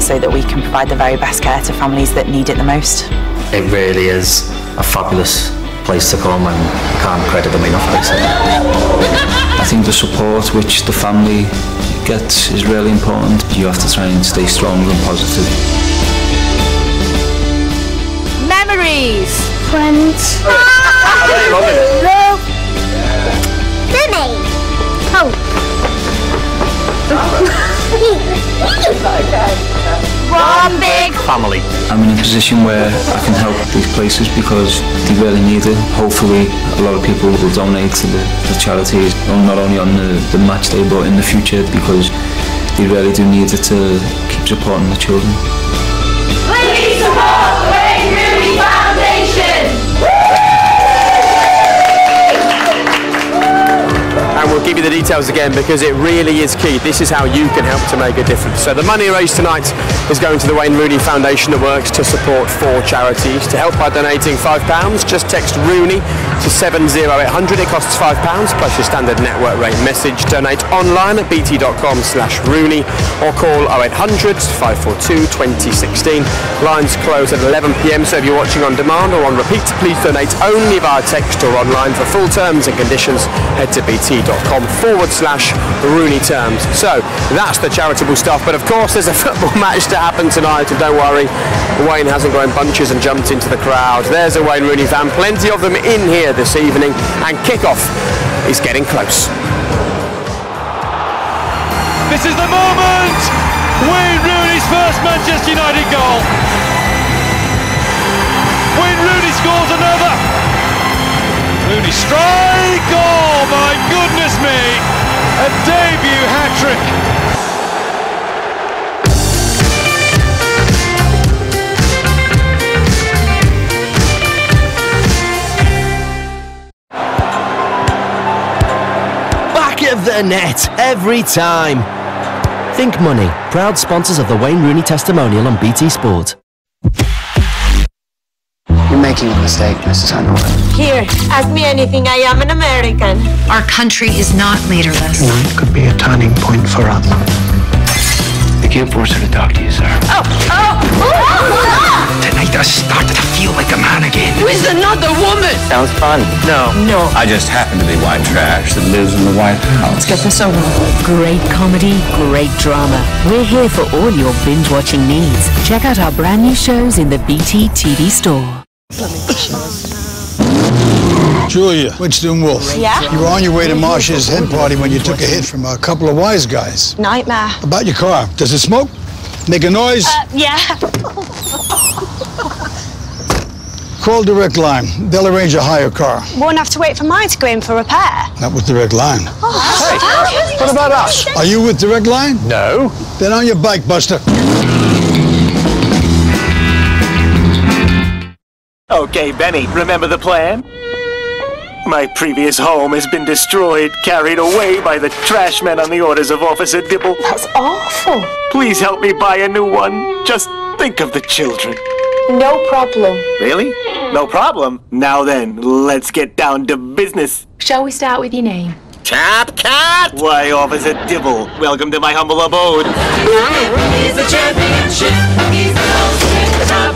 so that we can provide the very best care to families that need it the most. It really is a fabulous place to come, and I can't credit them enough, basically. I think the support which the family gets is really important. You have to try and stay strong and positive. Memories! Friends. Love! Mummy! Oh. One big Family. I'm in a position where I can help these places because they really need it. Hopefully a lot of people will donate to the charities, not only on the match day but in the future, because they really do need it to keep supporting the children. Please support the Wayne Rooney Foundation! And we'll give you the details again because it really is key. This is how you can help to make a difference. So the money raised tonight is going to the Wayne Rooney Foundation that works to support 4 charities. To help by donating £5, just text Rooney to 70800. It costs £5 plus your standard network rate message. Donate online at bt.com/Rooney or call 0800 542 2016. Lines close at 11 p.m, so if you're watching on demand or on repeat, please donate only via text or online. For full terms and conditions, head to bt.com/Rooney terms. So that's the charitable stuff, but of course there's a football match to happen tonight, and don't worry, Wayne hasn't gone in bunches and jumped into the crowd. There's a Wayne Rooney fan, plenty of them in here this evening, and kickoff is getting close. This is the moment! Wayne Rooney's first Manchester United goal. Wayne Rooney scores another. Rooney strike! Oh my goodness me! A debut hat-trick! Back of the net, every time. Think Money, proud sponsors of the Wayne Rooney Testimonial on BT Sport. You're making a mistake, Mrs. Underwood. Here, ask me anything, I am an American. Our country is not leaderless. Tonight could be a turning point for us. I can't force her to talk to you, sir. Tonight I started to feel like a man again. Who is another woman? Sounds fun. No. No. I just happen to be white trash that lives in the White House. Let's get this over with. Great comedy, great drama. We're here for all your binge-watching needs. Check out our brand new shows in the BT TV store. Julia, Winston Wolf. Yeah? You were on your way to Marsh's head party when you took a hit from a couple of wise guys. Nightmare. About your car. Does it smoke? Make a noise? Yeah. Call Direct Line. They'll arrange a hire car. Won't have to wait for mine to go in for repair. Not with Direct Line. Hey, what about us? Are you with Direct Line? No. Then on your bike, Buster. Okay, Benny, remember the plan? My previous home has been destroyed, carried away by the trash men on the orders of Officer Dibble. That's awful. Please help me buy a new one. Just think of the children. No problem. Really? No problem? Now then, let's get down to business. Shall we start with your name? Top Cat! Why, Officer Dibble, welcome to my humble abode. He's the championship. He's the most in the top.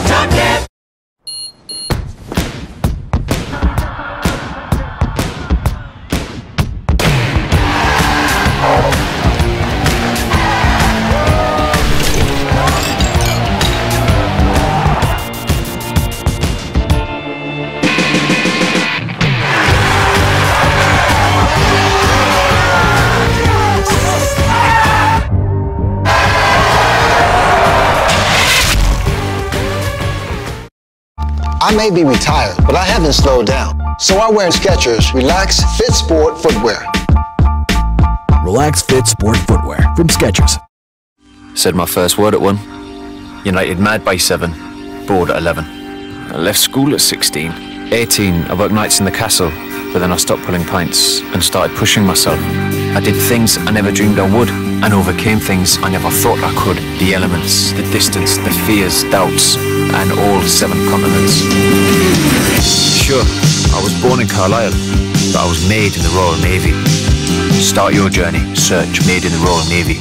Top Cat. I may be retired, but I haven't slowed down. So I'm wearing Skechers Relax Fit Sport footwear. Relax Fit Sport footwear from Skechers. Said my first word at 1. United mad by 7. Bored at 11. I left school at 16. 18, I worked nights in the castle, but then I stopped pulling pints and started pushing myself. I did things I never dreamed I would, and overcame things I never thought I could. The elements, the distance, the fears, doubts, and all 7 continents. Sure, I was born in Carlisle, but I was made in the Royal Navy. Start your journey, search Made in the Royal Navy.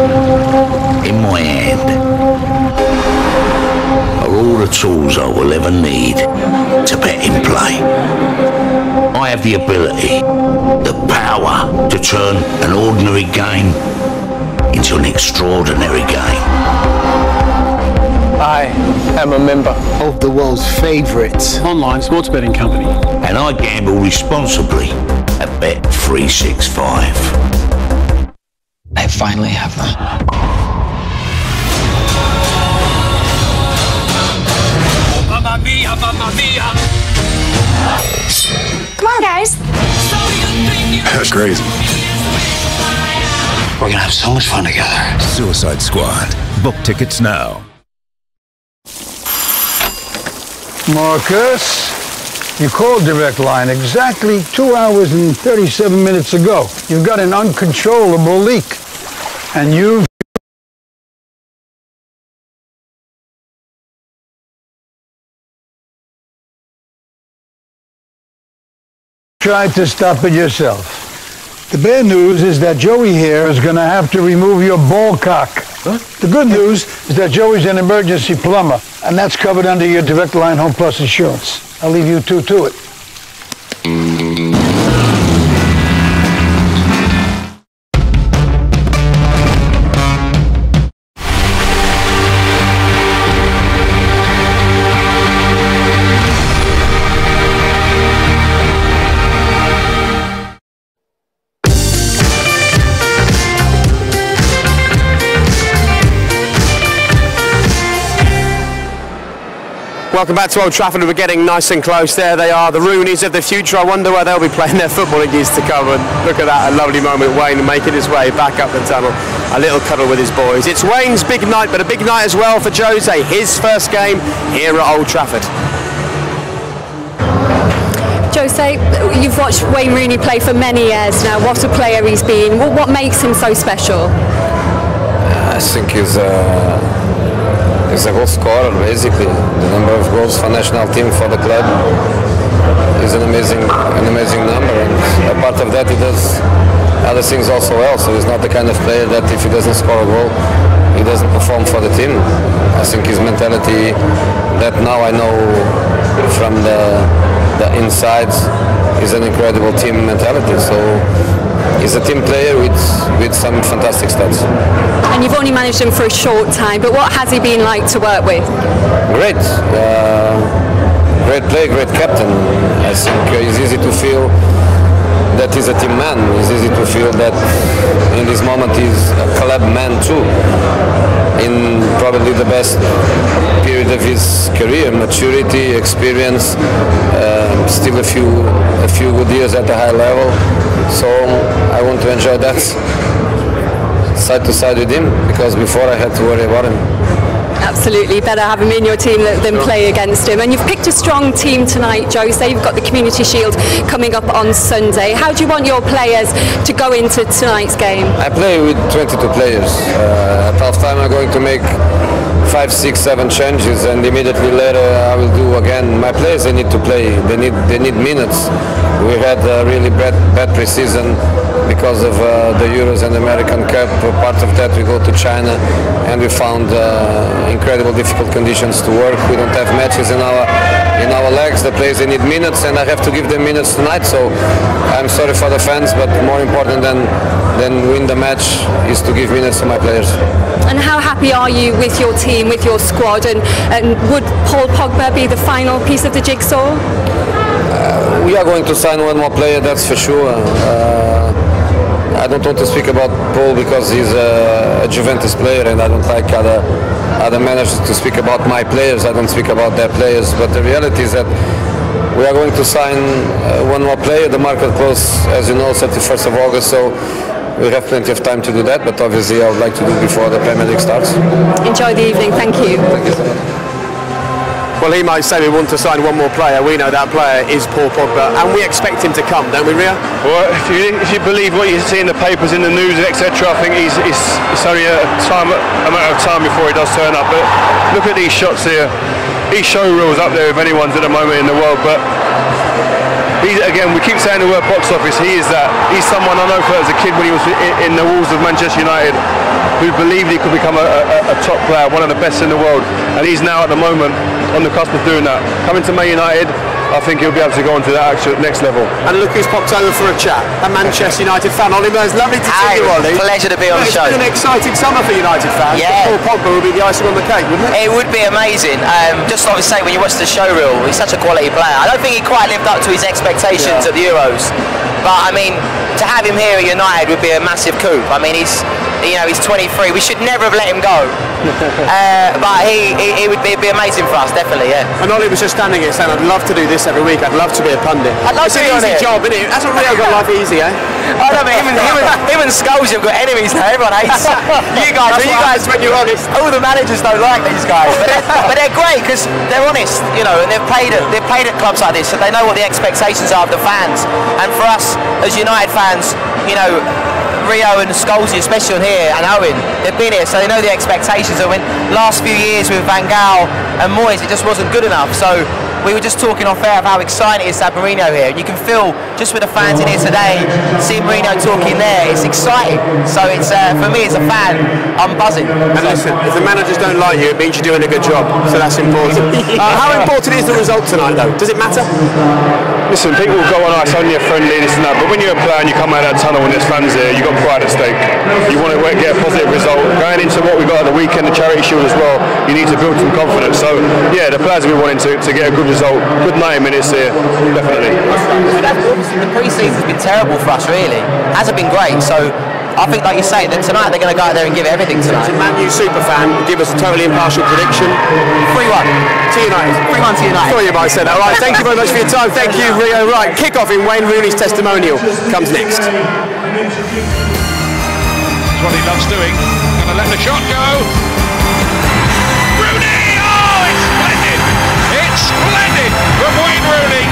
In my hand are all the tools I will ever need to bet in play. I have the ability, the power to turn an ordinary game into an extraordinary game. I am a member of the world's favourite online sports betting company. And I gamble responsibly at Bet365. I finally have them. Mamma mia, mamma mia! Come on, guys. That's crazy. We're gonna have so much fun together. Suicide Squad. Book tickets now. Marcus, you called Direct Line exactly 2 hours and 37 minutes ago. You've got an uncontrollable leak. And you've tried to stop it yourself. The bad news is that Joey here is going to have to remove your ball cock. Huh? The good news is that Joey's an emergency plumber, and that's covered under your Direct Line Home Plus insurance. I'll leave you two to it. Welcome back to Old Trafford. We're getting nice and close. There they are, the Rooneys of the future. I wonder where they'll be playing their football in years to come. And look at that, a lovely moment. Wayne making his way back up the tunnel. A little cuddle with his boys. It's Wayne's big night, but a big night as well for Jose. His first game here at Old Trafford. Jose, you've watched Wayne Rooney play for many years now. What a player he's been. What makes him so special? I think he's a goal scorer, basically. The number of goals for national team, for the club, is an amazing number. And a part of that, he does other things also well. So he's not the kind of player that if he doesn't score a goal, he doesn't perform for the team. I think his mentality, that now I know from the inside, is an incredible team mentality. So he's a team player with some fantastic stats. And you've only managed him for a short time, but what has he been like to work with? Great. Great player, great captain. I think it's easy to feel that he's a team man. It's easy to feel that in this moment he's a club man too. In probably the best period of his career, maturity, experience, still a few good years at a high level. So I want to enjoy that side to side with him, because before I had to worry about him. Absolutely, better have him in your team than play against him. And you've picked a strong team tonight, Jose. You've got the Community Shield coming up on Sunday. How do you want your players to go into tonight's game? I play with 22 players. At half time I'm going to make 5, 6, 7 changes, and immediately later I will do again. My players, they need to play. They need minutes. We had a really bad pre-season because of the Euros and the American Cup. Part of that we go to China, and we found incredible difficult conditions to work. We don't have matches in our legs. The players, they need minutes, and I have to give them minutes tonight. So I'm sorry for the fans, but more important than win the match is to give minutes to my players. And how happy are you with your team, with your squad, and would Paul Pogba be the final piece of the jigsaw? We are going to sign one more player, that's for sure. I don't want to speak about Paul because he's a Juventus player, and I don't like other managers to speak about my players. I don't speak about their players, but the reality is that we are going to sign one more player. The market closes, as you know, 31st of August, so we have plenty of time to do that, but obviously I would like to do before the Premier League starts. Enjoy the evening, thank you. Thank you so much. Well, he might say we want to sign one more player. We know that player is Paul Pogba, and we expect him to come, don't we, Ria? Well, if you believe what you see in the papers, in the news, etc., I think it's only a matter of time before he does turn up. But look at these shots here. He's show reels up there if anyone's at the moment in the world, but again, we keep saying the word box office. He is that. He's someone I know as a kid when he was in the walls of Manchester United, who believed he could become a top player, one of the best in the world, and he's now at the moment on the cusp of doing that. Coming to Man United, I think he'll be able to go on to that actual next level. And look who's popped over for a chat. A Manchester United fan, Ollie Burns. Lovely to see you, Ollie. Pleasure to be on the show. It's been an exciting summer for United fans. Yeah. Paul Pogba will be the icing on the cake, wouldn't it? It would be amazing. Just like we say, when you watch the show reel, he's such a quality player. I don't think he quite lived up to his expectations at the Euros. But I mean, to have him here at United would be a massive coup. I mean, he's 23. We should never have let him go. But he would be amazing for us, definitely, yeah. And Ollie was just standing here saying, I'd love to do this every week. I'd love to be a pundit. I'd love it's to an be easy job, isn't it? Hasn't Rio got life easy, eh? I don't mean, him and Scholes have got enemies now. Everyone hates you guys. When you're honest, all the managers don't like these guys, but they're great because they're honest, you know, and they've played at clubs like this, so they know what the expectations are of the fans. And for us as United fans, you know, Rio and Scholesy, especially on here, and Owen, they've been here, so they know the expectations. I mean, last few years with Van Gaal and Moyes, it just wasn't good enough. So we were just talking off air of how exciting it is to have Mourinho here. And you can feel, just with the fans in here today, seeing Mourinho talking there, it's exciting. So it's for me as a fan, I'm buzzing. And listen, if the managers don't like you, it means you're doing a good job. So that's important. How important is the result tonight, though? Does it matter? Listen, people will go on ice only a friendly, this and that, but when you're a player and you come out of that tunnel and there's fans there, you've got pride at stake. You want to get a positive result. Going into what we got at the weekend, the Charity Shield as well, you need to build some confidence. So, yeah, the players will be wanting to get a good result. Good 90 minutes here, definitely. Obviously, the pre-season's been terrible for us, really. Hasn't been great, so I think, like you say, that tonight they're going to go out there and give everything tonight. As a Man U super fan, give us a totally impartial prediction. 3-1 to United. 3-1 to United. I thought you might say that. All right, thank you very much for your time. Thank you, Rio. Right, kick-off in Wayne Rooney's testimonial comes next. That's what he loves doing. Gonna let the shot go. Rooney! Oh, it's splendid! It's splendid from Wayne Rooney.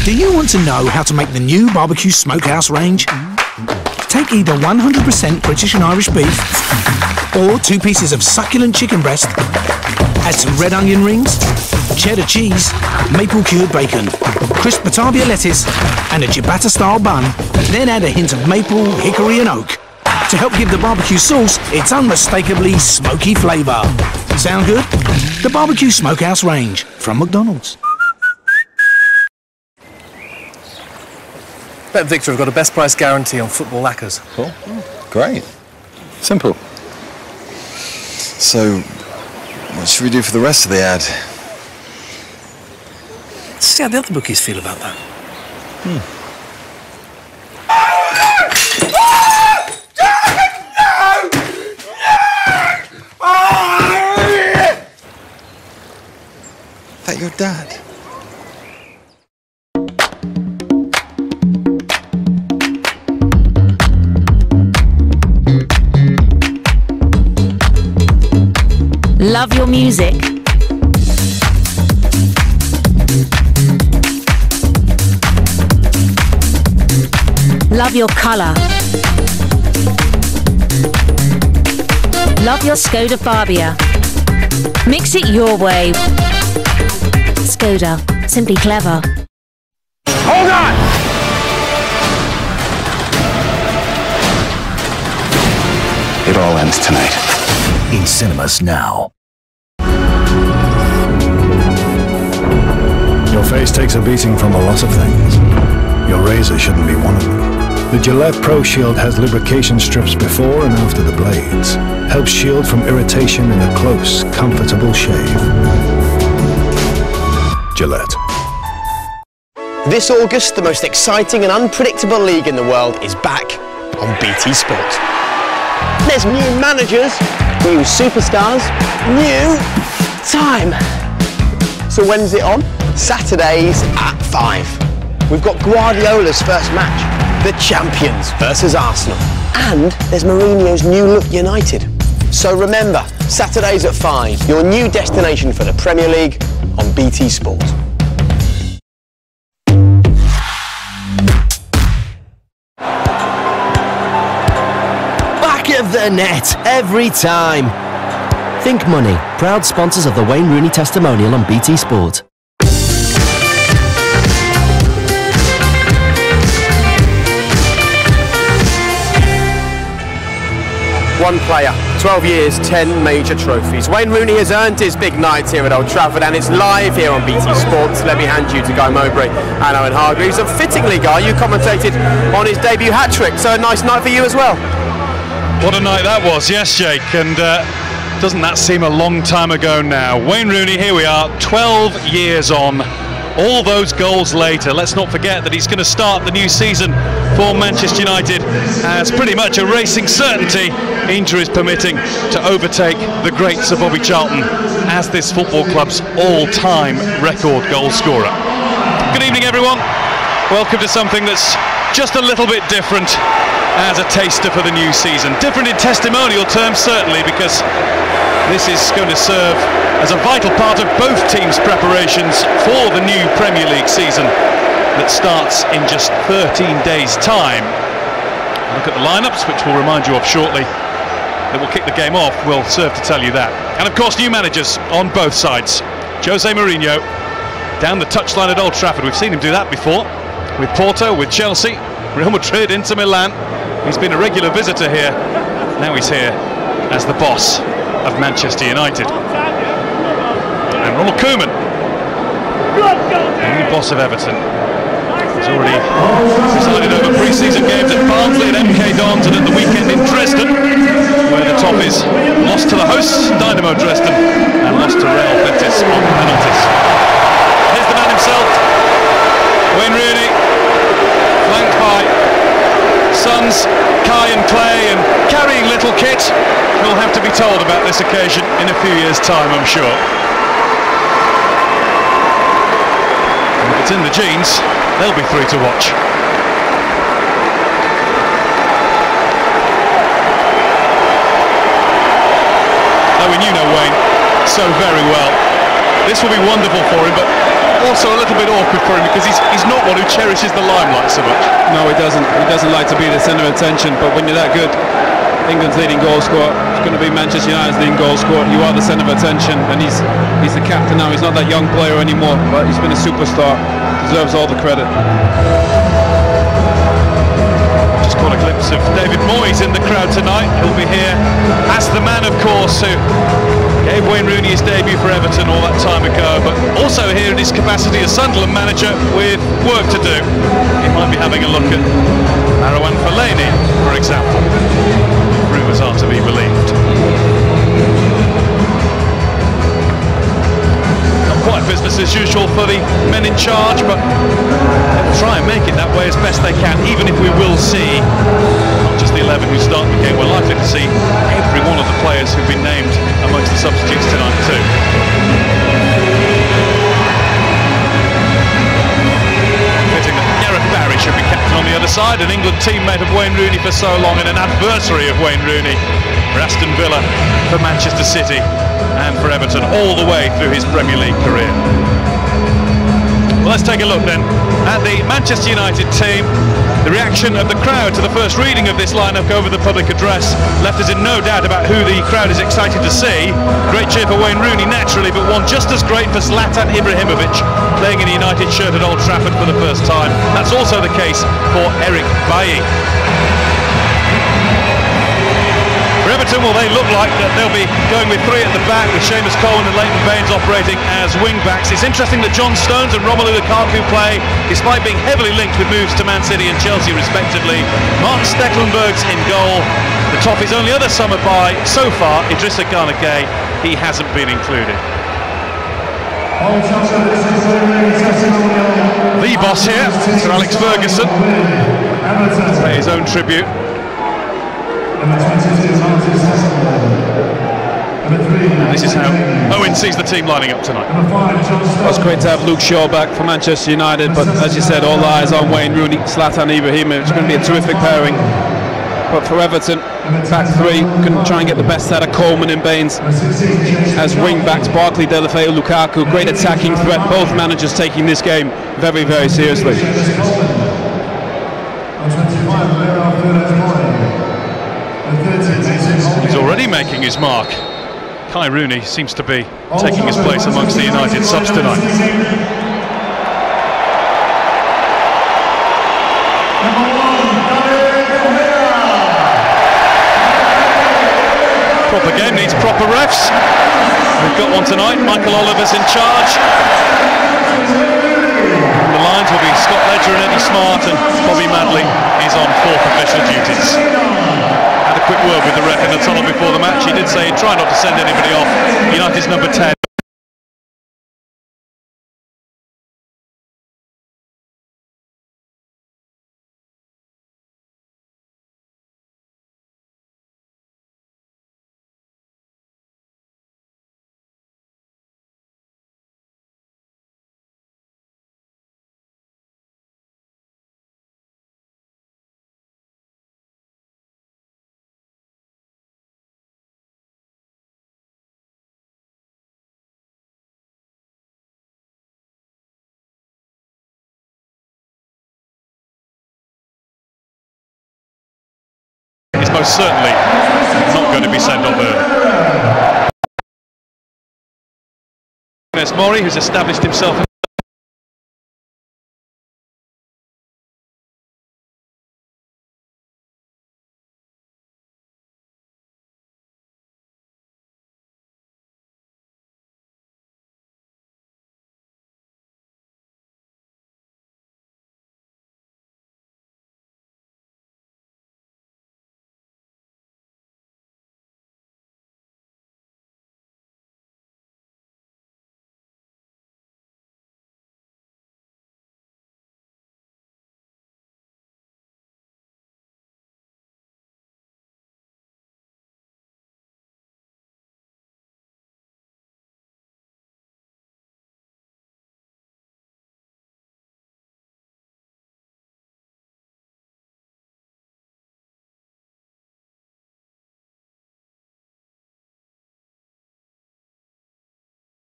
Do you want to know how to make the new barbecue smokehouse range? Take either 100% British and Irish beef or 2 pieces of succulent chicken breast, add some red onion rings, cheddar cheese, maple cured bacon, crisp Batavia lettuce and a ciabatta style bun, then add a hint of maple, hickory and oak to help give the barbecue sauce its unmistakably smoky flavour. Sound good? The barbecue smokehouse range from McDonald's. Bet Victor have got a best price guarantee on football lacquers. Cool. Great. Simple. So, what should we do for the rest of the ad? Let's see how the other bookies feel about that. Is that your dad? Love your music? Love your colour? Love your Skoda Fabia? Mix it your way. Skoda, simply clever. Hold on! It all ends tonight. In cinemas now. Your face takes a beating from a lot of things. Your razor shouldn't be one of them. The Gillette Pro Shield has lubrication strips before and after the blades. Helps shield from irritation in a close, comfortable shave. Gillette. This August, the most exciting and unpredictable league in the world is back on BT Sport. There's new managers, new superstars, new time. So when's it on? Saturdays at 5. We've got Guardiola's first match, the champions versus Arsenal. And there's Mourinho's new look United. So remember, Saturdays at 5, your new destination for the Premier League on BT Sport. Back of the net, every time. Think Money, proud sponsors of the Wayne Rooney testimonial on BT Sport. One player, 12 years, 10 major trophies. Wayne Rooney has earned his big night here at Old Trafford, and it's live here on BT Sports. Let me hand you to Guy Mowbray and Owen Hargreaves. And fittingly, Guy, you commentated on his debut hat-trick, so a nice night for you as well. What a night that was, yes, Jake, and doesn't that seem a long time ago now? Wayne Rooney, here we are, 12 years on. All those goals later. Let's not forget that he's going to start the new season for Manchester United as pretty much a racing certainty, injuries permitting, to overtake the greats of Bobby Charlton as this football club's all-time record goal scorer. Good evening, everyone. Welcome to something that's just a little bit different as a taster for the new season. Different in testimonial terms, certainly, because this is going to serve as a vital part of both teams' preparations for the new Premier League season that starts in just 13 days' time. Look at the lineups, which we'll remind you of shortly, that will kick the game off, will serve to tell you that. And of course, new managers on both sides. Jose Mourinho down the touchline at Old Trafford. We've seen him do that before, with Porto, with Chelsea, Real Madrid, Inter Milan. He's been a regular visitor here. Now he's here as the boss of Manchester United. And Ronald Koeman, the new boss of Everton, has already presided over pre-season games at Barnsley, at MK Dons, and at the weekend in Dresden, where the top is lost to the hosts, Dynamo Dresden, and lost to Real Betis on penalties. Here's the man himself, Wayne Rooney, flanked by sons Kai and Clay, and carrying little Kit, who'll have to be told about this occasion in a few years' time, I'm sure. And if it's in the genes, they'll be three to watch. Owen, you know Wayne so very well. This will be wonderful for him, but also a little bit awkward for him because he's not one who cherishes the limelight so much. No, he doesn't. He doesn't like to be the centre of attention, but when you're that good, England's leading goal scorer, it's going to be Manchester United's leading goal scorer, you are the centre of attention, and he's the captain now. He's not that young player anymore, but he's been a superstar, deserves all the credit. Just caught a glimpse of David Moyes in the crowd tonight. He'll be here as the man, of course, who gave Wayne Rooney his debut for Everton all that time ago, but also here in his capacity as Sunderland manager with work to do. He might be having a look at Marouane Fellaini, for example. Rumours are to be believed. Not quite business as usual for the men in charge, but they'll try and make it that way as best they can, even if we will see not just the 11 who start the game. We're likely to see every one of the players who've been named amongst the substitutes tonight too. Fitting that Gareth Barry should be captain on the other side, an England teammate of Wayne Rooney for so long and an adversary of Wayne Rooney for Aston Villa, for Manchester City and for Everton all the way through his Premier League career. Well, let's take a look then at the Manchester United team. The reaction of the crowd to the first reading of this lineup over the public address left us in no doubt about who the crowd is excited to see. Great cheer for Wayne Rooney, naturally, but one just as great for Zlatan Ibrahimovic, playing in a United shirt at Old Trafford for the first time. That's also the case for Eric Bailly. For Everton, well, they look like that they'll be going with three at the back, with Seamus Coleman and Leighton Baines operating as wing-backs. It's interesting that John Stones and Romelu Lukaku play, despite being heavily linked with moves to Man City and Chelsea, respectively. Mark Stecklenburg's in goal. The Toffees' only other summer buy so far, Idrissa Gana Gueye. He hasn't been included. The boss here, Sir Alex Ferguson, pay his own tribute. And this is how Owen sees the team lining up tonight. Well, it's great to have Luke Shaw back for Manchester United, but as you said, all eyes on Wayne Rooney, Zlatan Ibrahimovic. It's going to be a terrific pairing. But for Everton, back three, can try and get the best out of Coleman and Baines. As wing backs, Barkley, Deulofeu, Lukaku, great attacking threat. Both managers taking this game very, very seriously. He's already making his mark. Kai Rooney seems to be taking his place amongst the United subs tonight. Proper game needs proper refs. We've got one tonight. Michael Oliver's in charge. And the lines will be Scott Ledger and Eddie Smart, and Bobby Madley is on fourth official duties. Had a quick word with the ref in the tunnel before the match. He did say he'd try not to send anybody off. United's number 10. Is most certainly not going to be sent off early. There's Mori, who's established himself.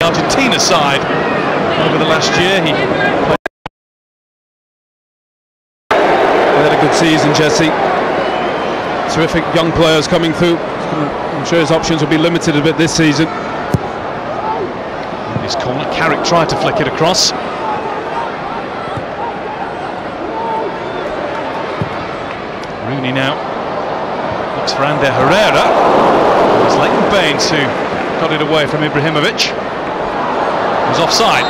Argentina side over the last year. He had a good season, Jesse. Terrific young players coming through. I'm sure his options will be limited a bit this season. In his corner, Carrick tried to flick it across. Rooney now looks for Ander Herrera. It's Leighton Baines who got it away from Ibrahimovic. Was offside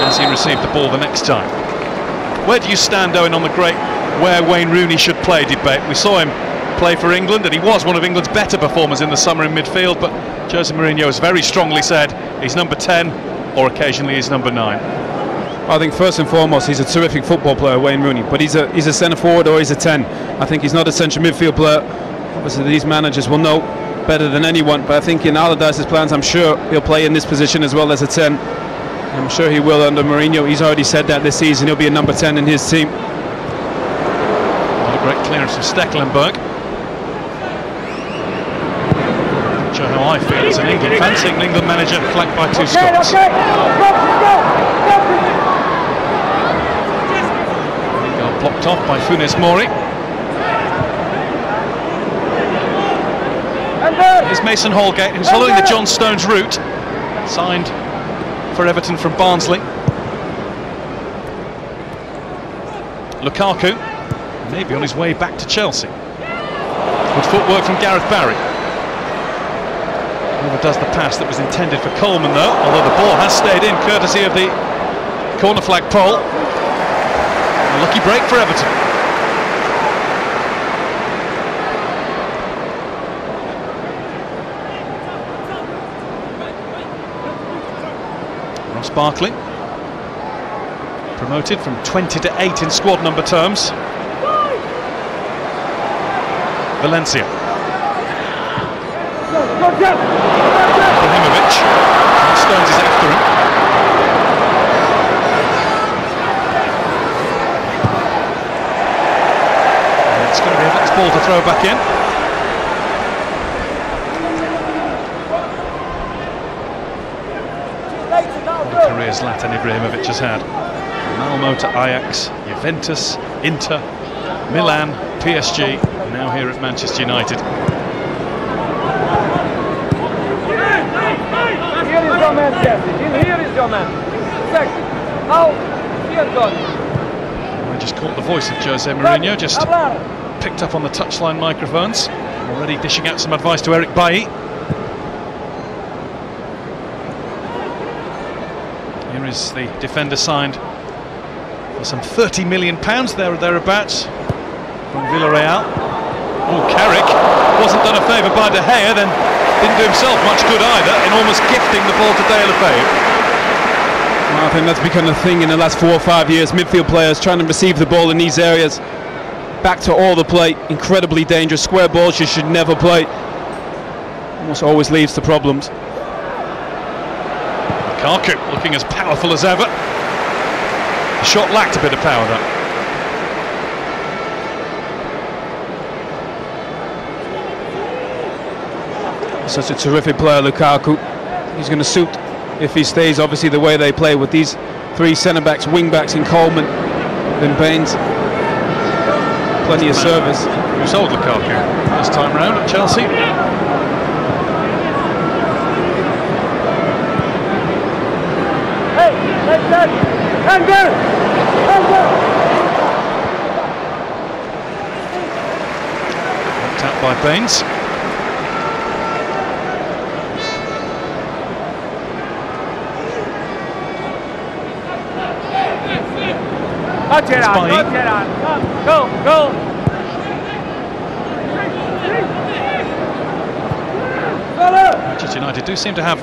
as he received the ball the next time. Where do you stand, Owen, on the great where Wayne Rooney should play debate? We saw him play for England, and he was one of England's better performers in the summer in midfield, but Jose Mourinho has very strongly said he's number 10 or occasionally he's number 9. I think first and foremost he's a terrific football player, Wayne Rooney, but he's a centre forward or he's a 10. I think he's not a central midfield player. Obviously these managers will know better than anyone, but I think in Allardyce's plans I'm sure he'll play in this position as well as a 10. I'm sure he will under Mourinho. He's already said that this season he'll be a number 10 in his team. What a great clearance from Stecklenburg. Not sure how I feel as an England fan, seeing an England manager flanked by two Scots. Goal blocked off by Funes Mori. Here's Mason Holgate, who's following the John Stones route, signed for Everton from Barnsley. Lukaku maybe on his way back to Chelsea. Good footwork from Gareth Barry. Never does the pass that was intended for Coleman though, although the ball has stayed in courtesy of the corner flag pole. A lucky break for Everton. Ross Barkley, promoted from 20 to 8 in squad number terms. Valencia. Ibrahimovic. Stones is after him. And it's going to be Everton's ball to throw back in. What a career Zlatan Ibrahimovic has had. Malmo to Ajax, Juventus, Inter, Milan, PSG, and now here at Manchester United. Here is your man, Jesse. Here is your man. Exactly. Now, here goes. I just caught the voice of Jose Mourinho, just picked up on the touchline microphones, already dishing out some advice to Eric Bailly. Here is the defender signed for some £30 million there or thereabouts from Villarreal. Oh, Carrick wasn't done a favour by De Gea, then didn't do himself much good either in almost gifting the ball to De Gea. Well, I think that's become a thing in the last 4 or 5 years. Midfield players trying to receive the ball in these areas, back to all the play, incredibly dangerous. Square balls you should never play. Almost always leads to problems. Lukaku looking as powerful as ever. The shot lacked a bit of power though. Such a terrific player, Lukaku. He's going to suit, if he stays, obviously the way they play with these 3 centre-backs, wing-backs in Coleman, then Baines. Plenty of service. Who sold Lukaku first time round at Chelsea? Hey, let's go! Anger! Knocked out by Baines. Go! Manchester United do seem to have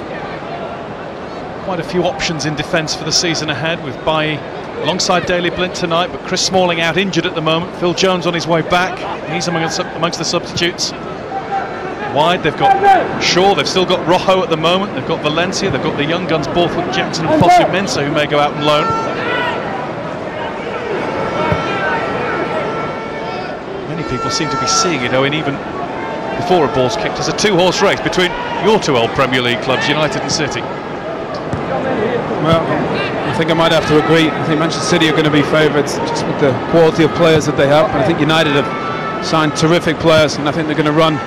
quite a few options in defence for the season ahead, with Bailly alongside Daley Blind tonight, but Chris Smalling out injured at the moment. Phil Jones on his way back. He's amongst the substitutes. Wide, they've got Shaw, they've still got Rojo at the moment, they've got Valencia, they've got the young guns Borthwick, Jackson and Fosu Mensah, who may go out on loan. People seem to be seeing it, Owen, even before a ball's kicked, as a 2-horse race between your 2 old Premier League clubs, United and City. Well, I think I might have to agree. I think Manchester City are going to be favourites just with the quality of players that they have. And I think United have signed terrific players, and I think they're going to run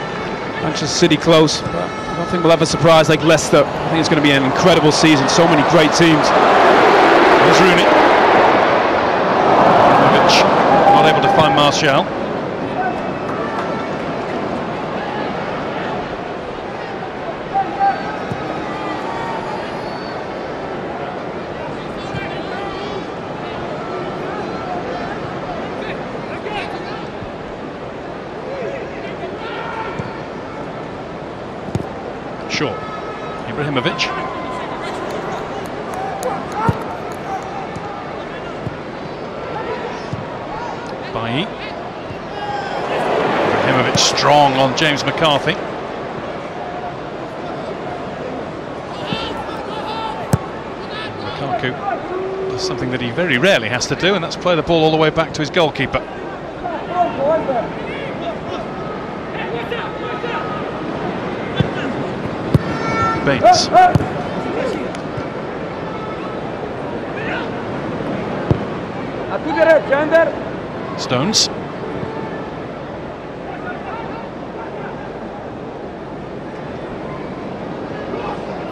Manchester City close. But I don't think we'll have a surprise like Leicester. I think it's going to be an incredible season. So many great teams. There's Rooney. Not able to find Martial. Shaw, Ibrahimovic. Bailly. Ibrahimovic strong on James McCarthy. Lukaku does something that he very rarely has to do, and that's play the ball all the way back to his goalkeeper. Baines. Stones.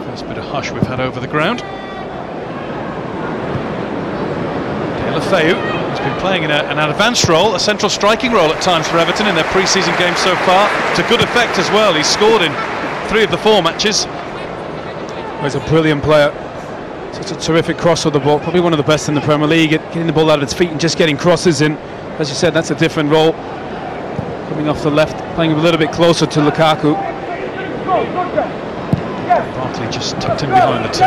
First bit of hush we've had over the ground. Deulofeu has been playing in an advanced role, a central striking role at times for Everton in their pre-season games so far, to good effect as well. He's scored in 3 of the 4 matches. He's a brilliant player. Such a terrific cross with the ball. Probably one of the best in the Premier League at getting the ball out of its feet and just getting crosses in. As you said, that's a different role. Coming off the left, playing a little bit closer to Lukaku. Barkley just tucked in behind the 2.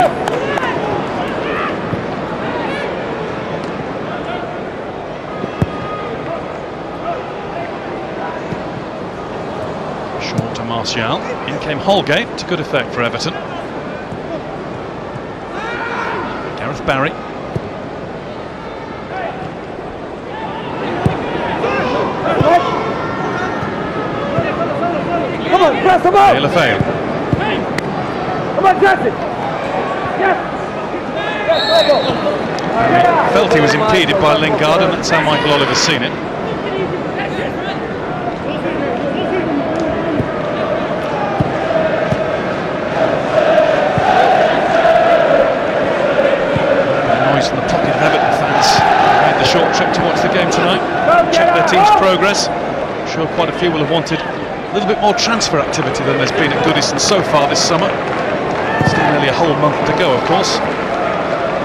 Short to Martial. In came Holgate to good effect for Everton. Gareth Barry. Come on, press him up! Lafayette. Come on, Jesse! Yes! Felt he was impeded by Lingard, and that's how Michael Oliver's seen it. Noise in the pocket of Everton fans. Made the short trip to watch the game tonight. Check their team's progress. I'm sure quite a few will have wanted a little bit more transfer activity than there's been at Goodison so far this summer. Still nearly a whole month to go, of course.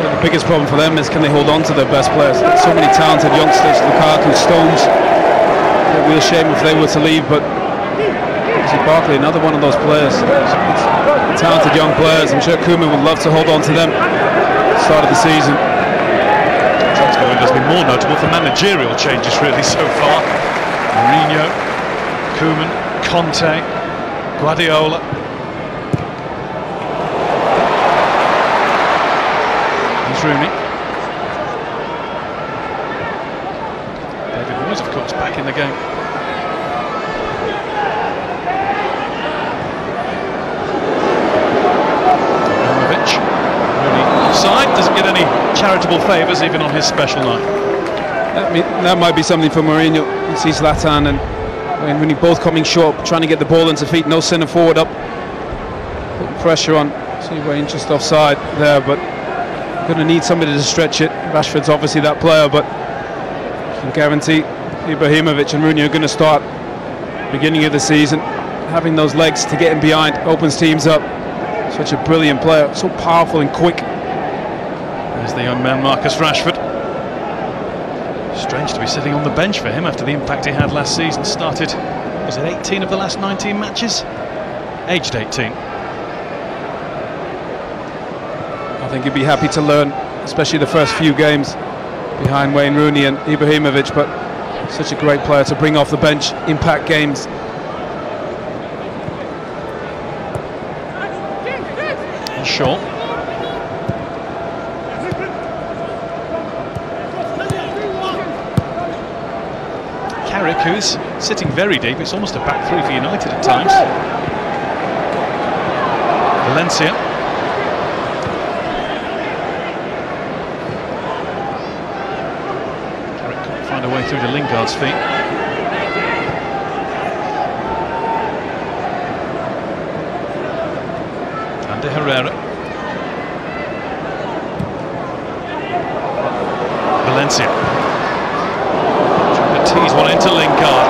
Well, the biggest problem for them is can they hold on to their best players. So many talented youngsters, Lukaku, Stones. It'd be a shame if they were to leave, but Barkley, another one of those players. It's talented young players. I'm sure Koeman would love to hold on to them at the start of the season. Transfer window's been more notable for managerial changes really so far. Mourinho, Koeman, Conte, Guardiola. Here's Rooney. David Moyes, of course, back in the game. Rooney offside, doesn't get any charitable favours even on his special night. That might be something for Mourinho. You see Zlatan and Rooney both coming short, trying to get the ball into feet, no centre forward up, putting pressure on. See Wayne just offside there, but going to need somebody to stretch it. Rashford's obviously that player, but you can guarantee Ibrahimovic and Rooney are going to start beginning of the season. Having those legs to get him behind opens teams up. Such a brilliant player, so powerful and quick. There's the young man Marcus Rashford. Strange to be sitting on the bench for him after the impact he had last season. Started, was it 18 of the last 19 matches? Aged 18. I think he'd be happy to learn, especially the first few games behind Wayne Rooney and Ibrahimovic, but such a great player to bring off the bench, impact games. Shaw. Carrick, who's sitting very deep. It's almost a back 3 for United at times. Valencia. Carrick couldn't find a way through to Lingard's feet. Ander Herrera. Valencia. Trying to tease one into Lingard.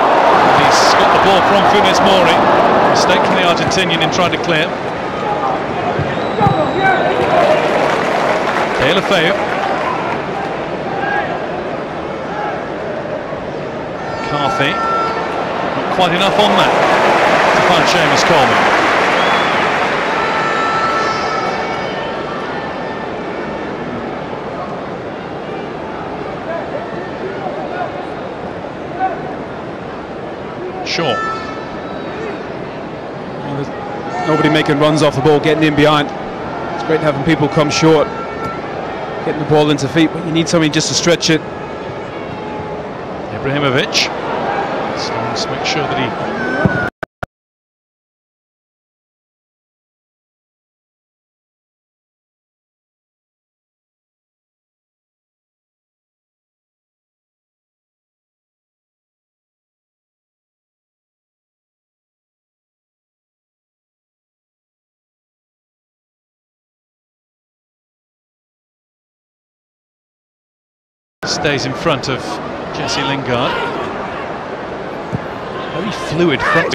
He's got the ball from Funes Mori. Mistake from the Argentinian in trying to clear. Deulofeu. McCarthy. Not quite enough on that to find Seamus Coleman. Shaw. There's nobody making runs off the ball, getting in behind. It's great having people come short, getting the ball into feet, but you need something just to stretch it. Ibrahimovic. Stones to make sure that he... stays in front of Jesse Lingard. Very fluid front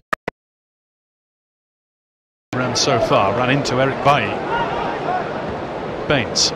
around chance so far, ran into Eric Bailly. Baines.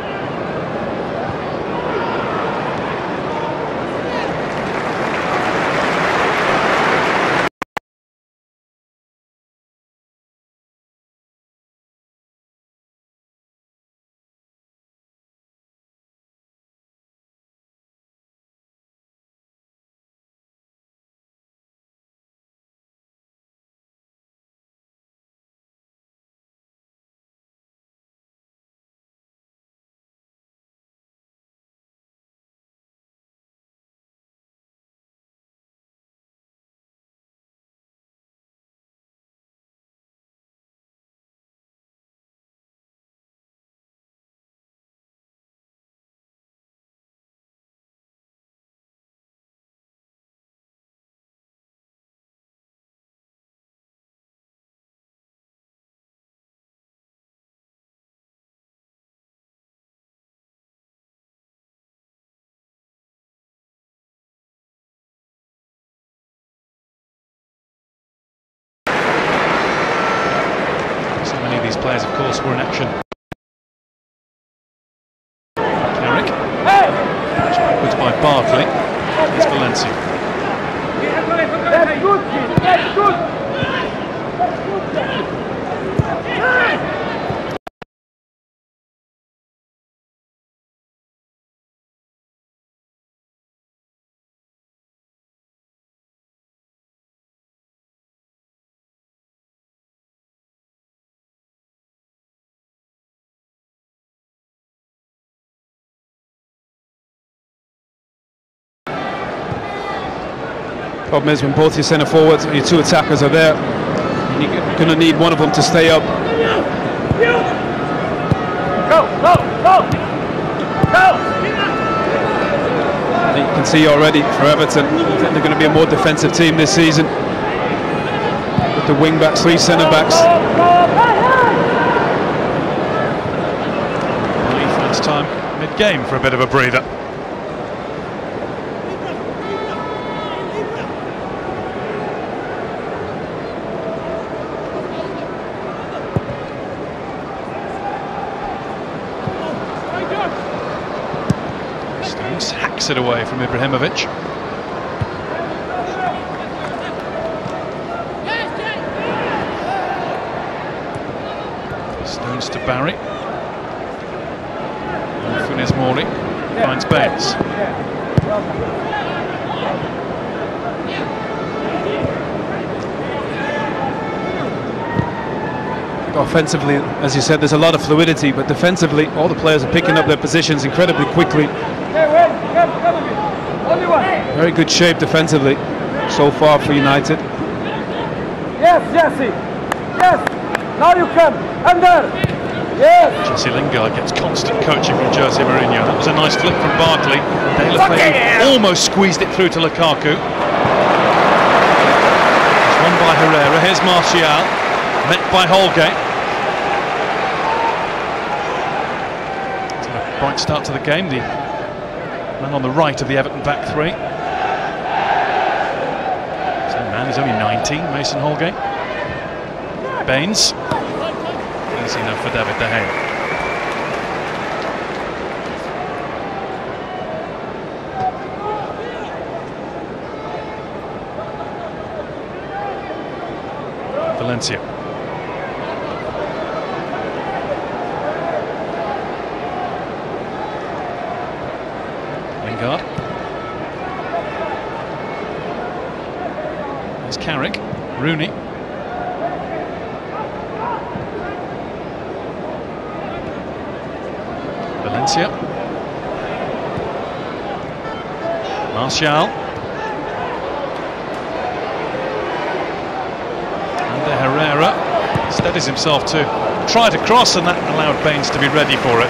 These players, of course, were in action. Carrick. Backwards by Barkley. It's Valencia. That's good, kid. That's good. Problem is, when both your centre forwards and your two attackers are there, you're going to need one of them to stay up. Go, go, go, go! You can see already for Everton, they're going to be a more defensive team this season. With the wing backs, three centre backs. It's time mid-game for a bit of a breather. Hacks it away from Ibrahimovic. Stones to Barry. Funes Mori finds Baines. Offensively, as you said, there's a lot of fluidity, but defensively, all the players are picking up their positions incredibly quickly. Very good shape defensively so far for United. Yes, Jesse. Yes. Now you can. Under. Yes. Jesse Lingard gets constant coaching from Jose Mourinho. That was a nice flip from Barkley. Almost squeezed it through to Lukaku. It's won by Herrera. Here's Martial. Met by Holgate. It's a bright start to the game. The man on the right of the Everton back three. Same man, he's only 19, Mason Holgate. Baines. Easy enough for David De Gea. Valencia. Lingard. There's Carrick. Rooney. Valencia. Martial. Herrera steadies himself to try to cross, and that allowed Baines to be ready for it.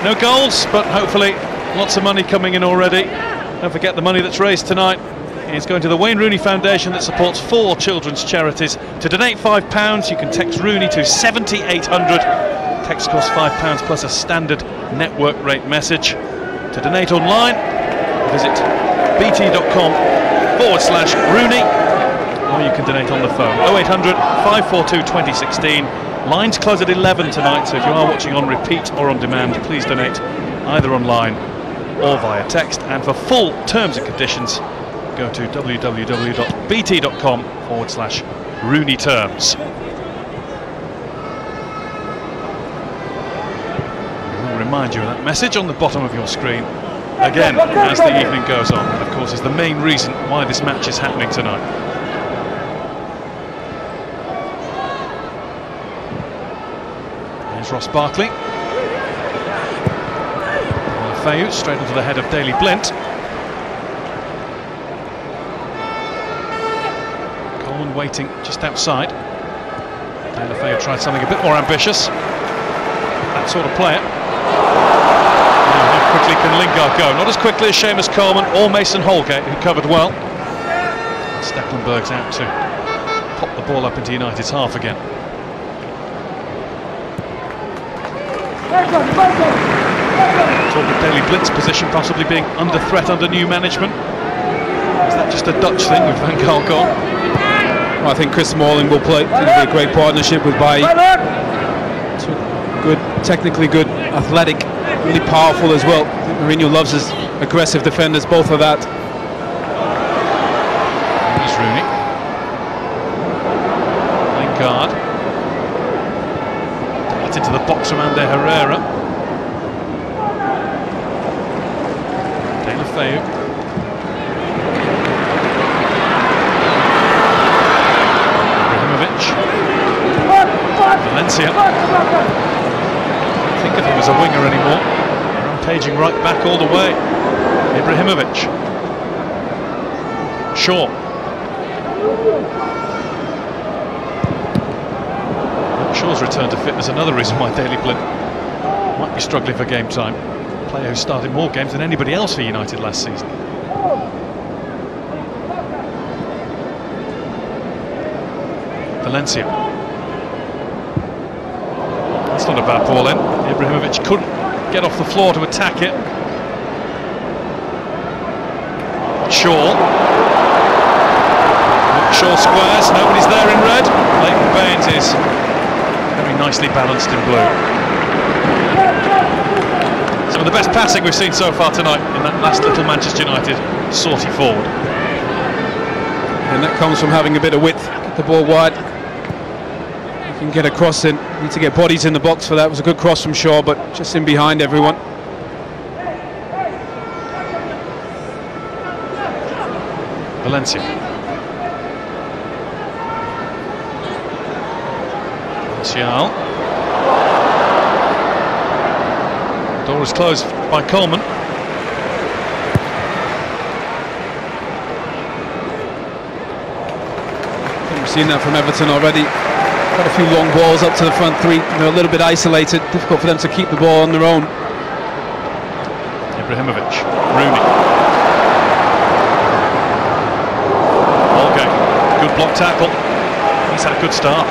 No goals, but hopefully lots of money coming in already. Don't forget the money that's raised tonight is going to the Wayne Rooney Foundation that supports 4 children's charities. To donate £5, you can text Rooney to 70800. Text costs £5 plus a standard network rate message. To donate online, visit bt.com/Rooney. or you can donate on the phone. 0800 542 2016. Lines close at 11 tonight, so if you are watching on repeat or on demand, please donate either online or via text. And for full terms and conditions, go to www.bt.com/RooneyTerms. I'll remind you of that message on the bottom of your screen again as the evening goes on. And of course, is the main reason why this match is happening tonight. There's Ross Barkley. Fayu straight onto the head of Daley Blint. Coleman waiting just outside. Taylor Fayu tried something a bit more ambitious. That sort of player. Now, how quickly can Lingard go? Not as quickly as Seamus Coleman or Mason Holgate, who covered well. Stecklenburg's out to pop the ball up into United's half again. Talk of Daley Blint's position possibly being under threat under new management. Is that just a Dutch thing with Van Gaal gone? Well, I think Chris Smalling will play. It'll be a great partnership with Bailly. Good, technically good, athletic, really powerful as well. I think Mourinho loves his aggressive defenders, both of that. Here's Rooney. Lingard. Right into the box from Ander Herrera. Fayu. Ibrahimovic. Valencia. Think of him as a winger anymore. Rampaging right back all the way. Ibrahimovic. Shaw. Shaw's return to fitness, another reason why Daley Blint might be struggling for game time. Player who started more games than anybody else for United last season. Valencia. That's not a bad ball in. Ibrahimovic couldn't get off the floor to attack it. Shaw. Shaw squares, nobody's there in red. Leighton Baines is very nicely balanced in blue. Some of the best passing we've seen so far tonight in that last little Manchester United sortie forward. And that comes from having a bit of width. Get the ball wide. You can get a cross in. You need to get bodies in the box for that. It was a good cross from Shaw, but just in behind everyone. Valencia. Martial. Door is closed by Coleman. We've seen that from Everton already. Quite a few long balls up to the front three. They're a little bit isolated. Difficult for them to keep the ball on their own. Ibrahimovic. Rooney. Holgate. Good block tackle. He's had a good start.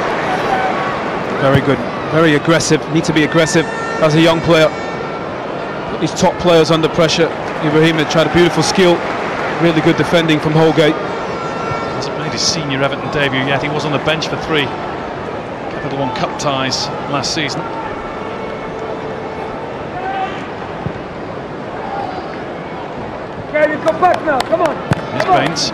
Very good. Very aggressive. Need to be aggressive as a young player. These top players under pressure. Ibrahimovic tried a beautiful skill. Really good defending from Holgate. Hasn't made his senior Everton debut yet. He was on the bench for 3 Capital One Cup ties last season. Okay, you come back now, come on. Here's Baines.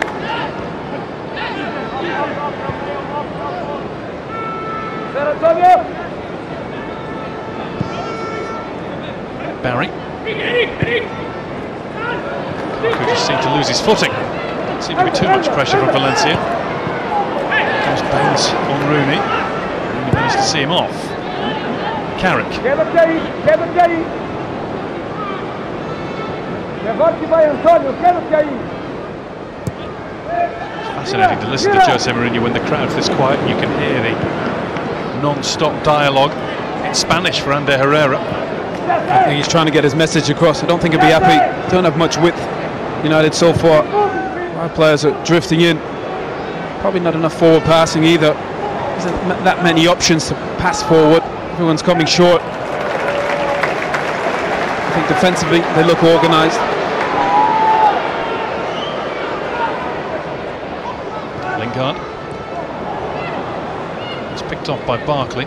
Barry. Could just seem to lose his footing. Doesn't seem to be too much pressure from Valencia. Comes Baines on Rooney. Rooney managed to see him off. Carrick. It's fascinating to listen to Jose Mourinho when the crowd's this quiet and you can hear the non-stop dialogue in Spanish for Ander Herrera. I think he's trying to get his message across. I don't think he'll be happy. Don't have much width, United, so far. Our players are drifting in. Probably not enough forward passing either. There's not that many options to pass forward. Everyone's coming short. I think defensively they look organised. Lingard. Picked off by Barkley.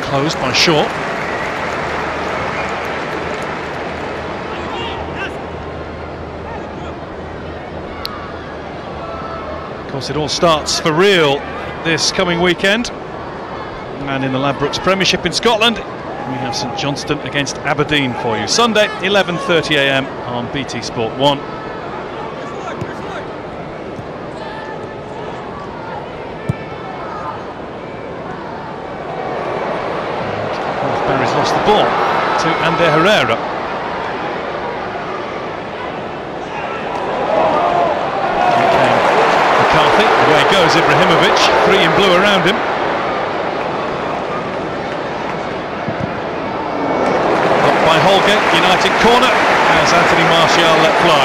Closed by Shaw. Of course, it all starts for real this coming weekend. And in the Ladbrokes Premiership in Scotland, we have St Johnstone against Aberdeen for you. Sunday, 11:30 AM on BT Sport 1. Barry's lost the ball to Ander Herrera. Okay. McCarthy, away goes Ibrahimovic, 3 in blue around him. By Holgate, United corner, as Anthony Martial let fly.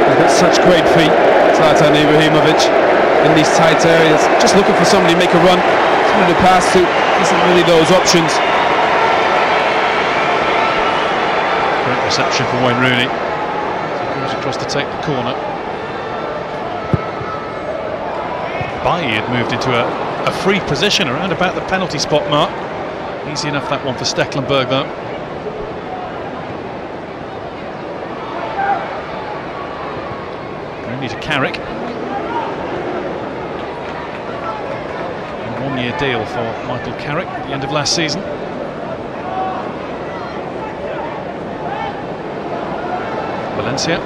He's got such great feet, Zlatan Ibrahimovic, in these tight areas. Just looking for somebody to make a run, somebody to pass to. Isn't really those options. Great reception from Wayne Rooney. He goes across to take the corner. Bailly had moved into a free position around about the penalty spot mark. Easy enough that one for Stecklenburg though. Rooney to Carrick. A 1-year deal for Michael Carrick at the end of last season. Valencia.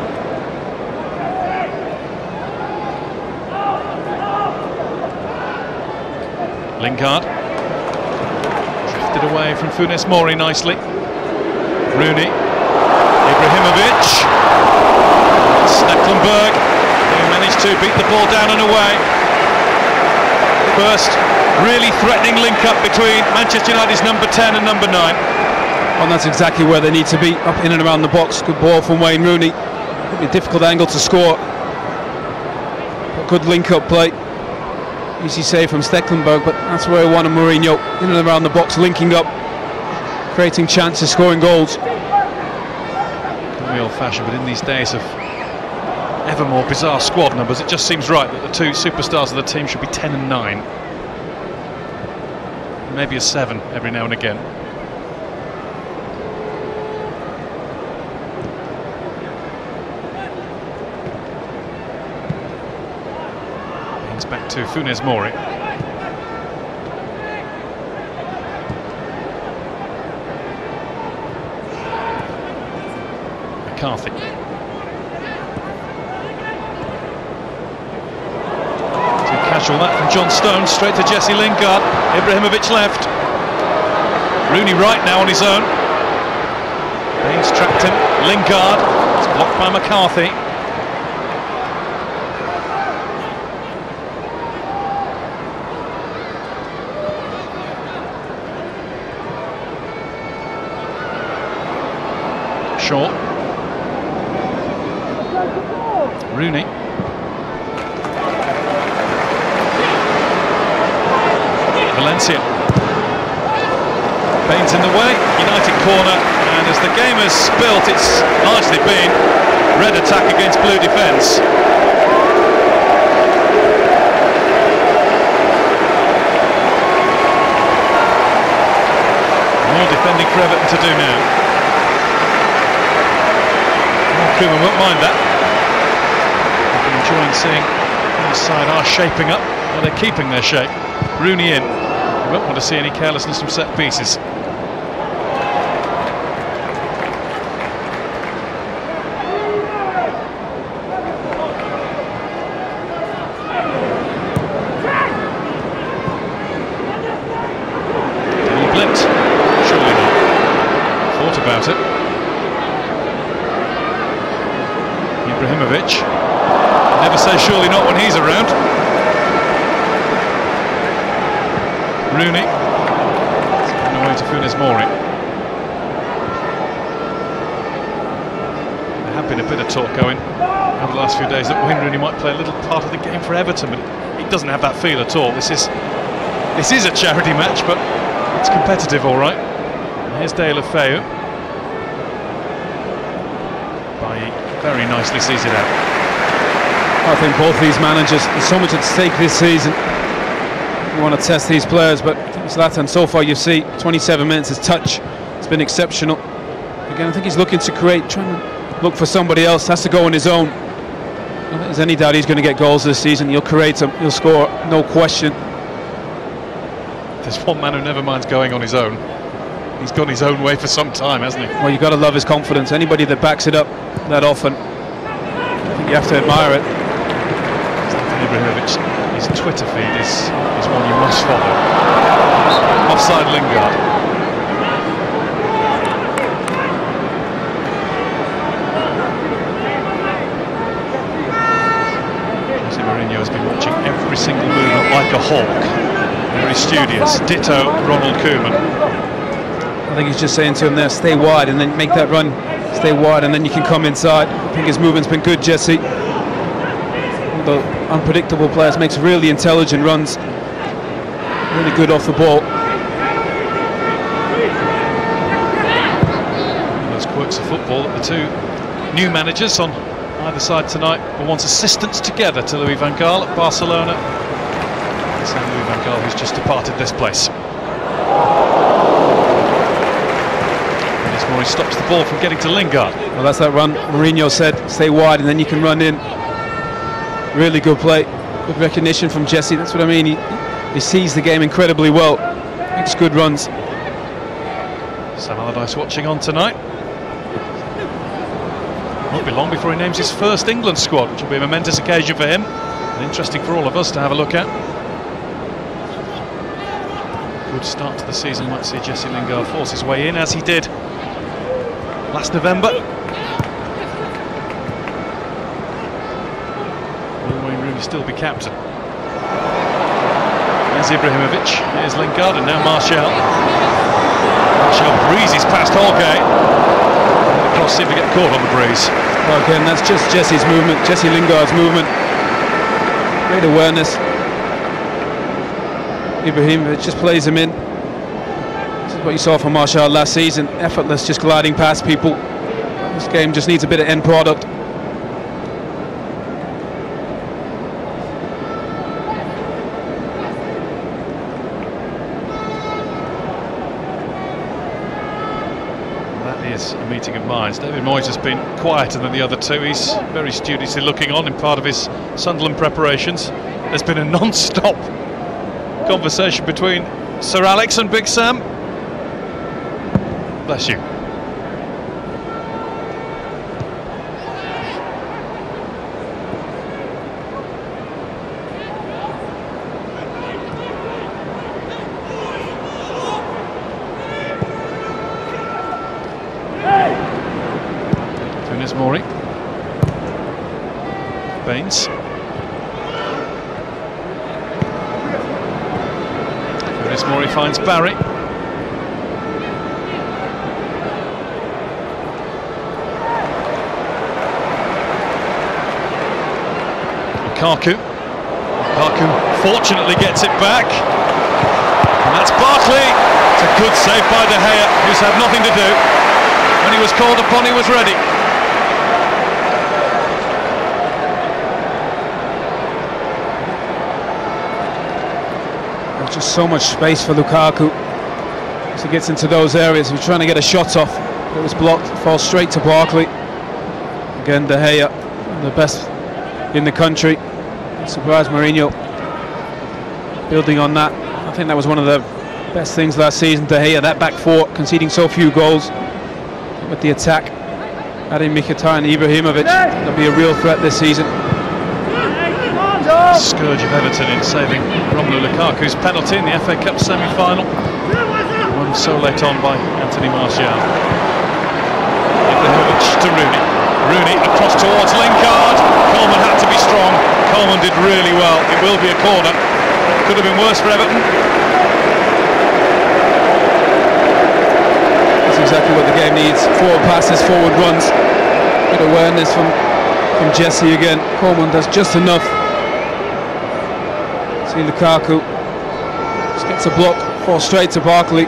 Lingard drifted away from Funes Mori nicely. Rooney, Ibrahimovic, Stecklenburg, who managed to beat the ball down and away. First really threatening link up between Manchester United's number 10 and number 9. And that's exactly where they need to be, up in and around the box. Good ball from Wayne Rooney. Could be a difficult angle to score. But good link up play. Easy save from Stecklenburg, but that's where I wanted Mourinho, in and around the box, linking up, creating chances, scoring goals. Can be old-fashioned, but in these days of ever more bizarre squad numbers, it just seems right that the two superstars of the team should be 10 and 9. Maybe a 7 every now and again. Back to Funes Mori. McCarthy. Too casual that from John Stones, straight to Jesse Lingard. Ibrahimovic left. Rooney right now on his own. Baines trapped him. Lingard. It's blocked by McCarthy. Shaw. Rooney. Valencia. Baines in the way, United corner, and as the game has spilt, it's largely been red attack against blue defence. More defending for Everton to do now. Koeman won't mind that. I've been enjoying seeing how the side are shaping up, or they're keeping their shape. Rooney in. You won't want to see any carelessness from set pieces. Danny Blind. Surely not. Thought about it. Ibrahimovic. Never say surely not when he's around. Rooney. It's gone away to Funes Mori. There have been a bit of talk going over the last few days that Wayne Rooney might play a little part of the game for Everton, but he doesn't have that feel at all. This is a charity match, but it's competitive, all right. And here's Deulofeu. Very nicely sees it out. I think both these managers, there's so much at stake this season. You want to test these players, but Zlatan, so far you see 27 minutes, his touch has been exceptional. Again, I think he's looking to create, trying to look for somebody else, has to go on his own. I don't think there's any doubt he's going to get goals this season. He'll create them, he'll score, no question. There's one man who never minds going on his own. He's gone his own way for some time, hasn't he? Well, you've got to love his confidence. Anybody that backs it up that often, I think you have to admire it. Ibrahimovic, his Twitter feed is one you must follow. Offside Lingard. Jose Mourinho has been watching every single movement like a hawk. Very studious. Ditto Ronald Koeman. I think he's just saying to him there, stay wide and then make that run. Stay wide and then you can come inside. I think his movement's been good, Jesse. The unpredictable players, makes really intelligent runs, really good off the ball. Those quirks of football that the two new managers on either side tonight were once assistants together to Louis van Gaal at Barcelona. The same Louis van Gaal who's just departed this place. He stops the ball from getting to Lingard. Well, that's that run Mourinho said, stay wide and then you can run in. Really good play, good recognition from Jesse. That's what I mean, he sees the game incredibly well, makes good runs. Sam Allardyce watching on tonight. Won't be long before he names his first England squad, which will be a momentous occasion for him and interesting for all of us to have a look at. Good start to the season, might see Jesse Lingard force his way in as he did last November. Will Wayne Rooney still be captain? There's Ibrahimovic, here's Lingard, and now Martial. Martial breezes past Holgate. The cross seemed to get caught on the breeze. Well, again, that's just Jesse's movement, Jesse Lingard's movement. Great awareness. Ibrahimovic just plays him in. What you saw from Martial last season, effortless, just gliding past people. This game just needs a bit of end product. That is a meeting of minds. David Moyes has been quieter than the other two. He's very studiously looking on in part of his Sunderland preparations. There's been a non-stop conversation between Sir Alex and Big Sam. Bless you. Tunis Mori. Baines. Tunis Mori finds Barry. Lukaku fortunately gets it back, and that's Barkley. It's a good save by De Gea, who's had nothing to do. When he was called upon, he was ready. There's just so much space for Lukaku as he gets into those areas. He's trying to get a shot off, it was blocked, falls straight to Barkley. Again, De Gea, the best in the country. Surprised Mourinho building on that. I think that was one of the best things last season. De Gea, that back four, conceding so few goals with the attack. Adding Mkhitaryan and Ibrahimovic, they'll be a real threat this season. Scourge of Everton in saving Romelu Lukaku's penalty in the FA Cup semi-final. One so late on by Anthony Martial. Ibrahimovic to Rooney. Rooney across towards Lingard. Coleman had to be strong. Coleman did really well. It will be a corner. Could have been worse for Everton. That's exactly what the game needs. Forward passes, forward runs. Good awareness from Jesse again. Coleman does just enough. See Lukaku. Just gets a block, falls straight to Barkley.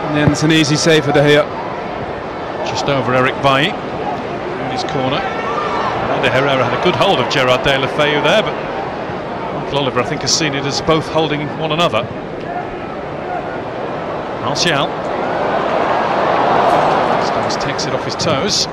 And then it's an easy save for De Gea. Just over Eric Bailly, who his corner. Andy Herrera had a good hold of Gerard Deulofeu there, but Michael Oliver, I think, has seen it as both holding one another. Martial. Stones takes it off his toes.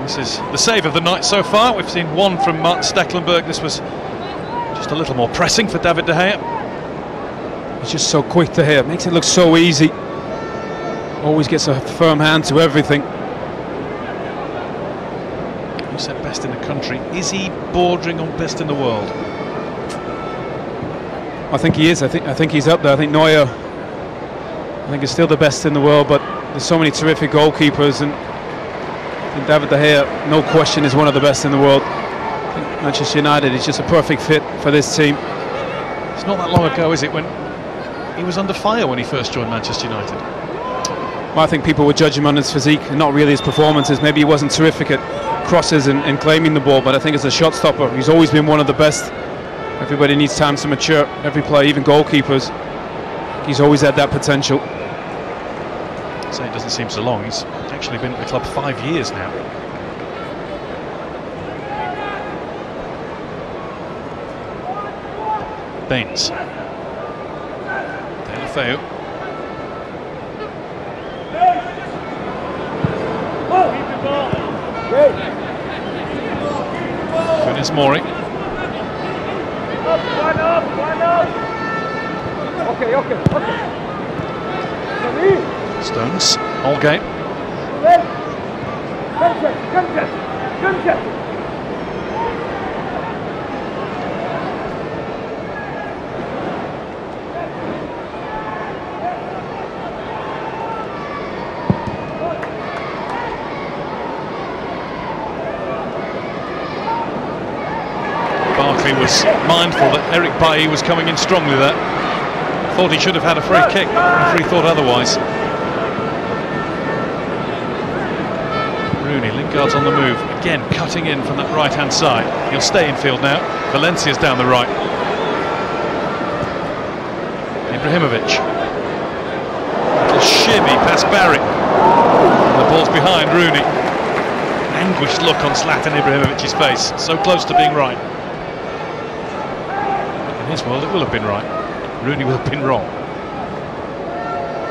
This is the save of the night so far. We've seen one from Mark Stecklenburg. This was just a little more pressing for David De Gea. He's just so quick, De Gea. Makes it look so easy. Always gets a firm hand to everything. You said best in the country. Is he bordering on best in the world? I think he is. I think he's up there. I think Neuer, I think, is still the best in the world, but there's so many terrific goalkeepers, and David De Gea, no question, is one of the best in the world. I think Manchester United is just a perfect fit for this team. It's not that long ago, is it, when he was under fire when he first joined Manchester United? Well, I think people would judge him on his physique and not really his performances. Maybe he wasn't terrific at crosses and claiming the ball, but I think as a shot stopper, he's always been one of the best. Everybody needs time to mature. Every player, even goalkeepers, he's always had that potential. So it doesn't seem so long. He's actually been at the club 5 years now. Baines. Deulofeu. Funes Mori. Okay. Stones, Holgate. Barkley was mindful that Eric Bailly was coming in strongly there. Thought he should have had a free kick, but the referee thought otherwise. Rooney, Lingard's on the move, again cutting in from that right-hand side. He'll stay in field now. Valencia's down the right. Ibrahimovic. Little shimmy past Barry. And the ball's behind Rooney. Anguished look on Zlatan Ibrahimovic's face. So close to being right. In his world, it will have been right. Rooney will have been wrong.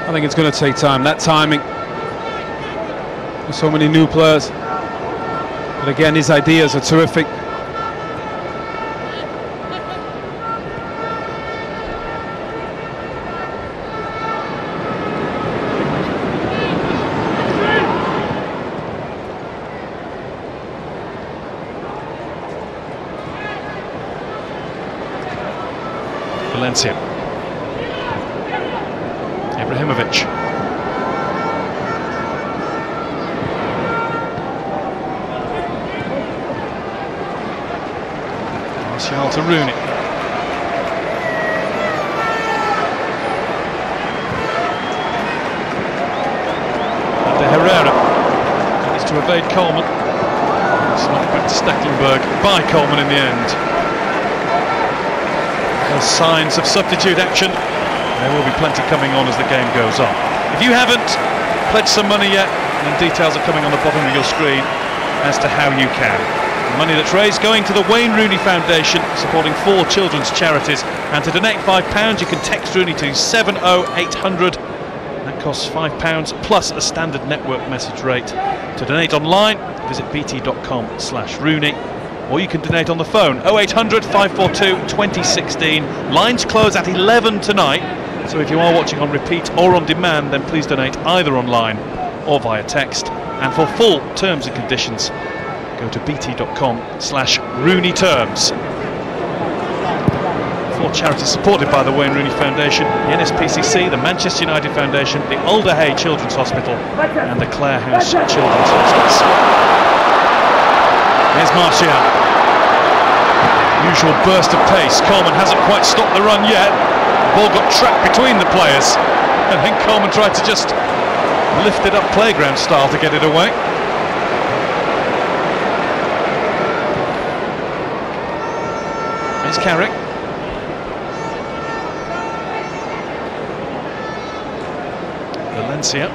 I think it's going to take time. That timing. There's so many new players. But again, his ideas are terrific. Valencia. Ibrahimovic. Martial to Rooney. And De Herrera needs to evade Coleman. It's knocked back to Stecklenburg by Coleman in the end. There's signs of substitute action. There will be plenty coming on as the game goes on. If you haven't pledged some money yet, then details are coming on the bottom of your screen as to how you can. The money that's raised going to the Wayne Rooney Foundation, supporting 4 children's charities. And to donate £5, you can text Rooney to 70800. That costs £5 plus a standard network message rate. To donate online, visit bt.com/Rooney. Or you can donate on the phone, 0800 542 2016. Lines close at 11 tonight, so if you are watching on repeat or on demand, then please donate either online or via text. And for full terms and conditions, go to bt.com/Rooney terms. 4 charities supported by the Wayne Rooney Foundation, the NSPCC, the Manchester United Foundation, the Alder Hey Children's Hospital and the Clare House Children's Hospice. Here's Martial. Usual burst of pace. Coleman hasn't quite stopped the run yet. The ball got trapped between the players. I think Coleman tried to just lift it up playground style to get it away. Here's Carrick. Valencia.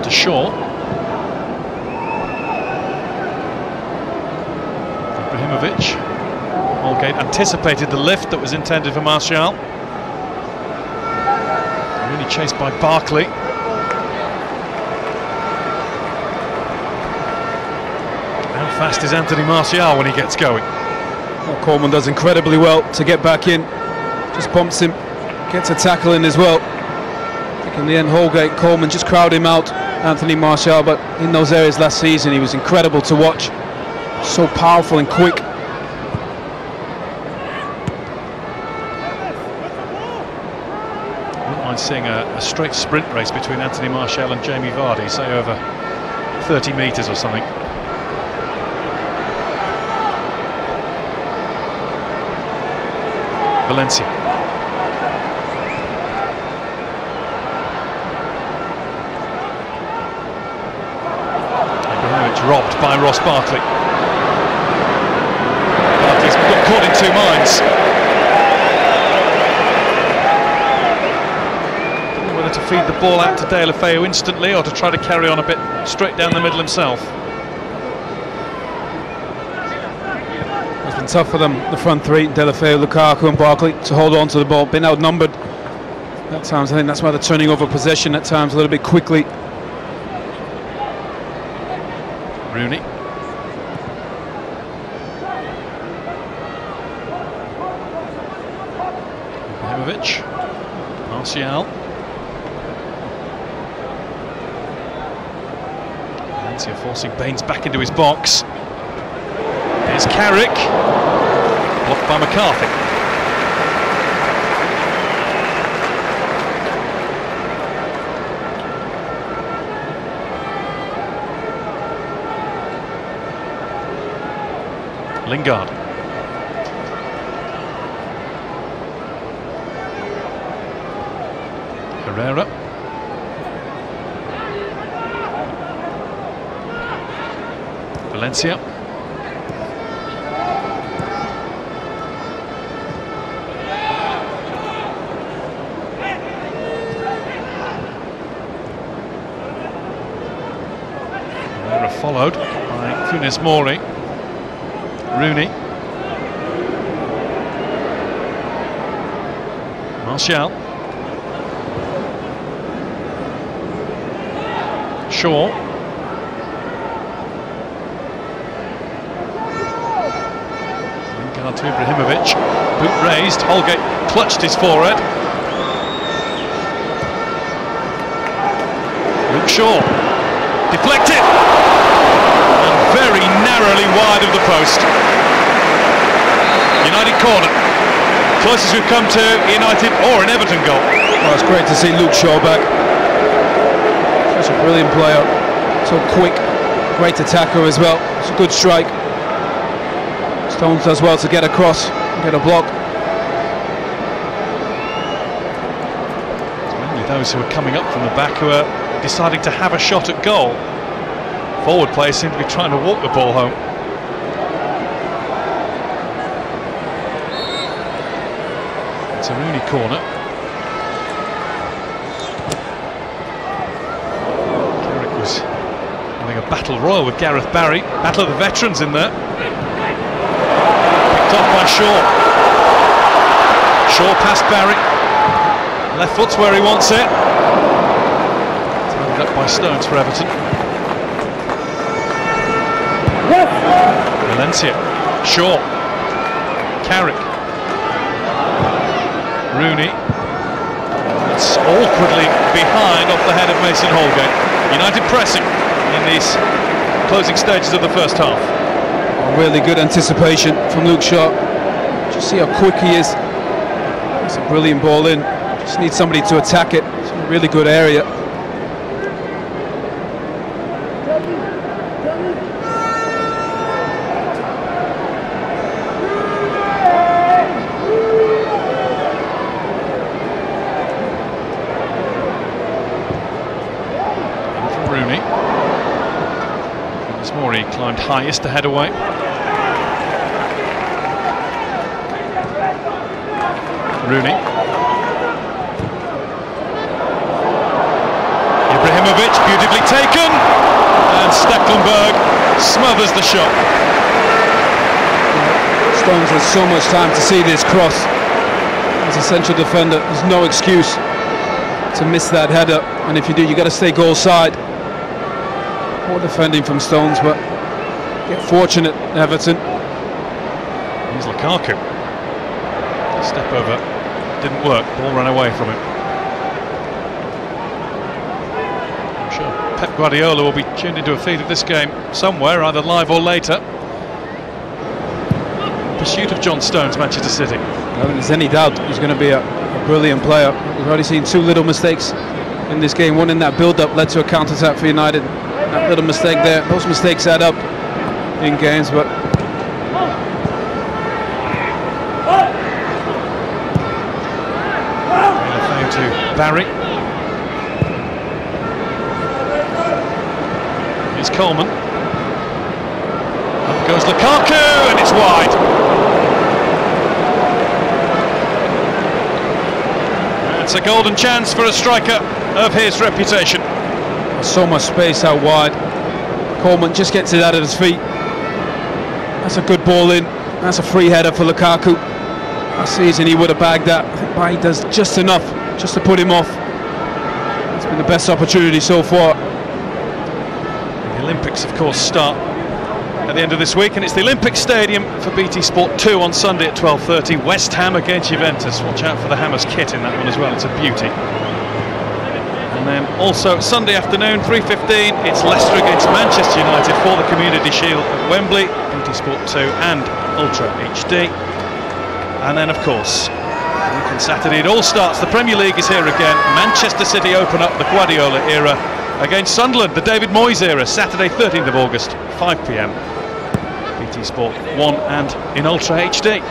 To Shaw. Ibrahimovic. Holgate anticipated the lift that was intended for Martial. Really chased by Barkley. How fast is Anthony Martial when he gets going? Well, Coleman does incredibly well to get back in. Just bumps him, gets a tackle in as well. I think in the end, Holgate, Coleman just crowd him out, Anthony Martial, but in those areas last season, he was incredible to watch. So powerful and quick. I wouldn't mind seeing a straight sprint race between Anthony Martial and Jamie Vardy, say over 30 metres or something. Valencia. Ibrahimovic robbed by Ross Barkley. Barkley's got caught in two minds. Don't know whether to feed the ball out to Deulofeu instantly or to try to carry on a bit straight down the middle himself. It's been tough for them, the front three, Deulofeu, Lukaku and Barkley, to hold on to the ball. Been outnumbered at times. I think that's why they're turning over possession at times a little bit quickly. Rooney. Ibrahimovic. Martial. Valencia forcing Baines back into his box. Here's Carrick. Blocked by McCarthy. Lingard. Herrera. Valencia. Herrera followed by Funes Mori. Rooney. Martial. Shaw. Lingard to Ibrahimovic. Boot raised. Holgate clutched his forehead. Luke Shaw. Deflected. And very narrowly wide of the post. United corner. Closest we've come to United or an Everton goal. Well, it's great to see Luke Shaw back. Such a brilliant player. So quick. Great attacker as well. It's a good strike. Stones does well to get across and get a block. It's mainly those who are coming up from the back who are deciding to have a shot at goal. Forward players seem to be trying to walk the ball home. It's a Rooney corner. Carrick was having a battle royal with Gareth Barry. Battle of the veterans in there. Picked off by Shaw. Shaw past Barry. Left foot's where he wants it. Tied up by Stones for Everton. Valencia. Shaw. Carrick. Rooney. It's awkwardly behind off the head of Mason Holgate. United pressing in these closing stages of the first half. Really good anticipation from Luke Shaw. Just see how quick he is. It's a brilliant ball in. Just need somebody to attack it. It's a really good area. once more. He climbed highest to head away. Rooney. Ibrahimovic, beautifully taken, and Stecklenburg smothers the shot. Stones has so much time to see this cross. As a central defender, there's no excuse to miss that header, and if you do, you got to stay goal side. Poor defending from Stones, but get fortunate, Everton. Here's Lukaku. Step over, didn't work. Ball ran away from him. I'm sure Pep Guardiola will be tuned into a feed of this game somewhere, either live or later. Pursuit of John Stones, Manchester City. I don't think there's any doubt he's going to be a brilliant player. We've already seen two little mistakes in this game. One in that build-up led to a counter-attack for United. That little mistake there. Those mistakes add up in games, but to Barry. Here's Coleman. Up goes Lukaku, and it's wide. It's a golden chance for a striker of his reputation. There's so much space out wide. Coleman just gets it out of his feet. That's a good ball in. That's a free header for Lukaku. Last season he would have bagged that. I think Barry does just enough just to put him off. It's been the best opportunity so far. The Olympics, of course, start at the end of this week, and it's the Olympic Stadium for BT Sport 2 on Sunday at 12:30. West Ham against Juventus. Watch out for the Hammers kit in that one as well. It's a beauty. And then also Sunday afternoon, 3:15, it's Leicester against Manchester United for the Community Shield at Wembley. BT Sport 2 and Ultra HD. And then, of course, on Saturday it all starts. The Premier League is here again. Manchester City open up the Guardiola era against Sunderland, the David Moyes era. Saturday 13th of August, 5 p.m. BT Sport 1 and in Ultra HD.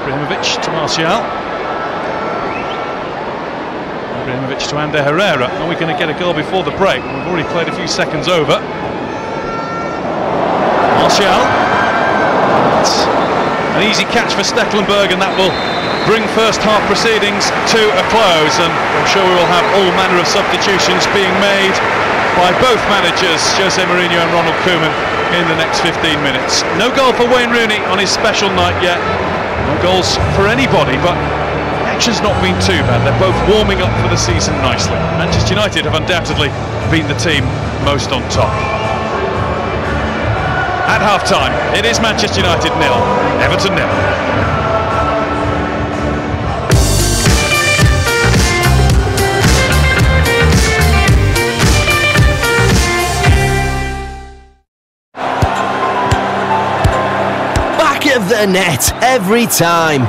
Ibrahimovic to Martial. Ibrahimovic to Ander Herrera. Are we going to get a goal before the break? We've already played a few seconds over. Martial. It's an easy catch for Stecklenburg, and that will bring first half proceedings to a close, and I'm sure we will have all manner of substitutions being made by both managers, Jose Mourinho and Ronald Koeman, in the next 15 minutes. No goal for Wayne Rooney on his special night yet. No goals for anybody, but the action's not been too bad. They're both warming up for the season nicely. Manchester United have undoubtedly been the team most on top. At half-time, it is Manchester United 0, Everton 0. Back of the net, every time.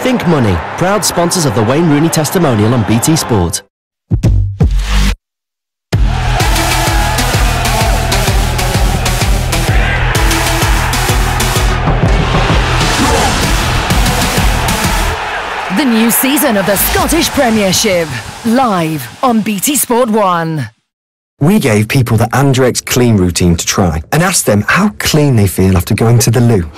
Think Money, proud sponsors of the Wayne Rooney testimonial on BT Sport. The new season of the Scottish Premiership, live on BT Sport 1. We gave people the Andrex clean routine to try and asked them how clean they feel after going to the loo.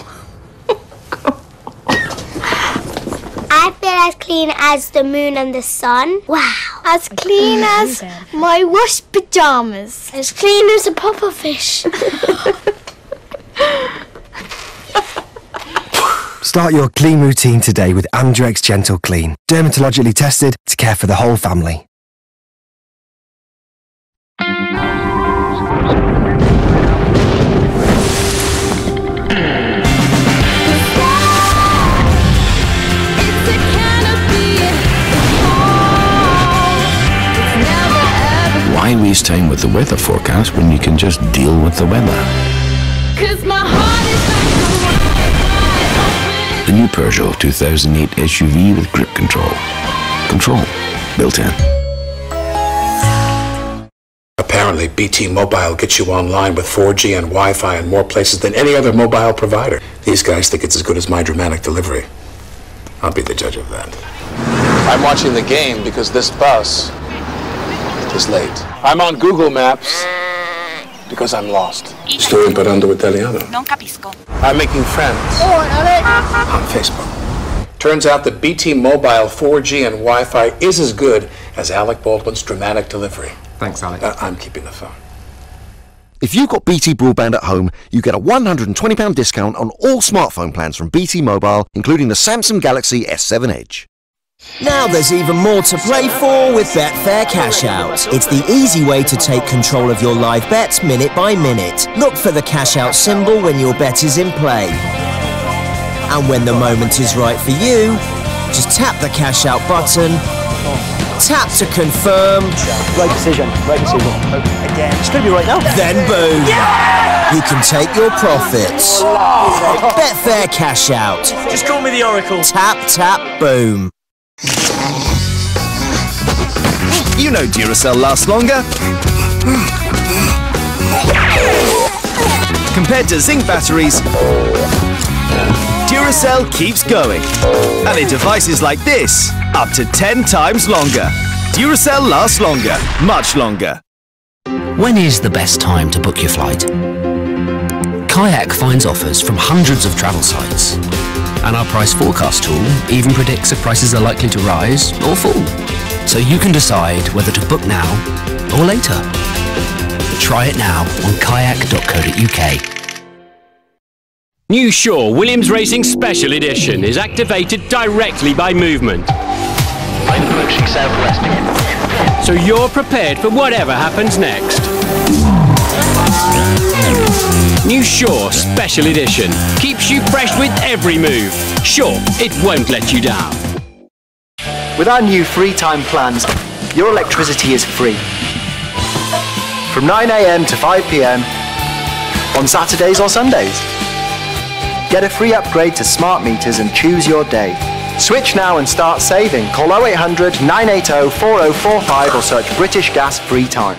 I feel as clean as the moon and the sun. Wow. As clean as my washed pyjamas. As clean as a puffer fish. Start your clean routine today with Andrex Gentle Clean. Dermatologically tested to care for the whole family. Why waste time with the weather forecast when you can just deal with the weather? 'Cause my heart is The new Peugeot 2008 SUV with grip control. Control built in. Apparently, BT Mobile gets you online with 4G and Wi-Fi in more places than any other mobile provider. These guys think it's as good as my dramatic delivery. I'll be the judge of that. I'm watching the game because this bus is late. I'm on Google Maps because I'm lost. Estoy imparando italiano. Non capisco. I'm making friends on Facebook. Turns out that BT Mobile 4G and Wi-Fi is as good as Alec Baldwin's dramatic delivery. Thanks, Alec. I'm keeping the phone. If you've got BT broadband at home, you get a £120 discount on all smartphone plans from BT Mobile, including the Samsung Galaxy S7 Edge. Now there's even more to play for with Betfair Cash Out. It's the easy way to take control of your live bets minute by minute. Look for the cash out symbol when your bet is in play. And when the moment is right for you, just tap the cash out button, tap to confirm. Right decision, right decision. Again, it's going to be right now. Then boom. Yeah! You can take your profits. Betfair Cash Out. Just call me the Oracle. Tap, tap, boom. You know Duracell lasts longer. Compared to zinc batteries, Duracell keeps going. And in devices like this, up to 10 times longer. Duracell lasts longer, much longer. When is the best time to book your flight? Kayak finds offers from hundreds of travel sites. And our price forecast tool even predicts if prices are likely to rise or fall. So you can decide whether to book now or later. Try it now on kayak.co.uk. New Shaw Williams Racing Special Edition is activated directly by movement. Line approaching southwest. So you're prepared for whatever happens next. New Shaw Special Edition keeps you fresh with every move. Sure, it won't let you down. With our new free time plans, your electricity is free. From 9 AM to 5 PM on Saturdays or Sundays. Get a free upgrade to smart meters and choose your day. Switch now and start saving. Call 0800 980 4045 or search British Gas Free Time.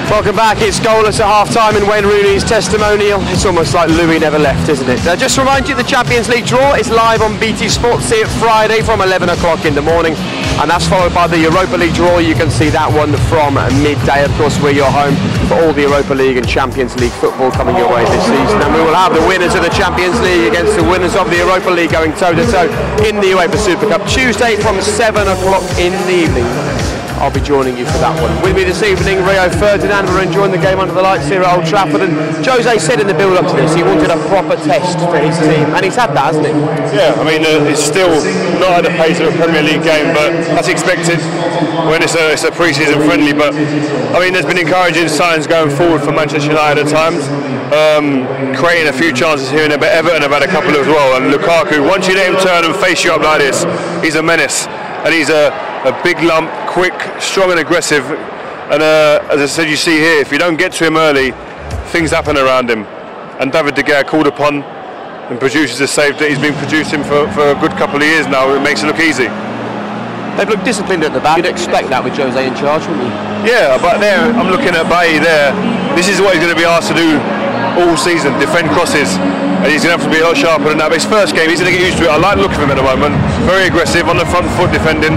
Welcome back. It's goalless at half-time in Wayne Rooney's testimonial. It's almost like Louis never left, isn't it? Just to remind you, the Champions League draw is live on BT Sports. See it Friday from 11 o'clock in the morning. And that's followed by the Europa League draw. You can see that one from midday. Of course, we're your home for all the Europa League and Champions League football coming your way this season. And we will have the winners of the Champions League against the winners of the Europa League going toe-to-toe in the UEFA Super Cup. Tuesday from 7 o'clock in the evening. I'll be joining you for that one. With me this evening, Rio Ferdinand. We're enjoying the game under the lights here at Old Trafford. And Jose said in the build-up to this, he wanted a proper test for his team. And he's had that, hasn't he? Yeah, I mean, it's still not at the pace of a Premier League game, but that's expected when it's a pre-season friendly. But, I mean, there's been encouraging signs going forward for Manchester United at times. Creating a few chances here and there, but Everton have had a couple as well. And Lukaku, once you let him turn and face you up like this, he's a menace. And he's a big lump, quick, strong and aggressive. And as I said, you see here, if you don't get to him early, things happen around him. And David De Gea called upon and produces a save that he's been producing for a good couple of years now. It makes it look easy. They've looked disciplined at the back. You'd expect that with Jose in charge, wouldn't you? Yeah, but there, I'm looking at Bailly there. This is what he's going to be asked to do all season, defend crosses. And he's going to have to be a lot sharper than that. But his first game, he's going to get used to it. I like the look of him at the moment. Very aggressive, on the front foot defending.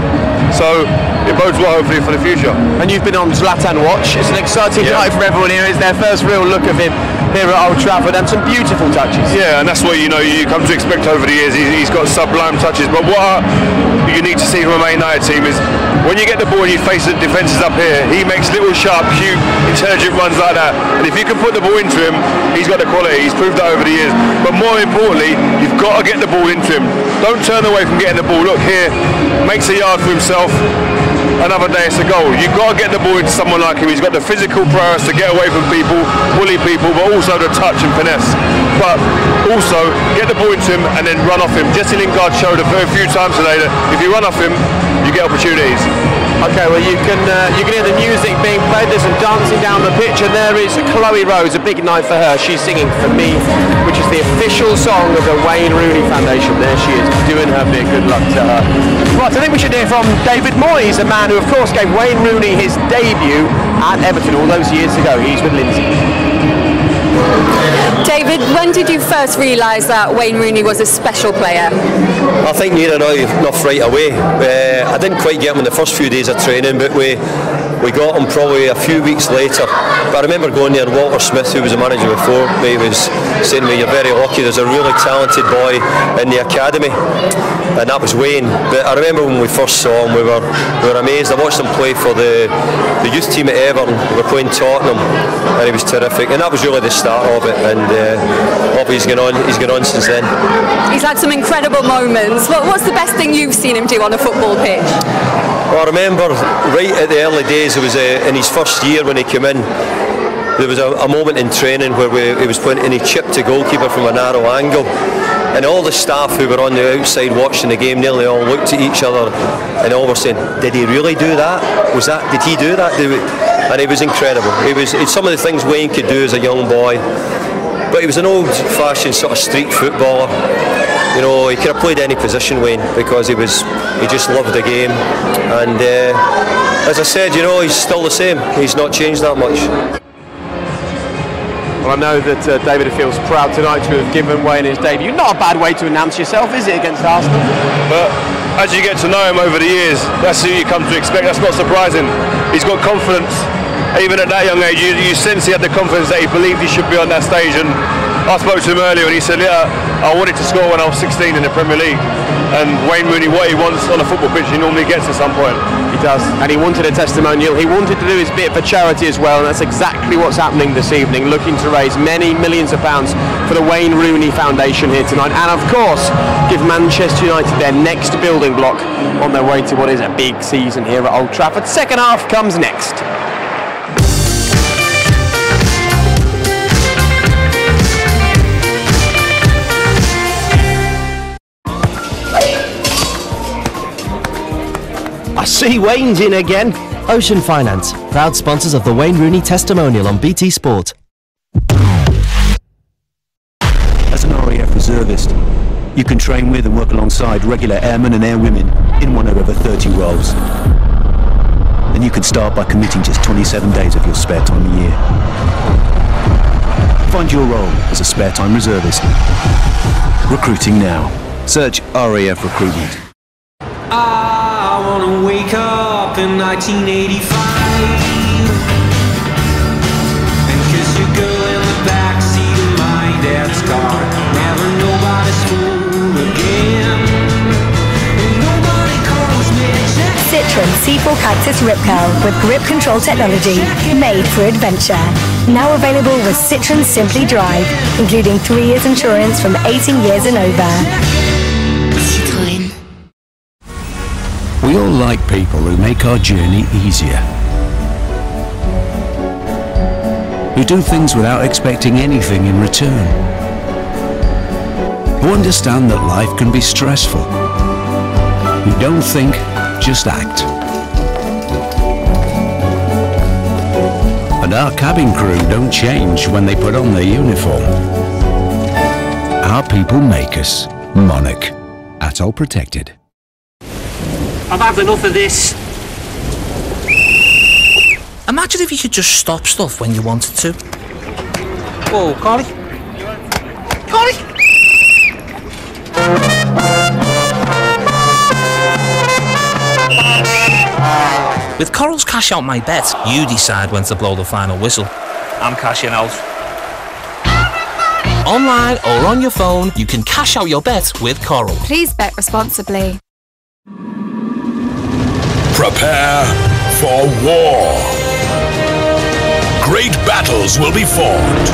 So it bodes well, hopefully, for the future. And you've been on Zlatan watch. It's an exciting night for everyone here. It's their first real look of him here at Old Trafford, and some beautiful touches. Yeah, and that's what you come to expect over the years. He's got sublime touches. But what you need to see from a Man United team is when you get the ball and you face the defences up here, he makes little sharp, cute, intelligent runs like that. And if you can put the ball into him, he's got the quality. He's proved that over the years. But more importantly, you've got to get the ball into him. Don't turn away from getting the ball. Look here, makes a yard for himself. Another day it's a goal. You've got to get the ball into someone like him. He's got the physical prowess to get away from people, bully people, but also the touch and finesse. but also get the ball into him and then run off him. Jesse Lingard showed a few times today that if you run off him, you get opportunities. Okay, well you can hear the music being played. There's some dancing down the pitch, and there is Chloe Rose. A big night for her. She's singing "For Me," which is the official song of the Wayne Rooney Foundation. There she is, doing her bit. Good luck to her. Right, I think we should hear from David Moyes, a man who, of course, gave Wayne Rooney his debut at Everton all those years ago. He's with Lindsay. David, when did you first realise that Wayne Rooney was a special player? I think near enough right away. I didn't quite get him in the first few days of training, but we got him probably a few weeks later. But I remember going there, and Walter Smith, who was the manager before me, was saying to me, "You're very lucky, there's a really talented boy in the academy," and that was Wayne. But I remember when we first saw him, we were amazed. I watched him play for the youth team at Everton. We were playing Tottenham, and he was terrific, and that was really the start of it. And he's gone on since then. He's had some incredible moments. What's the best thing you've seen him do on a football pitch? Well, I remember right at the early days, it was in his first year when he came in, there was a moment in training where he was playing and he chipped the goalkeeper from a narrow angle, and all the staff who were on the outside watching the game nearly all looked at each other and all were saying, "Did he really do that? Did he do that?" And it was incredible. It's some of the things Wayne could do as a young boy, but he was an old-fashioned sort of street footballer. You know, he could have played any position, Wayne, because he just loved the game. And as I said, you know, he's still the same. He's not changed that much. Well, I know that David feels proud tonight to have given Wayne his debut. Not a bad way to announce yourself, is it, against Arsenal? But as you get to know him over the years, that's who you come to expect. That's not surprising. He's got confidence. Even at that young age, you sense he had the confidence that he believed he should be on that stage. And I spoke to him earlier and he said, "Yeah, I wanted to score when I was 16 in the Premier League." And Wayne Rooney, what he wants on a football pitch, he normally gets at some point. He does, and he wanted a testimonial. He wanted to do his bit for charity as well, and that's exactly what's happening this evening, looking to raise many millions of pounds for the Wayne Rooney Foundation here tonight, and of course give Manchester United their next building block on their way to what is a big season here at Old Trafford. Second half comes next. I see Wayne's in again. Ocean Finance, proud sponsors of the Wayne Rooney testimonial on BT Sport. As an RAF reservist, you can train with and work alongside regular airmen and airwomen in one of over 30 roles. And you can start by committing just 27 days of your spare time a year. Find your role as a spare time reservist. Recruiting now. Search RAF Recruitment. I wanna wake up in 1985 and kiss your girl in the backseat of my dad's car. Never nobody's fool again. And nobody calls me Citroen C4 Cactus Rip Curl with grip control technology, made for adventure. Now available with Citroen Simply Drive, including 3 years insurance from 18 years and over. Citroen. We all like people who make our journey easier. Who do things without expecting anything in return. Who understand that life can be stressful. Who don't think, just act. And our cabin crew don't change when they put on their uniform. Our people make us. Monarch. Atoll protected. I've had enough of this. Imagine if you could just stop stuff when you wanted to. Oh, Carly. Carly! With Coral's Cash Out My Bet, you decide when to blow the final whistle. I'm cashing out. Online or on your phone, you can cash out your bet with Coral. Please bet responsibly. Prepare for war. Great battles will be fought,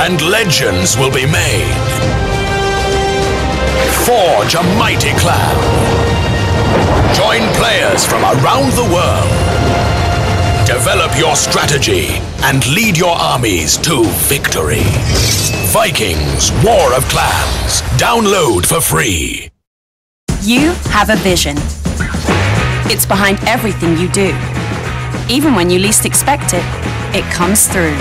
and legends will be made. Forge a mighty clan. Join players from around the world. Develop your strategy and lead your armies to victory. Vikings War of Clans. Download for free. You have a vision. It's behind everything you do. Even when you least expect it, it comes through.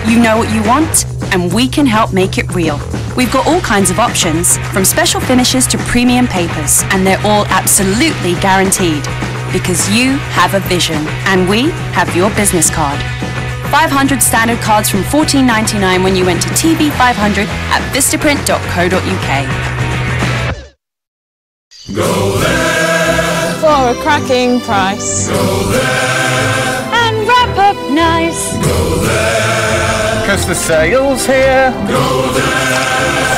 You know what you want, and we can help make it real. We've got all kinds of options, from special finishes to premium papers, and they're all absolutely guaranteed. Because you have a vision, and we have your business card. 500 standard cards from $14.99 when you enter TV500 at vistaprint.co.uk. Go there for a cracking price. Go there and wrap up nice. Go there 'cause the sale's here. Go there.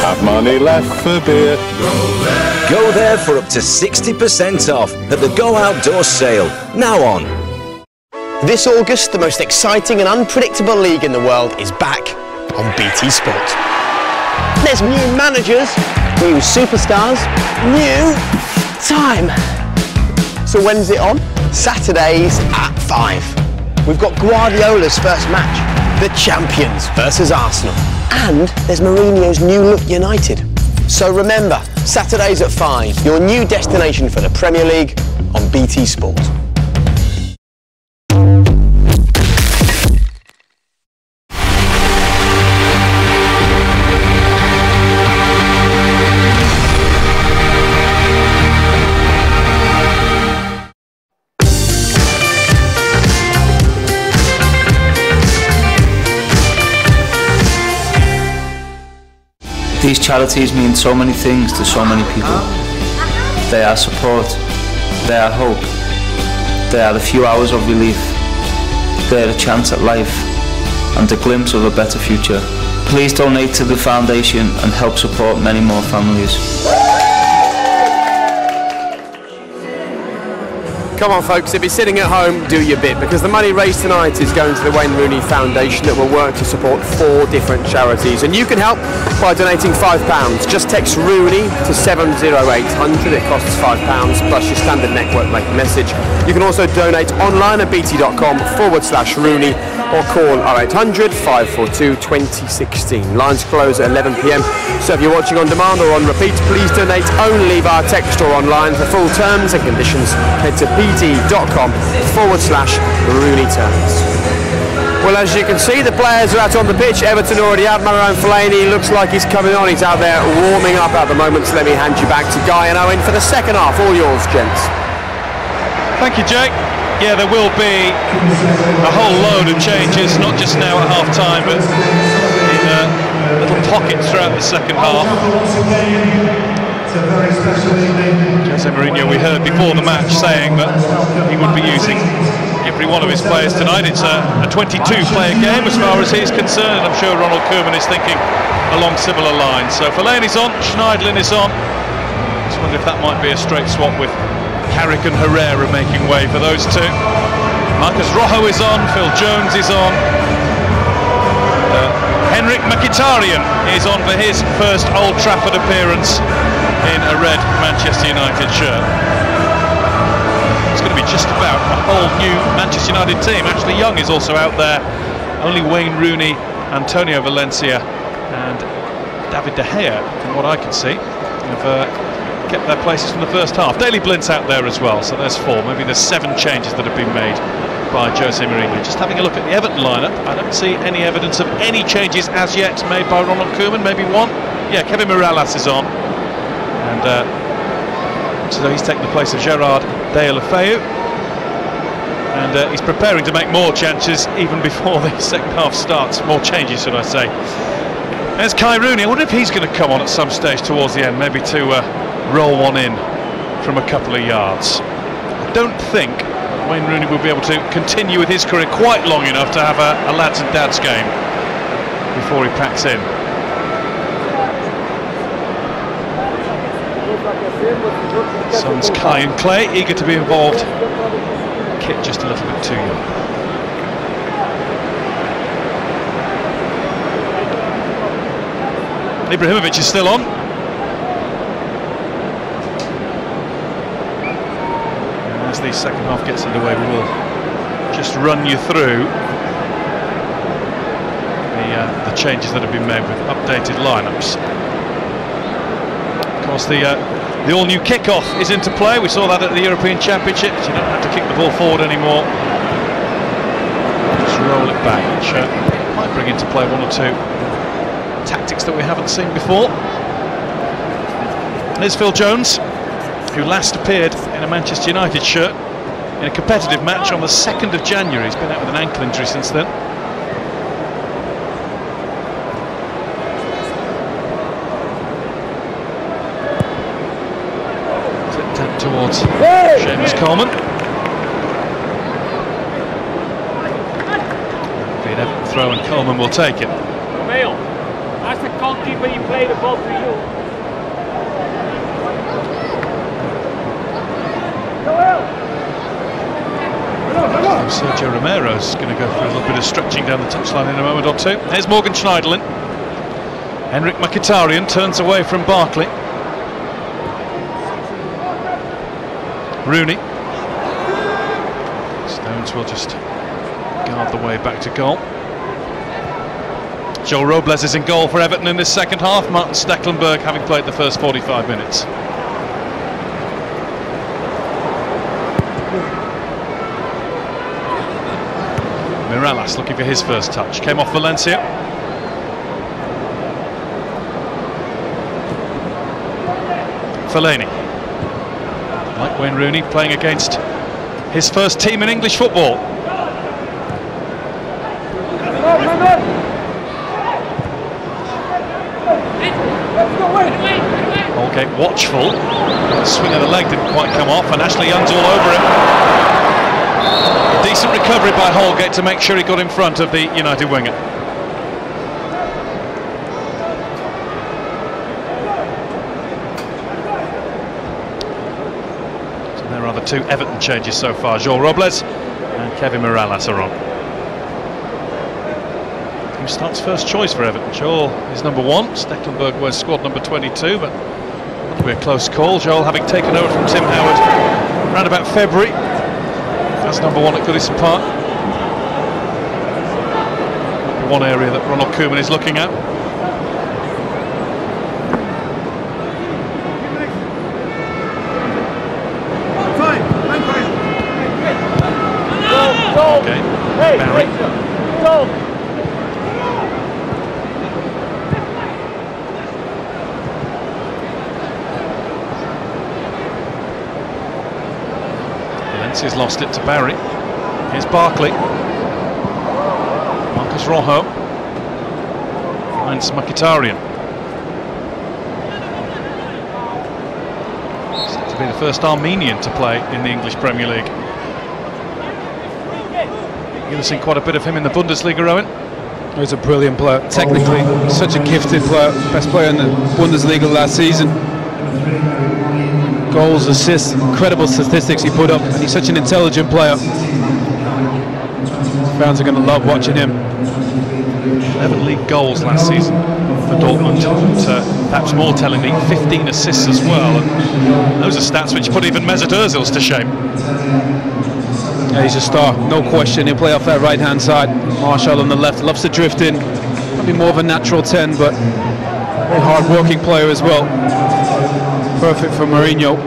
Have money left for beer. Go there. Go there for up to 60% off at the Go Outdoors sale. Now on. This August, the most exciting and unpredictable league in the world is back on BT Sport. There's new managers, new superstars, new time. So when's it on? Saturdays at 5. We've got Guardiola's first match, the champions versus Arsenal. And there's Mourinho's new look United. So remember, Saturdays at 5, your new destination for the Premier League on BT Sport. These charities mean so many things to so many people. They are support, they are hope, they are the few hours of relief, they are a chance at life and a glimpse of a better future. Please donate to the foundation and help support many more families. Come on folks, if you're sitting at home, do your bit, because the money raised tonight is going to the Wayne Rooney Foundation that will work to support 4 different charities, and you can help by donating £5. Just text Rooney to 70800, it costs £5 plus your standard network link message. You can also donate online at bt.com/Rooney or call 0800 542 2016. Lines close at 11 PM, so if you're watching on demand or on repeat, please donate only via text or online. For full terms and conditions, head to bt.com/Rooney terms. Well, as you can see, the players are out on the pitch. Everton already have Marouane Fellaini. Looks like he's coming on. He's out there warming up at the moment. So let me hand you back to Guy and Owen for the second half. All yours, gents. Thank you, Jake. Yeah, there will be a whole load of changes, not just now at half-time, but in little pockets throughout the second half. Jose Mourinho, we heard before the match saying that he would be using every one of his players tonight. It's a 22-player game as far as he's concerned, and I'm sure Ronald Koeman is thinking along similar lines. So Fellaini's on, Schneiderlin is on. Just wonder if that might be a straight swap with Carrick and Herrera making way for those two. Marcus Rojo is on, Phil Jones is on. Henrik Mkhitaryan is on for his first Old Trafford appearance in a red Manchester United shirt. It's going to be just about a whole new Manchester United team. Ashley Young is also out there. Only Wayne Rooney, Antonio Valencia and David De Gea, from what I can see, have kept their places from the first half. Daley Blint's out there as well, so there's 4. Maybe there's 7 changes that have been made by Jose Mourinho. Just having a look at the Everton lineup, I don't see any evidence of any changes as yet made by Ronald Koeman. Maybe 1. Yeah, Kevin Mirallas is on, and so he's taken the place of Gerard Deulofeu, and he's preparing to make more changes even before the second half starts. More changes, should I say. There's Kai Rooney. I wonder if he's going to come on at some stage towards the end, maybe to roll one in from a couple of yards. I don't think Wayne Rooney will be able to continue with his career quite long enough to have a lads and dads game before he packs in. Sons Kai and Clay eager to be involved. Kit just a little bit too young. Ibrahimovic is still on. And as the second half gets underway, we will just run you through the changes that have been made with updated lineups. Of course, the all-new kickoff is into play. We saw that at the European Championships. You don't have to kick the ball forward anymore. Just roll it back, which might bring into play one or two tactics that we haven't seen before. And here's Phil Jones, who last appeared in a Manchester United shirt in a competitive match on the 2nd of January. He's been out with an ankle injury since then. Towards Seamus Coleman. Be an Everton throw and Coleman will take it. Romeo, as the goalkeeper you play the ball for you. Sergio Romero's going to go for a little bit of stretching down the touchline in a moment or two. Here's Morgan Schneiderlin. Henrik Mkhitaryan turns away from Barkley. Rooney. Stones will just guard the way back to goal. Joel Robles is in goal for Everton in this second half. Martin Stecklenburg having played the first 45 minutes. Mirallas looking for his first touch. Came off Valencia. Fellaini. Like Wayne Rooney, playing against his first team in English football. Holgate watchful. The swing of the leg didn't quite come off, and Ashley Young's all over it. A decent recovery by Holgate to make sure he got in front of the United winger. Two Everton changes so far. Joel Robles and Kevin Mirallas are on. Who starts first choice for Everton? Joel is number 1. Stecklenburg wears squad number 22, but it'll be a close call. Joel having taken over from Tim Howard around about February. That's number 1 at Goodison Park. One area that Ronald Koeman is looking at. Okay, Barry. Valencia's lost it to Barry. Here's Barkley. Marcus Rojo finds Mkhitaryan. Set to be the first Armenian to play in the English Premier League. You've seen quite a bit of him in the Bundesliga, Rowan. He's a brilliant player. Technically, such a gifted player. Best player in the Bundesliga last season. Goals, assists, incredible statistics he put up. And he's such an intelligent player. Fans are going to love watching him. 11 league goals last season for Dortmund. And, perhaps more tellingly, 15 assists as well. And those are stats which put even Mesut Ozil's to shame. Yeah, he's a star, no question. He'll play off that right-hand side. Marshall on the left, loves to drift in. Probably more of a natural 10, but very hard-working player as well. Perfect for Mourinho.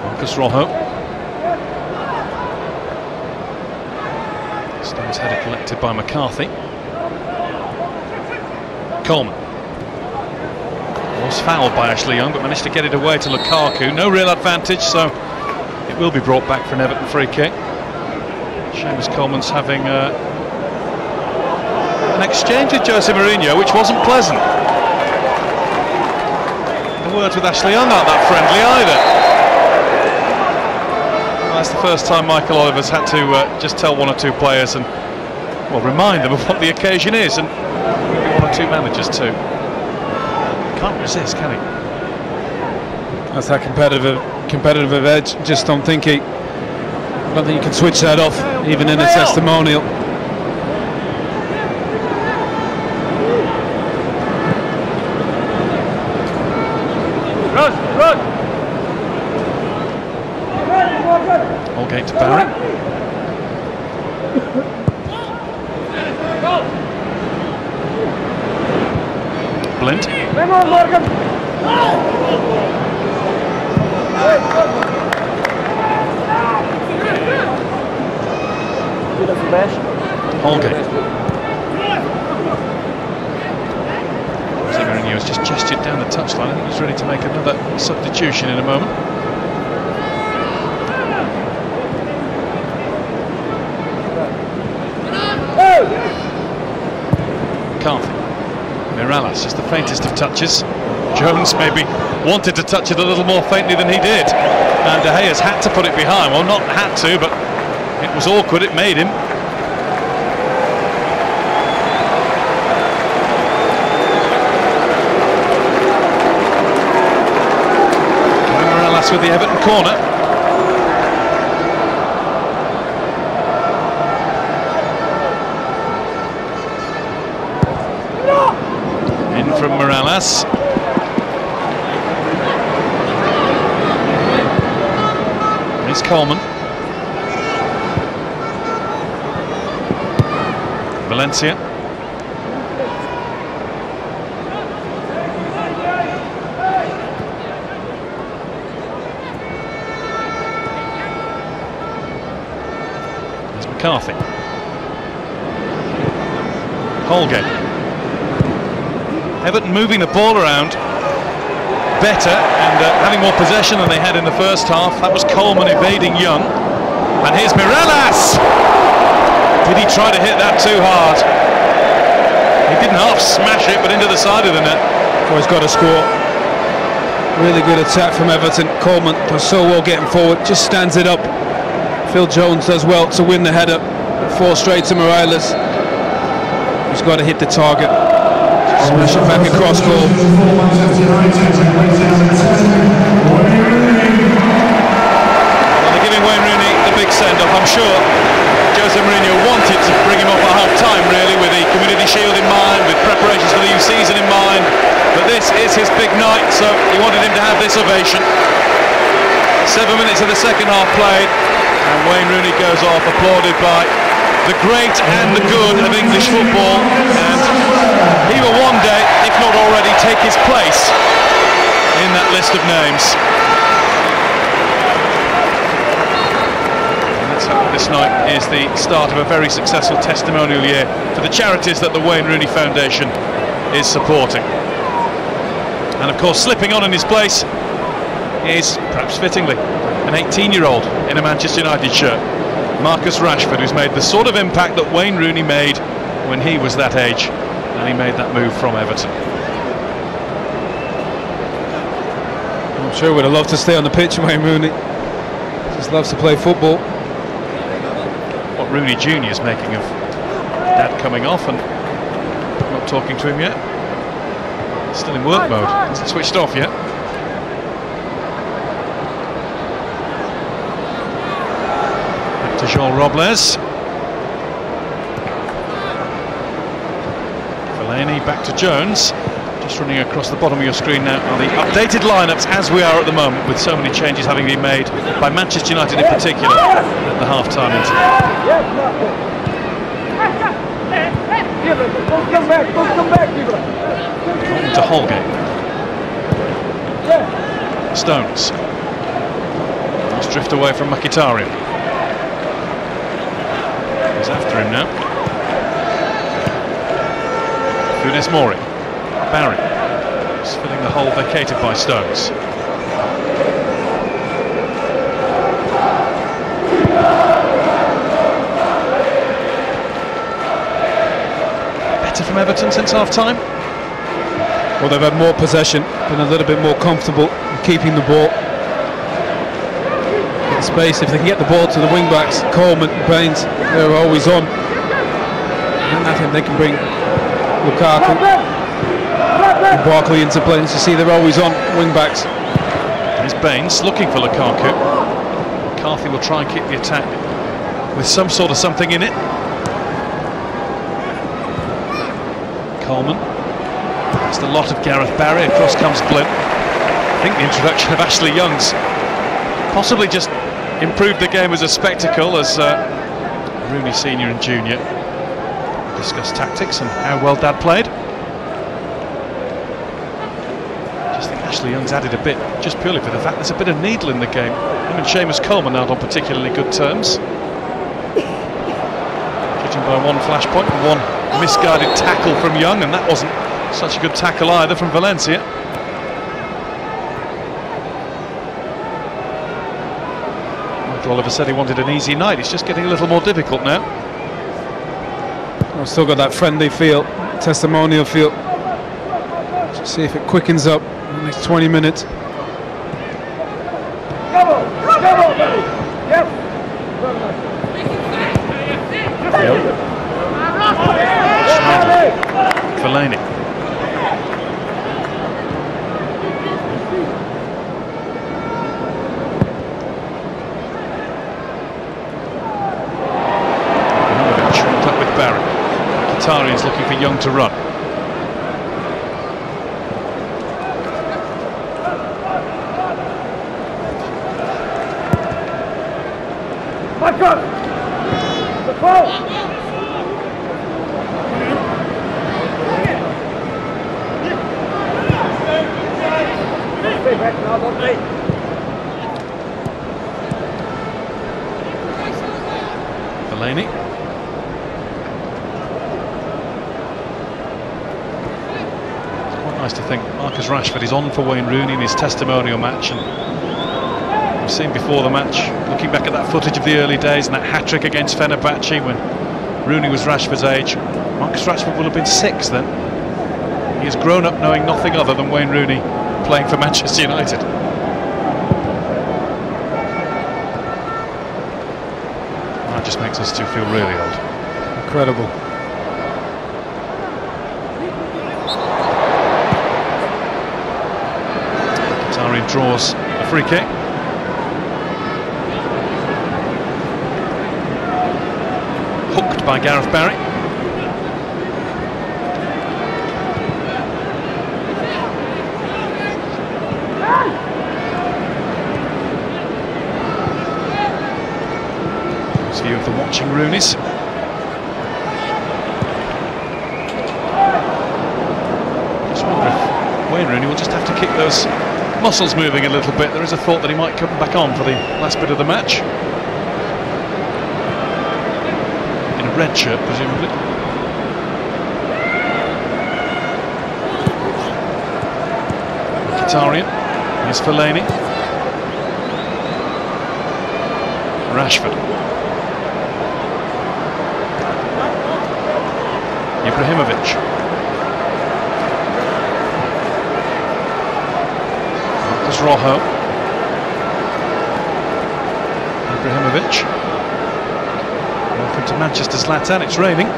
Marcus Rojo. Stones header collected by McCarthy. Coleman. Was fouled by Ashley Young, but managed to get it away to Lukaku. No real advantage, so it will be brought back for an Everton free kick. Seamus Coleman's having an exchange with Jose Mourinho, which wasn't pleasant. The words with Ashley Young aren't that friendly either. Well, that's the first time Michael Oliver's had to just tell one or two players and, well, remind them of what the occasion is, and one or two managers too. Can't resist, can he? That's that competitive edge. Just don't think you can switch that off, even in a testimonial. Straight to Barry. Blint. Holgate. Mourinho has just gestured down the touchline. I think he's ready to make another substitution in a moment. McCarthy. Mirallas, just the faintest of touches. Jones maybe wanted to touch it a little more faintly than he did. And De Gea's had to put it behind. Well, not had to, but it was awkward. It made him. Mirallas with the Everton corner. In from Mirallas. Here's Coleman. Valencia. There's McCarthy. Holgate. Everton moving the ball around better and having more possession than they had in the first half. That was Coleman evading Young. And here's Mirallas. Did he try to hit that too hard? He didn't half smash it, but into the side of the net. Oh, he's got to score. Really good attack from Everton. Coleman does so well getting forward, just stands it up. Phil Jones does well to win the header. 4 straight to Mirallas. He's got to hit the target. Smash it back across goal. They're giving Wayne Rooney the big send-off. I'm sure Jose Mourinho wanted to bring him off at half-time, really, with the Community Shield in mind, with preparations for the new season in mind. But this is his big night, so he wanted him to have this ovation. 7 minutes of the second half played, and Wayne Rooney goes off, applauded by the great and the good of English football, and he will one day, if not already, take his place in that list of names. And let's hope this night is the start of a very successful testimonial year for the charities that the Wayne Rooney Foundation is supporting. And of course, slipping on in his place is, perhaps fittingly, an 18-year-old in a Manchester United shirt. Marcus Rashford, who's made the sort of impact that Wayne Rooney made when he was that age, and he made that move from Everton. I'm sure he would have loved to stay on the pitch, Wayne Rooney. Just loves to play football. What Rooney Jr. is making of Dad coming off and not talking to him yet. Still in work mode, hasn't switched off yet. To Jean Robles. Fellaini back to Jones. Just running across the bottom of your screen now are the updated lineups as we are at the moment, with so many changes having been made by Manchester United in particular at the half-time interval. To Holgate. Stones. Let's drift away from Mkhitaryan. He's after him now. Funes Mori. Barry. He's filling the hole vacated by Stones. Better from Everton since half-time? Well, they've had more possession, been a little bit more comfortable in keeping the ball. In space, if they can get the ball to the wing-backs, Coleman, Baines, they're always on. And I think they can bring Lukaku and Barkley into play. As you see, they're always on wing-backs. There's Baines looking for Lukaku. McCarthy will try and keep the attack with some sort of something in it. Coleman. It's the lot of Gareth Barry. Across comes Blint. I think the introduction of Ashley Young's possibly just improved the game as a spectacle as Rooney Senior and Junior discussed tactics and how well Dad played. I just think Ashley Young's added a bit, just purely for the fact there's a bit of needle in the game. Him and Seamus Coleman aren't on particularly good terms. Judging by one flashpoint and one misguided tackle from Young, and that wasn't such a good tackle either from Valencia. Michael Oliver said he wanted an easy night. It's just getting a little more difficult now. I've still got that friendly feel, testimonial feel. Let's see if it quickens up in the next 20 minutes. Fellaini. Up with Barry. Qatarians looking for Young to run. Back up! The ball! Fellaini. It's quite nice to think Marcus Rashford is on for Wayne Rooney in his testimonial match, and we've seen before the match, looking back at that footage of the early days and that hat-trick against Fenerbahce when Rooney was Rashford's age. Marcus Rashford will have been 6 then. He has grown up knowing nothing other than Wayne Rooney playing for Manchester United. That just makes us two feel really old. Incredible. Qatari draws a free kick. Hooked by Gareth Barry. There's a view of the watching Rooneys. Just wonder if Wayne Rooney will just have to keep those muscles moving a little bit. There is a thought that he might come back on for the last bit of the match. Red shirt, presumably. Mkhitaryan. Here's Fellaini. Rashford. Ibrahimovic. Marcus Rojo. Ibrahimovic. Welcome to Manchester, Zlatan. It's raining.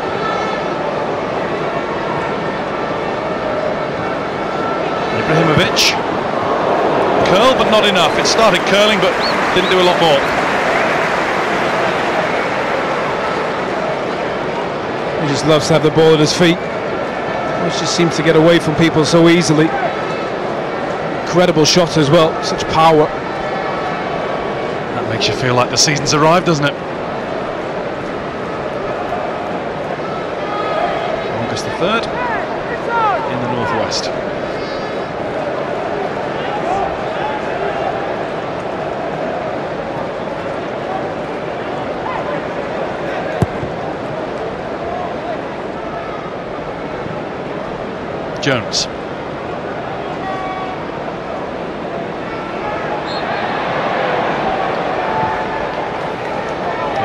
Ibrahimovic. Curl, but not enough. It started curling, but didn't do a lot more. He just loves to have the ball at his feet. He just seems to get away from people so easily. Incredible shot as well, such power. That makes you feel like the season's arrived, doesn't it? August the 3rd in the northwest. Jones.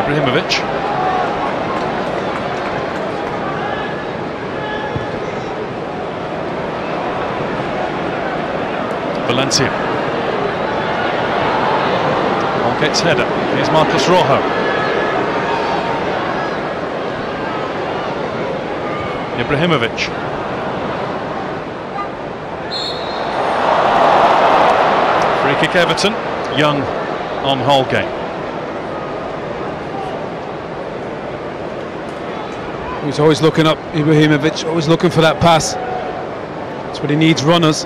Ibrahimovic. Valencia. Holgate's header. Here's Marcus Rojo. Ibrahimovic. Free kick Everton. Young on Holgate. He's always looking up, Ibrahimovic, always looking for that pass. That's what he needs, runners.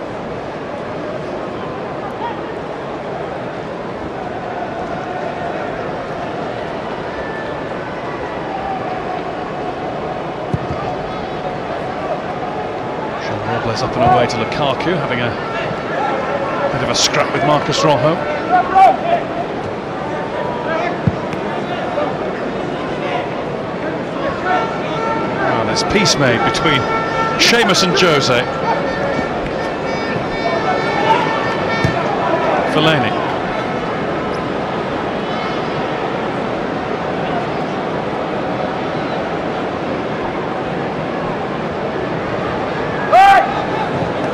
Robles up and away to Lukaku, having a bit of a scrap with Marcus Rojo. Oh, there's peace made between Seamus and Jose. Fellaini.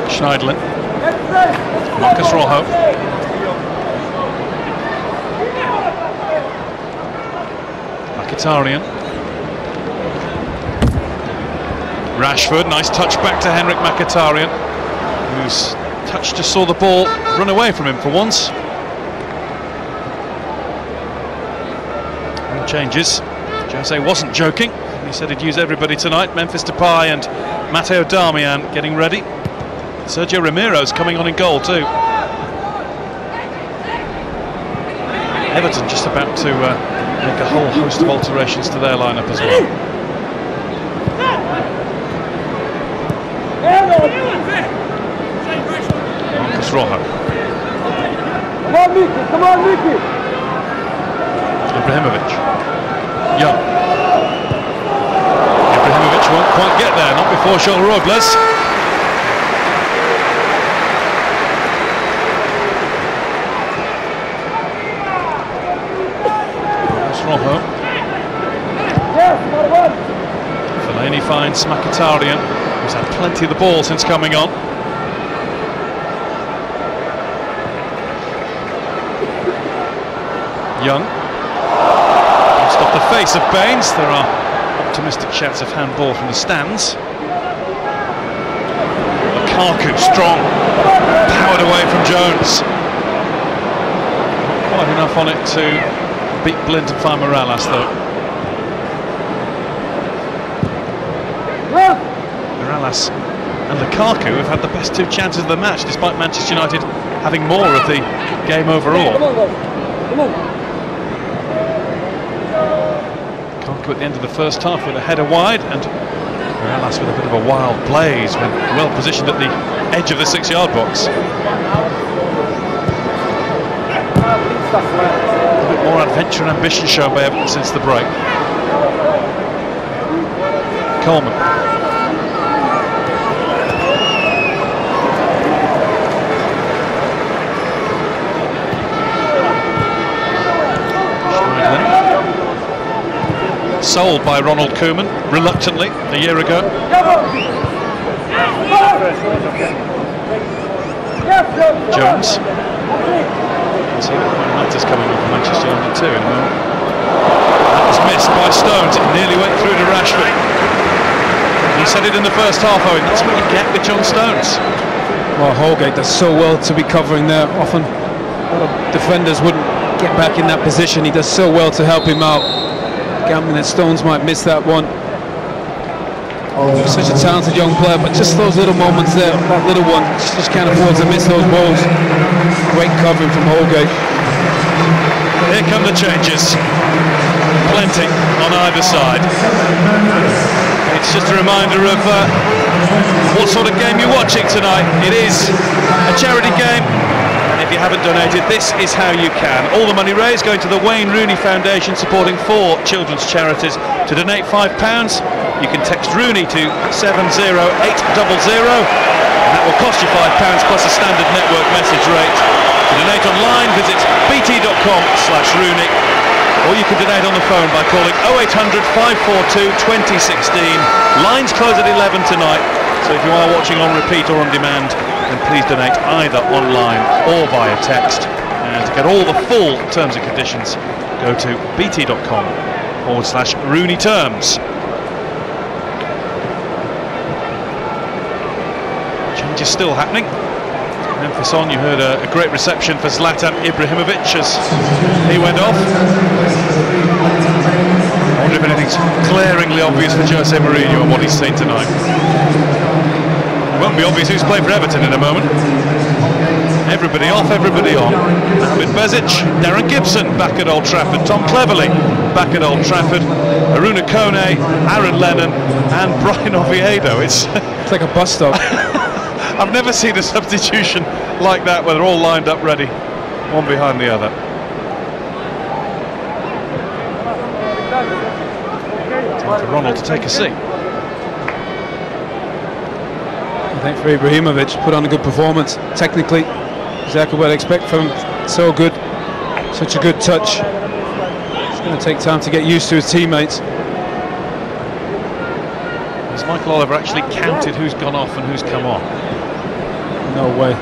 Schneidlin. Marcus Rojo. Mkhitaryan. Rashford, nice touch back to Henrik Mkhitaryan, whose touch just saw the ball run away from him for once. And changes. Jose wasn't joking. He said he'd use everybody tonight. Memphis Depay and Matteo Darmian getting ready. Sergio Ramiro's coming on in goal too. Everton just about to make a whole host of alterations to their lineup as well. Marcus Rojo. Come on, Mickey! Come on, Mickey! Ibrahimovic. Young. Ibrahimovic won't quite get there, not before Joel Robles. Rojo. Fellaini finds Mkhitaryan, who's had plenty of the ball since coming on. Young. Can't stop the face of Baines. There are optimistic shouts of handball from the stands. Lukaku, strong, powered away from Jones. Not quite enough on it to beat Blind and find Morales though. Morales and Lukaku have had the best two chances of the match, despite Manchester United having more of the game overall. Lukaku at the end of the first half with a header wide, and Morales with a bit of a wild blaze when well positioned at the edge of the 6-yard box. A bit more adventure and ambition shown by Everton since the break. Coleman. Schneidlin. Sold by Ronald Koeman, reluctantly, a year ago. Jones. See what Matters coming on for Manchester United too in a moment. That was missed by Stones. It nearly went through to Rashford. He said it in the first half, Owen. That's what you get with John Stones. Well, Holgate does so well to be covering there. Often a lot of defenders wouldn't get back in that position. He does so well to help him out. Gambling that Stones might miss that one. Such a talented young player, but just those little moments there, that little one, just can't afford to miss those balls. Great covering from Holgate. Here come the changes. Plenty on either side. It's just a reminder of what sort of game you're watching tonight. It is a charity game, and if you haven't donated, this is how you can. All the money raised going to the Wayne Rooney Foundation, supporting 4 children's charities. To donate £5, you can text Rooney to 70800, and that will cost you £5 plus a standard network message rate. To donate online, visit bt.com/Rooney, or you can donate on the phone by calling 0800 542 2016. Lines close at 11 tonight, so if you are watching on repeat or on demand, then please donate either online or via text. And to get all the full terms and conditions, go to bt.com/Rooney terms. Change is still happening. Memphis on, you heard a great reception for Zlatan Ibrahimovic as he went off. I wonder if anything's glaringly obvious for Jose Mourinho on what he's seen tonight. It won't be obvious who's played for Everton in a moment. Everybody off, everybody on. Mohamed Bezic, Darren Gibson back at Old Trafford, Tom Cleverley back at Old Trafford, Aruna Kone, Aaron Lennon and Brian Oviedo. It's like a bus stop. I've never seen a substitution like that where they're all lined up ready, one behind the other. Time for Ronald to take a seat. I think for Ibrahimovic, put on a good performance. Technically, exactly what I expect from him. So good, such a good touch. It's going to take time to get used to his teammates. Has Michael Oliver actually counted who's gone off and who's come on? No way.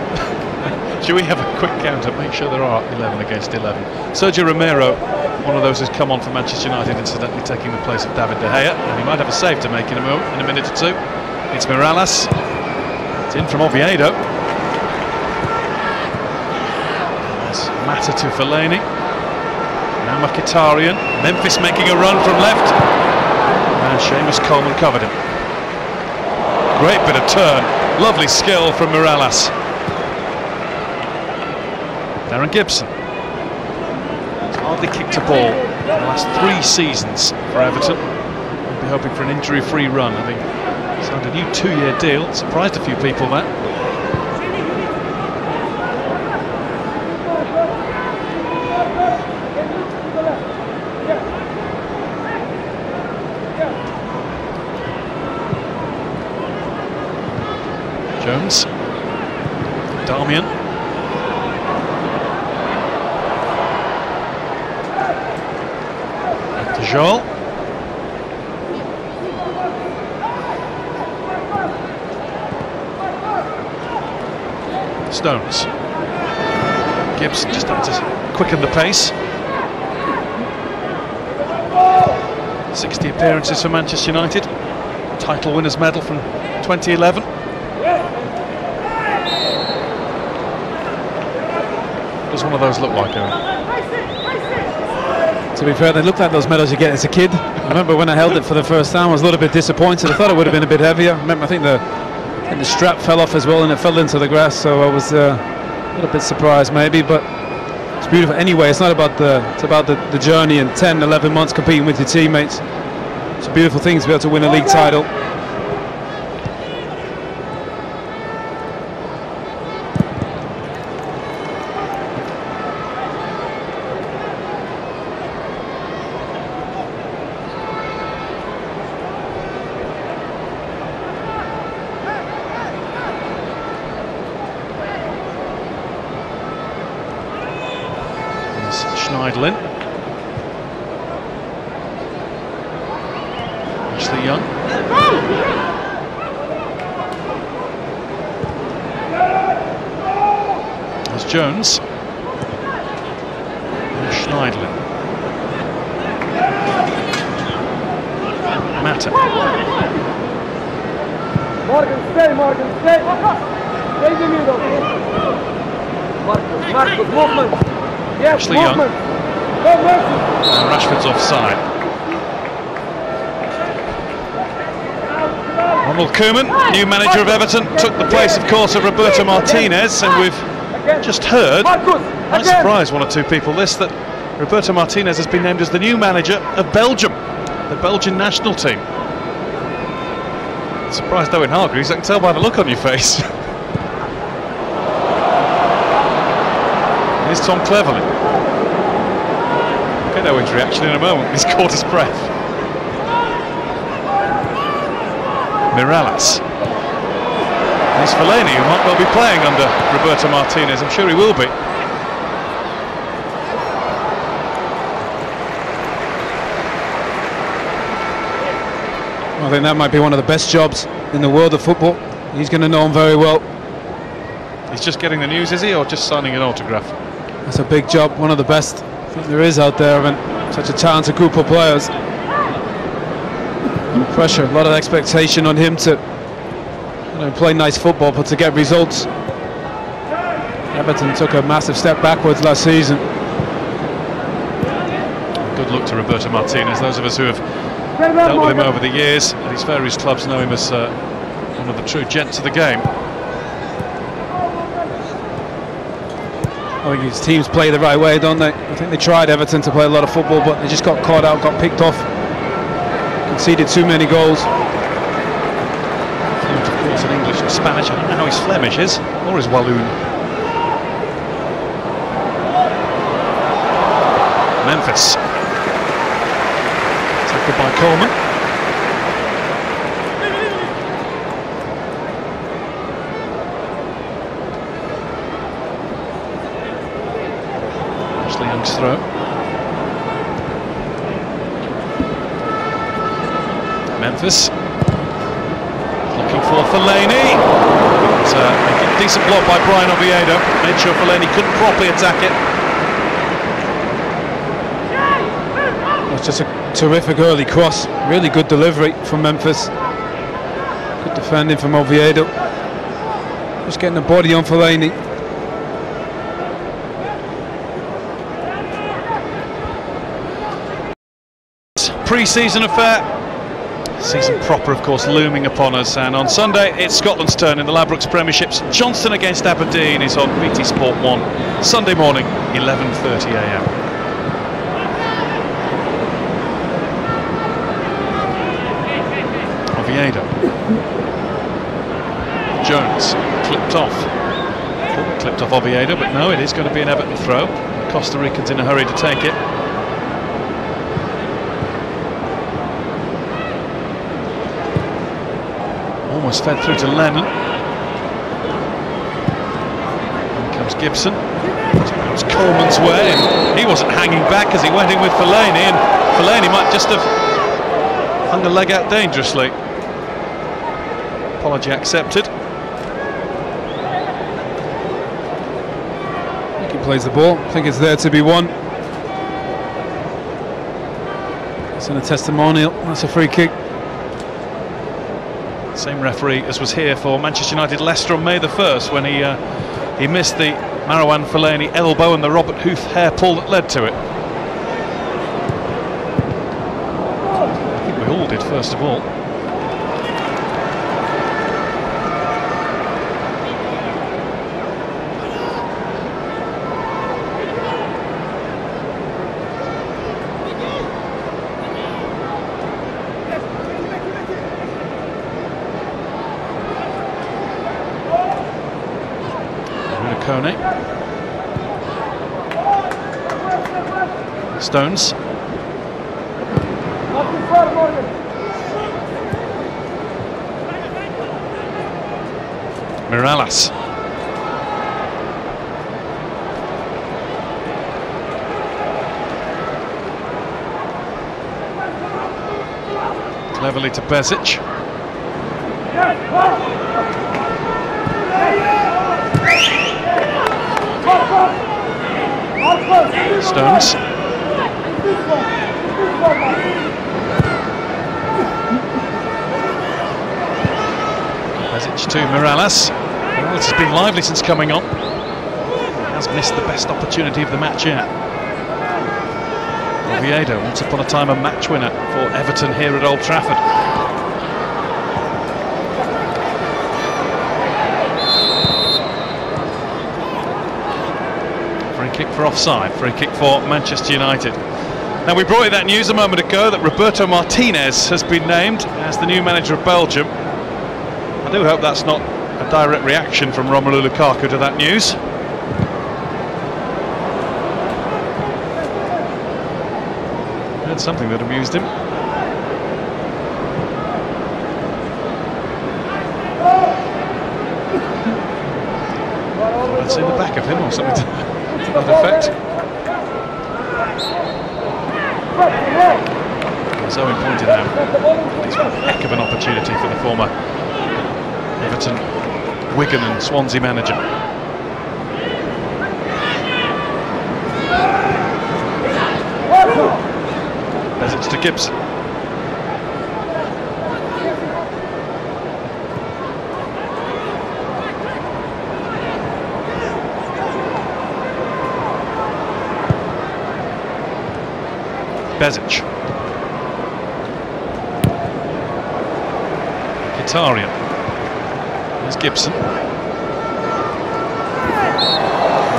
Should we have a quick count and make sure there are 11 against 11? Sergio Romero, one of those who's come on for Manchester United, incidentally taking the place of David De Gea, and he might have a save to make in a minute or two. It's Mirallas. It's in from Oviedo. It's Mata to Fellaini. Now Mkhitaryan. Memphis making a run from left. And Seamus Coleman covered him. Great bit of turn. Lovely skill from Mirallas. Darren Gibson. He's hardly kicked a ball in the last 3 seasons for Everton. We'll be hoping for an injury-free run, having signed a new 2-year deal. Surprised a few people, that. Jones. Darmian. Joel. Stones. Gibson just had to quicken the pace. 60 appearances for Manchester United. Title winners medal from 2011. What does one of those look like, Owen? To be fair, they look like those medals you get as a kid. I remember when I held it for the first time, I was a little bit disappointed. I thought it would have been a bit heavier. I think the strap fell off as well and it fell into the grass, so I was a little bit surprised maybe, but it's beautiful. Anyway, it's not about it's about the journey and 10, 11 months competing with your teammates. It's a beautiful thing to be able to win a league title. Schneiderlin. Ashley Young. There's Jones. And Schneiderlin. Mata. Morgan, stay, stay. Stay in the middle. Marcus, movement. Yes, Ashley Young. And Rashford's offside. Ronald Koeman, new manager of Everton, took the place, of course, of Roberto Martinez, and we've just heard, might surprise one or two people, that Roberto Martinez has been named as the new manager of Belgium, the Belgian national team. Surprised Owen Hargreaves, I can tell by the look on your face. Here's Tom Cleverley. Get Owen's reaction in a moment. He's caught his breath. Mirallas. There's Fellaini, who might well be playing under Roberto Martinez. I'm sure he will be. I think that might be one of the best jobs in the world of football. He's going to know him very well. He's just getting the news, is he, or just signing an autograph? That's a big job, one of the best I think there is out there, and such a talented group of players. A lot of pressure, a lot of expectation on him to play nice football, but to get results. Everton took a massive step backwards last season. Good luck to Roberto Martinez. Those of us who have dealt with him over the years at his various clubs know him as one of the true gents of the game. I think his teams play the right way, don't they? I think they tried Everton to play a lot of football, but they just got caught out, got picked off, conceded too many goals. Of course, an English Spanish. I don't know how his Flemish is, or his Walloon. Memphis. Tackled by Coleman. Ashley Young's throw. Memphis. Looking for Fellaini. It's a decent block by Brian Oviedo. Made sure Fellaini couldn't properly attack it. It's just a terrific early cross. Really good delivery from Memphis. Good defending from Oviedo. Just getting the body on Fellaini. Pre-season affair. Season proper, of course, looming upon us, and on Sunday it's Scotland's turn in the Ladbrokes Premierships. Johnston against Aberdeen is on BT Sport 1, Sunday morning, 11:30 AM. Oviedo. Jones, clipped off. Clipped off Oviedo, but no, it is going to be an Everton throw. The Costa Ricans in a hurry to take it. Almost fed through to Lennon. In comes Gibson. It's Coleman's way. And he wasn't hanging back as he went in with Fellaini, and Fellaini might just have hung a leg out dangerously. Apology accepted. I think he plays the ball. I think it's there to be won. It's in a testimonial. That's a free kick. Same referee as was here for Manchester United Leicester on May the 1st when he missed the Marouane Fellaini elbow and the Robert Huth hair pull that led to it. I think we all did, first of all. Stones. Mirallas. Cleverly to Bezic. Stones. Bezic to Mirallas. Mirallas has been lively since coming on. He has missed the best opportunity of the match yet. Oviedo, once upon a time a match winner for Everton here at Old Trafford. Free kick for offside, free kick for Manchester United. Now, we brought you that news a moment ago that Roberto Martinez has been named as the new manager of Belgium. I do hope that's not a direct reaction from Romelu Lukaku to that news. Heard something that amused him. I'd seen the back of him or something to that effect. As Owen pointed out, it's one heck of an opportunity for the former Everton, Wigan and Swansea manager. Bezic to Gibson. Bezic. Mkhitaryan. There's Gibson.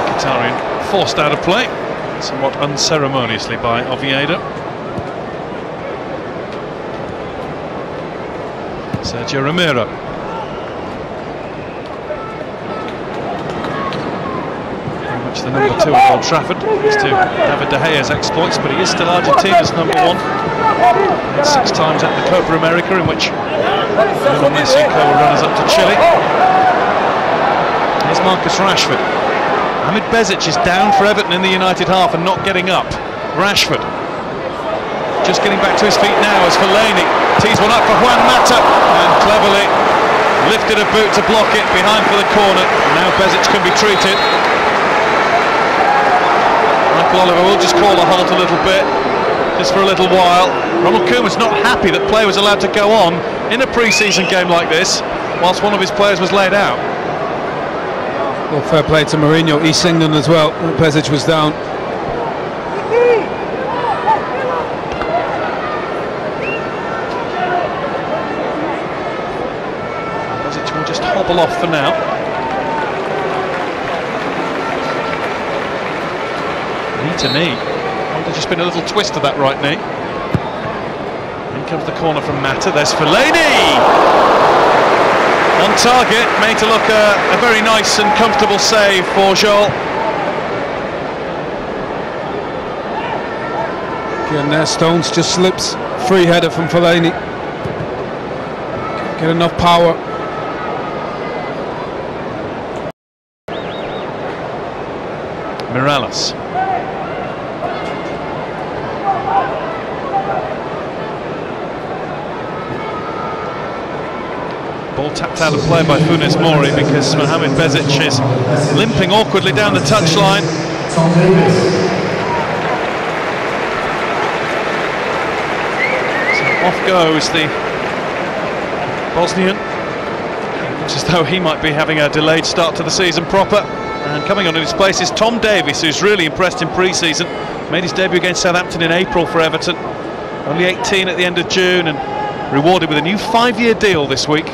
Mkhitaryan forced out of play, somewhat unceremoniously by Oviedo. Sergio Romero. the number 2 at Old Trafford, thanks to David De Gea's exploits, but he is still Argentina's number 1. 6 times at the Copa America, in which Lionel Messi and co were runners up to Chile. Here's Marcus Rashford. Ahmed Bezic is down for Everton in the United half and not getting up. Rashford just getting back to his feet now as Fellaini tees one up for Juan Mata and cleverly lifted a boot to block it behind for the corner. Now Bezic can be treated. Michael Oliver will just call a halt a little bit, just for a little while. Ronald Koeman's not happy that play was allowed to go on in a pre-season game like this whilst one of his players was laid out. Well, fair play to Mourinho. He signaled as well. Bezic was down. Bezic will just hobble off for now. Knee to knee. There's just been a little twist to that right knee. In comes the corner from Mata. There's Fellaini! On target, made to look a very nice and comfortable save for Joel. Again there, Stones just slips. Free header from Fellaini. Get enough power. Mirallas. Ball tapped out of play by Funes Mori because Mohamed Bezic is limping awkwardly down the touchline. So off goes the Bosnian. Looks as though he might be having a delayed start to the season proper. And coming on in his place is Tom Davies, who's really impressed in pre-season. Made his debut against Southampton in April for Everton. Only 18 at the end of June and rewarded with a new 5-year deal this week.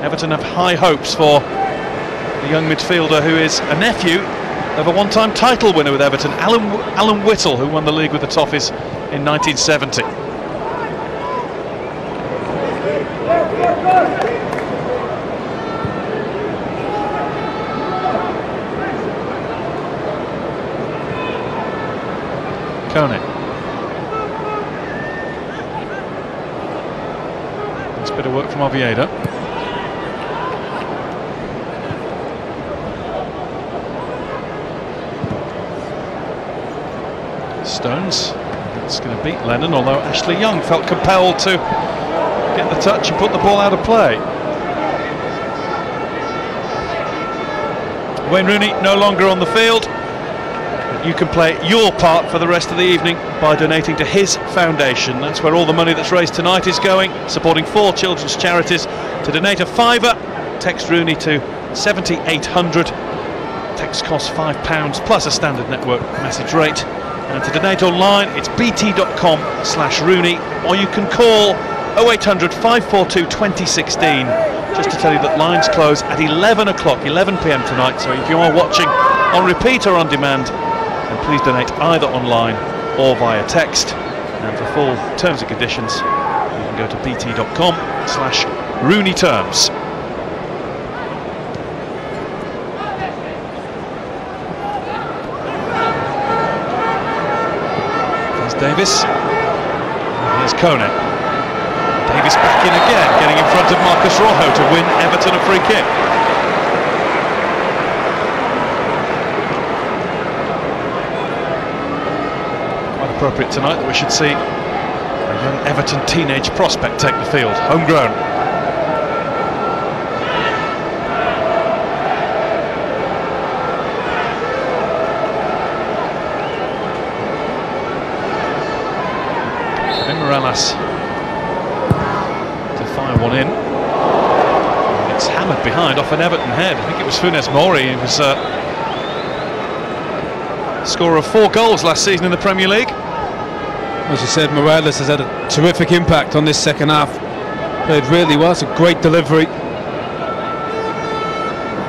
Everton have high hopes for the young midfielder who is a nephew of a one-time title winner with Everton, Alan Whittle, who won the league with the Toffees in 1970. Kone. Nice bit of work from Oviedo. Stones, it's going to beat Lennon, although Ashley Young felt compelled to get the touch and put the ball out of play. Wayne Rooney no longer on the field. You can play your part for the rest of the evening by donating to his foundation. That's where all the money that's raised tonight is going, supporting 4 children's charities. To donate a £5, text Rooney to 70800. Text costs £5 plus a standard network message rate. And to donate online, it's bt.com/Rooney, or you can call 0800 542 2016, just to tell you that lines close at 11 o'clock, 11 p.m. tonight. So if you are watching on repeat or on demand, then please donate either online or via text. And for full terms and conditions, you can go to bt.com/Rooney terms. Davis. Here's Kone. Davis back in again, getting in front of Marcus Rojo to win Everton a free kick. Quite appropriate tonight that we should see a young Everton teenage prospect take the field, homegrown. Mirallas to fire one in. It's hammered behind off an Everton head. I think it was Funes Mori who was scorer of 4 goals last season in the Premier League. As you said, Mirallas has had a terrific impact on this second half. Played really well. It's a great delivery.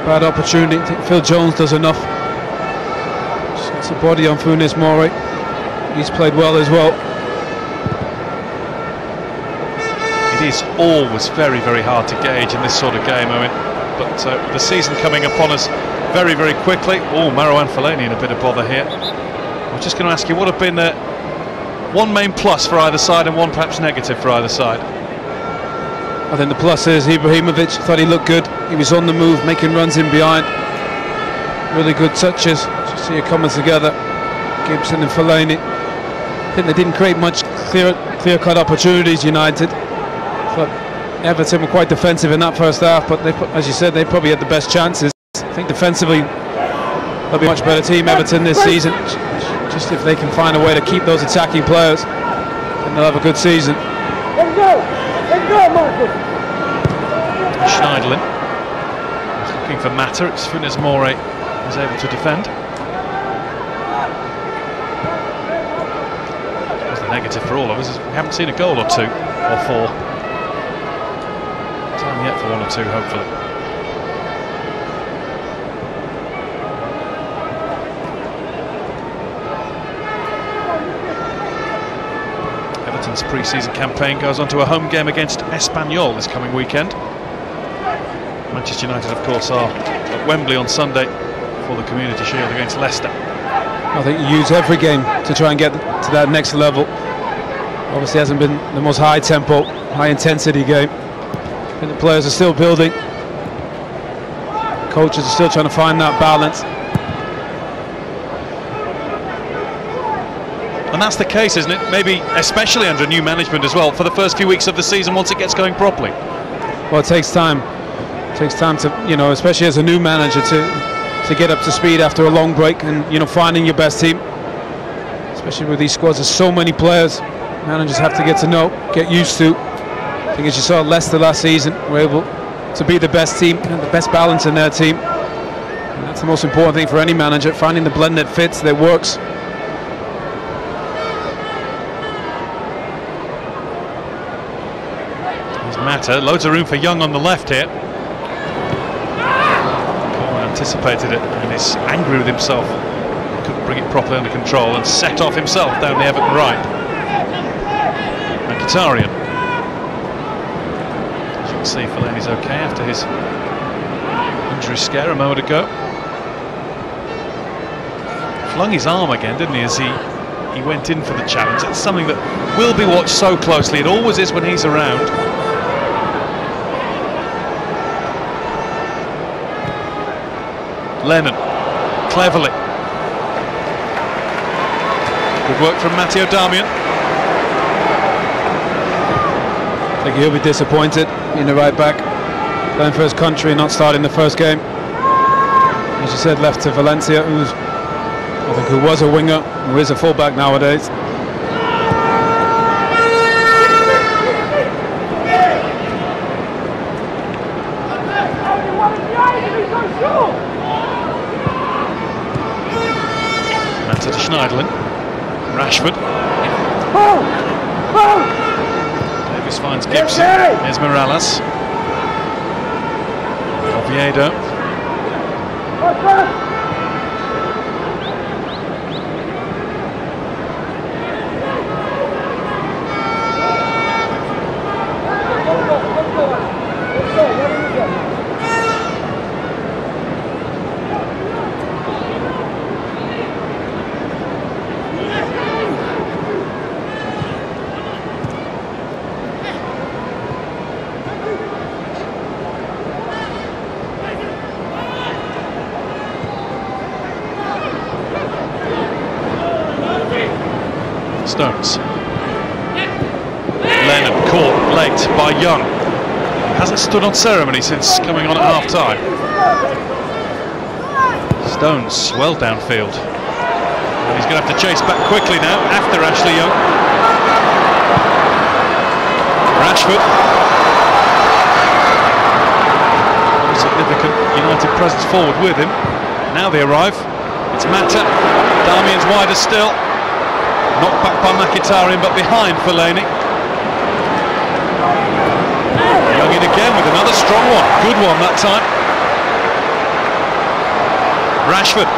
Bad opportunity. I think Phil Jones does enough. Just gets a body on Funes Mori. He's played well as well. It is always very, very hard to gauge in this sort of game, Owen. But with the season coming upon us very, very quickly. Oh, Marouane Fellaini in a bit of bother here. I was just going to ask you, what have been one main plus for either side and one perhaps negative for either side? I think the plus is Ibrahimovic. Thought he looked good. He was on the move, making runs in behind. Really good touches. Just see it coming together. Gibson and Fellaini. I think they didn't create much clear-cut opportunities, United. But Everton were quite defensive in that first half, but they, as you said, they probably had the best chances. I think defensively they'll be a much better team, Everton, this season. Just if they can find a way to keep those attacking players, then they'll have a good season. Schneiderlin was looking for Mata. It's Funes Mori was able to defend. That's the negative for all of us. We haven't seen a goal or two or four. Time yet for one or two, hopefully. Everton's pre-season campaign goes on to a home game against Espanyol this coming weekend. Manchester United, of course, are at Wembley on Sunday for the Community Shield against Leicester. I think you use every game to try and get to that next level. Obviously hasn't been the most high tempo, high intensity game. And the players are still building. Coaches are still trying to find that balance. And that's the case, isn't it? Maybe especially under new management as well, for the first few weeks of the season once it gets going properly. Well, it takes time. It takes time to, you know, especially as a new manager, to get up to speed after a long break and, you know, finding your best team. Especially with these squads, there's so many players. Managers have to get to know, get used to. I think as you saw Leicester last season, were able to be the best team and the best balance in their team. And that's the most important thing for any manager, finding the blend that fits, that works. There's Mata, loads of room for Young on the left here. Coleman anticipated it and is angry with himself. Couldn't bring it properly under control and set off himself down the Everton right. Mkhitaryan. As you can see, Fellaini's okay after his injury scare a moment ago. Flung his arm again, didn't he, as he went in for the challenge. That's something that will be watched so closely. It always is when he's around. Lennon, cleverly. Good work from Matteo Darmian. I think he'll be disappointed being the right back, playing for his country and not starting the first game. As you said, left to Valencia, who was a winger, who is a fullback nowadays. Manta to Schneiderlin. Rashford. Davis finds Gibson. There's Morales. Oviedo. Stones. Lennon caught late by Young. Hasn't stood on ceremony since coming on at half-time. Stones well downfield. And he's going to have to chase back quickly now after Ashley Young. Rashford. Significant United presence forward with him. Now they arrive. It's Mata. Darmian's wider still. Knocked back by Mkhitaryan, but behind Fellaini. Young in again with another strong one. Good one that time. Rashford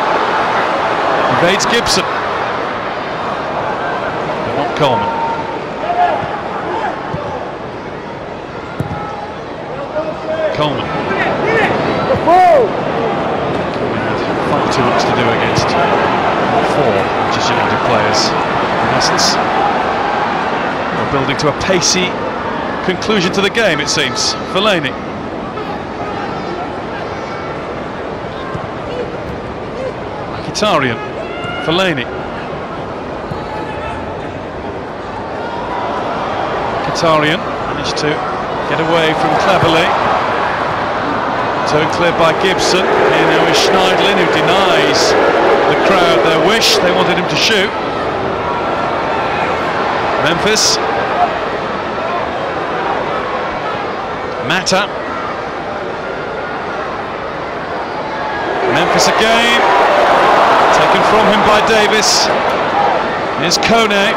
evades Gibson. But not Coleman. Coleman. too much to do against 4 Manchester United players. In essence, we're building to a pacey conclusion to the game, it seems. Fellaini. Mkhitaryan. Fellaini. Mkhitaryan managed to get away from cleverly. Turned clear by Gibson. Here now is Schneidlin, who denies the crowd their wish. They wanted him to shoot. Memphis. Mata. Memphis again. Taken from him by Davis. Here's Kone.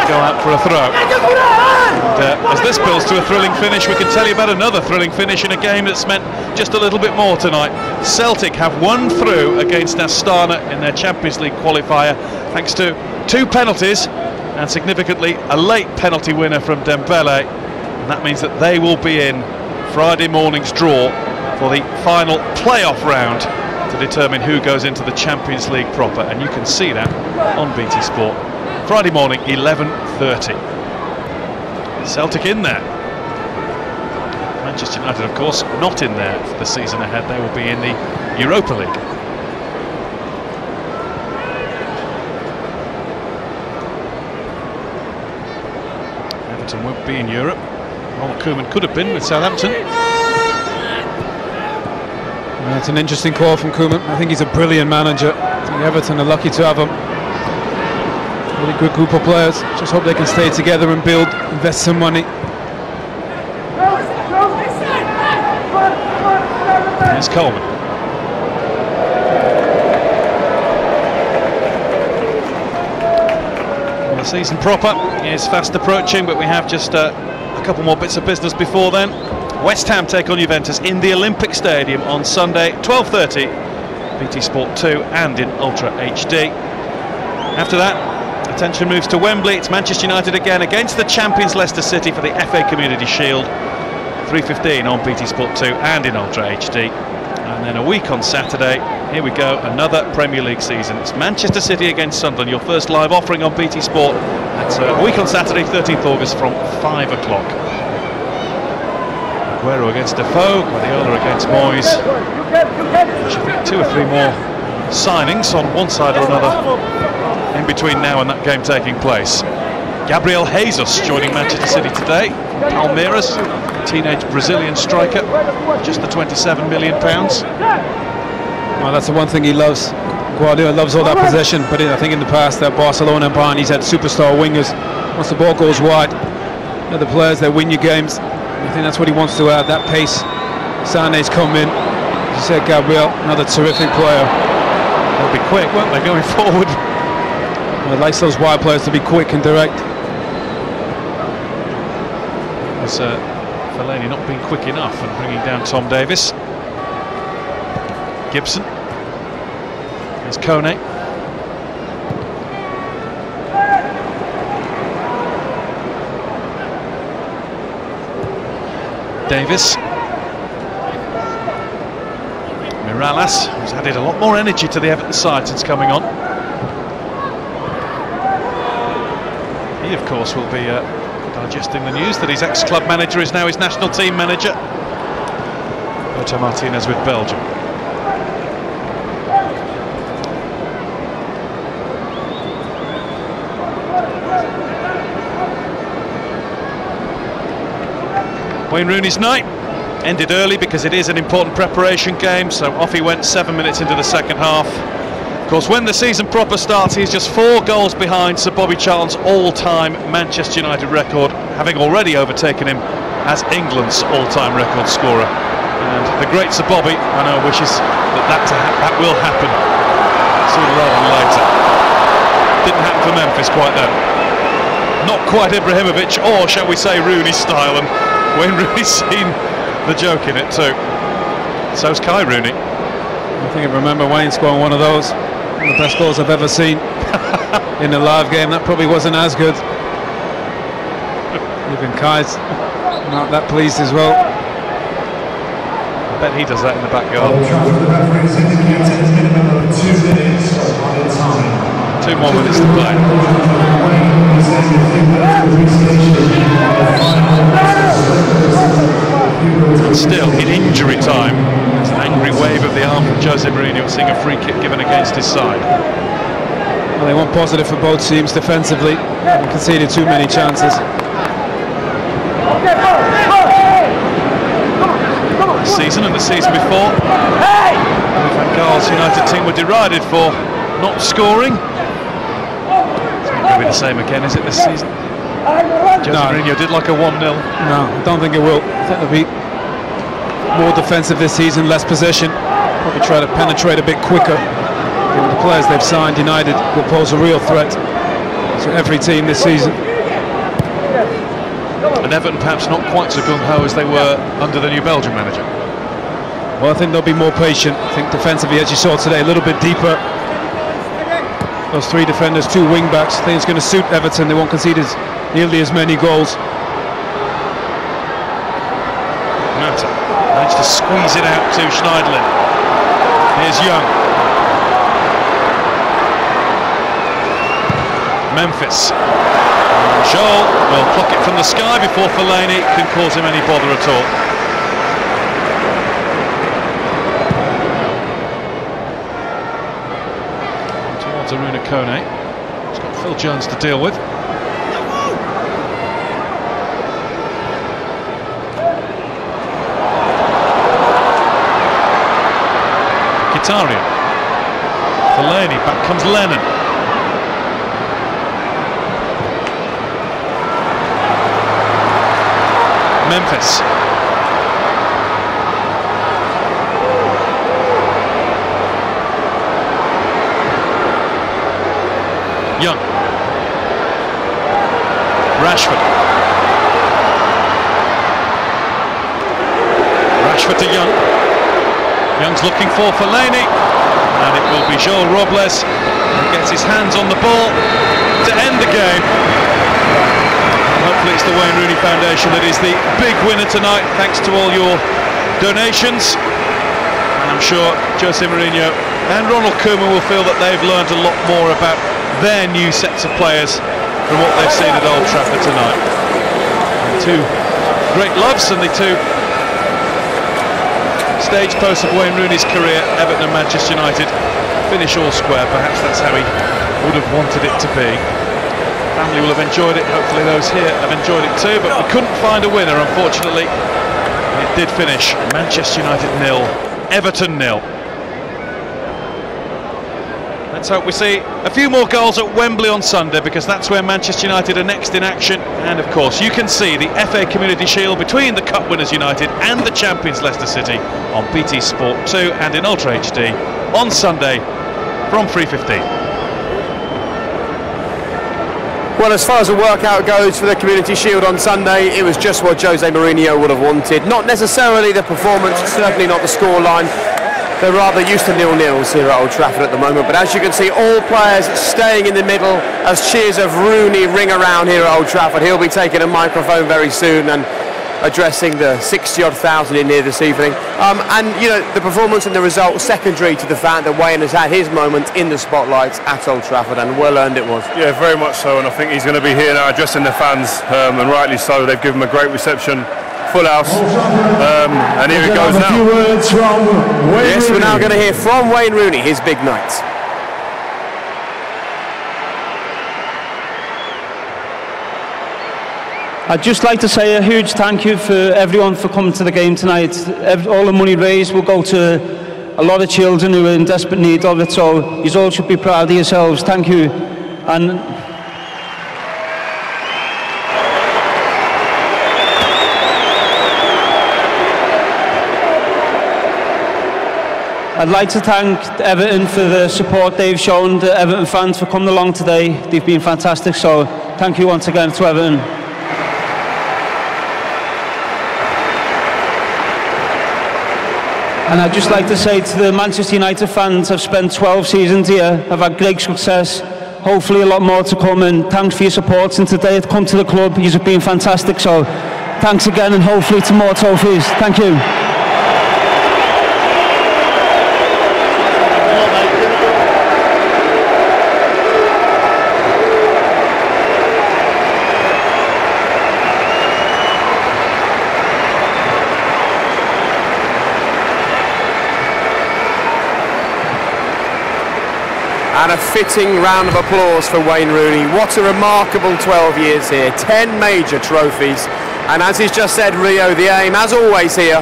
Go out for a throw. And, as this builds to a thrilling finish, we can tell you about another thrilling finish in a game that's meant just a little bit more tonight. Celtic have won through against Astana in their Champions League qualifier thanks to 2 penalties and significantly a late penalty winner from Dembele, and that means that they will be in Friday morning's draw for the final playoff round to determine who goes into the Champions League proper, and you can see that on BT Sport Friday morning 11:30. Celtic in there. Manchester United, of course, not in there for the season ahead. They will be in the Europa League. Everton won't be in Europe. Ronald Koeman could have been with Southampton. Yeah, it's an interesting call from Koeman. I think he's a brilliant manager. I think Everton are lucky to have him. Really good group of players. Just hope they can stay together and build, invest some money. Here's Coleman. Well, the season proper is fast approaching, but we have just a couple more bits of business before then. West Ham take on Juventus in the Olympic Stadium on Sunday, 12:30, BT Sport 2 and in Ultra HD. After that, attention moves to Wembley. It's Manchester United again against the champions Leicester City for the FA Community Shield. 3:15 on BT Sport 2 and in Ultra HD. And then a week on Saturday, here we go, another Premier League season. It's Manchester City against Sunderland, your first live offering on BT Sport. That's a week on Saturday, 13th August from 5 o'clock. Aguero against Defoe, Guardiola against Moyes. I should think 2 or 3 more signings on one side or another in between now and that game taking place. Gabriel Jesus joining Manchester City today from Palmeiras, teenage Brazilian striker, just the £27 million. Well, that's the one thing he loves. Guardiola loves all that possession, but I think in the past at Barcelona and Bayern he's had superstar wingers. Once the ball goes wide, they're the players that win you games. I think that's what he wants to add, that pace. Sané's come in, as you said, Gabriel, another terrific player. They'll be quick, won't they, going forward? Well, likes those wide players to be quick and direct. Was Fellaini not being quick enough and bringing down Tom Davis. Gibson. There's Kone. Davis. Mirallas, who's added a lot more energy to the Everton side since coming on. He, of course, will be digesting the news that his ex-club manager is now his national team manager. Roberto Martinez with Belgium. Wayne Rooney's night ended early because it is an important preparation game, so off he went 7 minutes into the second half. Of course, when the season proper starts, he's just 4 goals behind Sir Bobby Charlton's all-time Manchester United record, having already overtaken him as England's all-time record scorer. And the great Sir Bobby, I know, wishes that will happen sooner rather than later. Didn't happen for Memphis quite then. Not quite Ibrahimovic, or shall we say Rooney style, and Wayne Rooney's seen the joke in it too. So's Kai Rooney. I think I remember Wayne scoring one of those. One of the best goals I've ever seen in a live game. That probably wasn't as good. Even Kai's not that pleased as well. I bet he does that in the back garden. 2 more minutes to play. And still, in injury time, it's an angry wave of the arm from Jose Mourinho, seeing a free kick given against his side. Well, they want positive for both teams defensively. Haven't conceded too many chances. This season and the season before, Van Gaal's United team were derided for not scoring. It's not going to be the same again, is it, this season? Jose Mourinho did like a 1-0. No, I don't think it will. I think they'll be more defensive this season, less possession. Probably try to penetrate a bit quicker. Given the players they've signed, United will pose a real threat to every team this season. And Everton perhaps not quite so gung-ho as they were under the new Belgian manager. Well, I think they'll be more patient. I think defensively, as you saw today, a little bit deeper. Those 3 defenders, 2 wing-backs. I think it's going to suit Everton. They won't concede nearly as many goals. Mata managed to squeeze it out to Schneiderlin. Here's Young. Memphis. Joel will pluck it from the sky before Fellaini can cause him any bother at all. Towards Aruna Kone. He's got Phil Jones to deal with. Mkhitaryan. Fellaini, back comes Lennon. Memphis. Young. Rashford. Rashford to Young. Young's looking for Fellaini, and it will be Joel Robles who gets his hands on the ball to end the game. Hopefully it's the Wayne Rooney Foundation that is the big winner tonight, thanks to all your donations. And I'm sure Jose Mourinho and Ronald Koeman will feel that they've learned a lot more about their new sets of players from what they've seen at Old Trafford tonight. And 2 great loves and the 2 stage posts of Wayne Rooney's career, Everton and Manchester United, finish all square. Perhaps that's how he would have wanted it to be. Family will have enjoyed it, hopefully those here have enjoyed it too, but we couldn't find a winner, unfortunately. It did finish Manchester United 0, Everton 0. Let's hope we see a few more goals at Wembley on Sunday, because that's where Manchester United are next in action. And of course you can see the FA Community Shield between the Cup winners United and the champions Leicester City on BT Sport 2 and in Ultra HD on Sunday from 3:15. Well, as far as the workout goes for the Community Shield on Sunday, it was just what Jose Mourinho would have wanted. Not necessarily the performance, certainly not the scoreline. They're rather used to nil-nils here at Old Trafford at the moment, but as you can see, all players staying in the middle as cheers of Rooney ring around here at Old Trafford. He'll be taking a microphone very soon and addressing the 60-odd thousand in here this evening. And, you know, the performance and the result secondary to the fact that Wayne has had his moment in the spotlight at Old Trafford, and well-earned it was. Yeah, very much so, and I think he's going to be here now addressing the fans, and rightly so. They've given him a great reception, full house, and here it goes now. Yes, we're now going to hear from Wayne Rooney, his big night. I'd just like to say a huge thank you for everyone for coming to the game tonight. All the money raised will go to a lot of children who are in desperate need of it, so you all should be proud of yourselves. Thank you. And I'd like to thank Everton for the support they've shown, the Everton fans for coming along today. They've been fantastic, so thank you once again to Everton. And I'd just like to say to the Manchester United fans, I've spent 12 seasons here, I've had great success, hopefully a lot more to come, and thanks for your support. And today I've come to the club, you've been fantastic, so thanks again, and hopefully to more trophies. Thank you. And a fitting round of applause for Wayne Rooney. What a remarkable 12 years here. 10 major trophies. And as he's just said, Rio, the aim, as always here,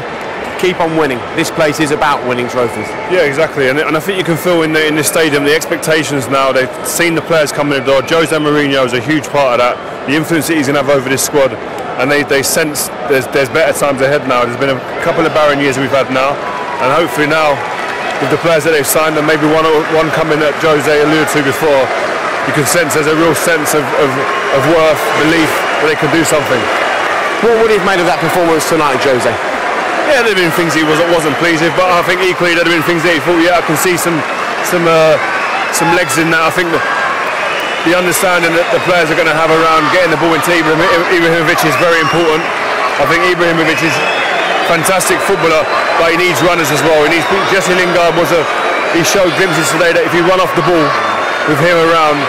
keep on winning. This place is about winning trophies. Yeah, exactly. And I think you can feel in this stadium the expectations now. They've seen the players come in the door. Jose Mourinho is a huge part of that. The influence that he's going to have over this squad. And they sense there's better times ahead now. There's been a couple of barren years we've had now. And hopefully now, with the players that they've signed, and maybe one coming that Jose alluded to before, you can sense there's a real sense of worth, belief that they can do something. What would he have made of that performance tonight, Jose? Yeah, there'd been things he wasn't pleased with, but I think equally there'd have been things that he thought, yeah, I can see some legs in that. I think the understanding that the players are going to have around getting the ball into Ibrahimovic is very important. I think Ibrahimovic is a fantastic footballer, but he needs runners as well. Jesse Lingard he showed glimpses today that if you run off the ball with him around,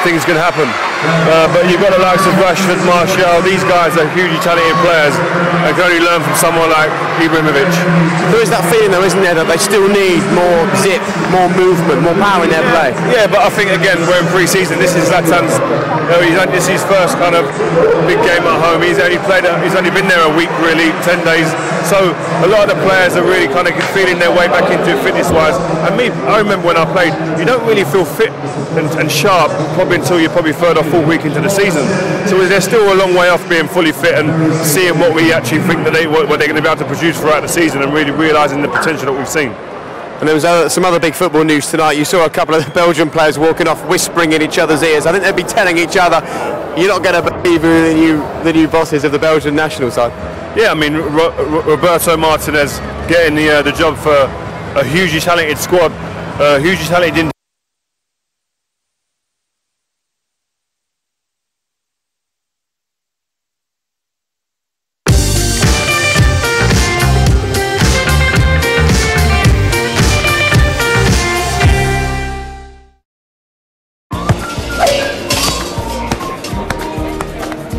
things can happen. But you've got the likes of Rashford, Martial, these guys are hugely talented players and can only learn from someone like Ibrahimovic. There is that feeling though, isn't there, that they still need more zip, more movement, more power in their play? Yeah, but I think again, we're in pre-season. This is Zlatan's, this is his first kind of big game at home. He's only been there a week really, 10 days. So a lot of the players are really kind of feeling their way back into fitness-wise. And I remember when I played, you don't really feel fit and sharp probably until you're third or fourth week into the season. So they're still a long way off being fully fit and seeing what we actually think that what they're going to be able to produce throughout the season and really realising the potential that we've seen. And there was some other big football news tonight. You saw a couple of the Belgian players walking off, whispering in each other's ears. I think they'd be telling each other, you're not going to believe the new bosses of the Belgian national side. Yeah, I mean, Roberto Martinez getting the job for a hugely talented squad, hugely talented.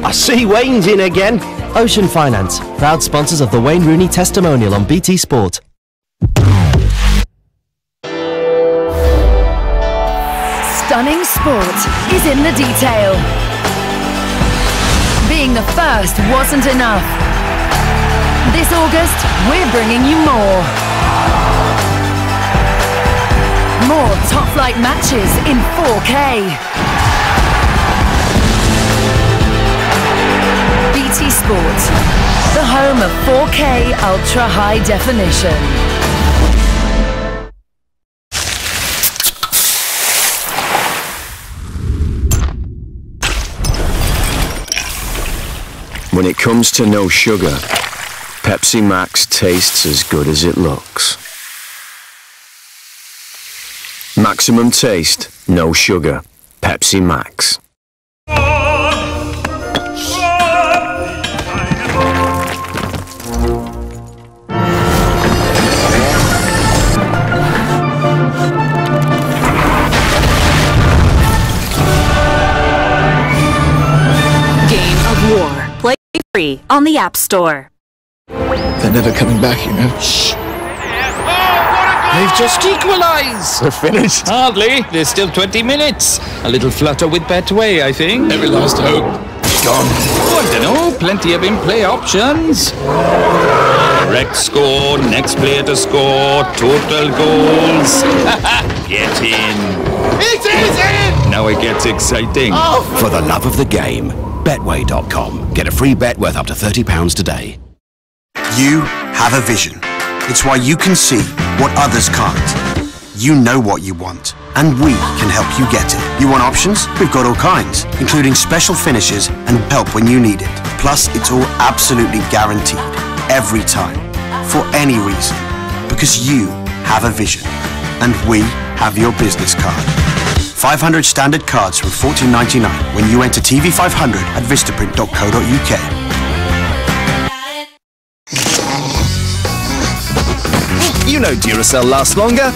I see Wayne's in again. Ocean Finance, proud sponsors of the Wayne Rooney testimonial on BT Sport. Stunning sport is in the detail. Being the first wasn't enough. This August, we're bringing you more. More top-flight matches in 4K. BT Sport, the home of 4K ultra high definition. When it comes to no sugar, Pepsi Max tastes as good as it looks. Maximum taste, no sugar. Pepsi Max. War. Play free on the App Store. They're never coming back, you know. Shh. They've just equalised. They're finished. Hardly. There's still 20 minutes. A little flutter with Betway, I think. Every last hope. Gone. Oh, I don't know. Plenty of in-play options. Correct score, next player to score, total goals. Get in. It is in! Now it gets exciting. Oh. For the love of the game, Betway.com. Get a free bet worth up to £30 today. You have a vision. It's why you can see what others can't. You know what you want, and we can help you get it. You want options? We've got all kinds, including special finishes and help when you need it. Plus, it's all absolutely guaranteed, every time, for any reason. Because you have a vision, and we have your business card. 500 standard cards from $14.99 when you enter TV500 at vistaprint.co.uk. You know Duracell lasts longer.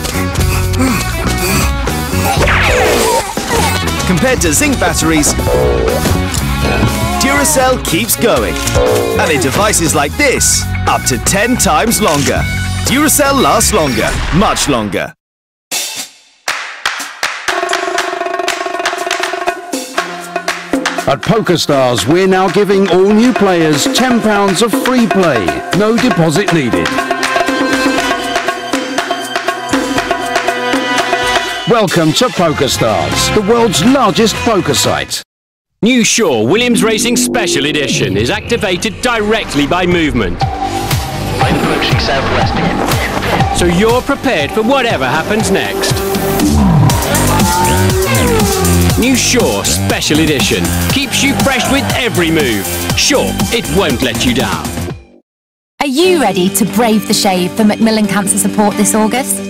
Compared to zinc batteries, Duracell keeps going. And in devices like this, up to 10 times longer. Duracell lasts longer, much longer. At PokerStars, we're now giving all new players £10 of free play. No deposit needed. Welcome to PokerStars, the world's largest poker site. New Shaw Williams Racing Special Edition is activated directly by movement. Line approaching southwest. So you're prepared for whatever happens next. New Shaw Special Edition keeps you fresh with every move. Sure, it won't let you down. Are you ready to brave the shave for Macmillan Cancer Support this August?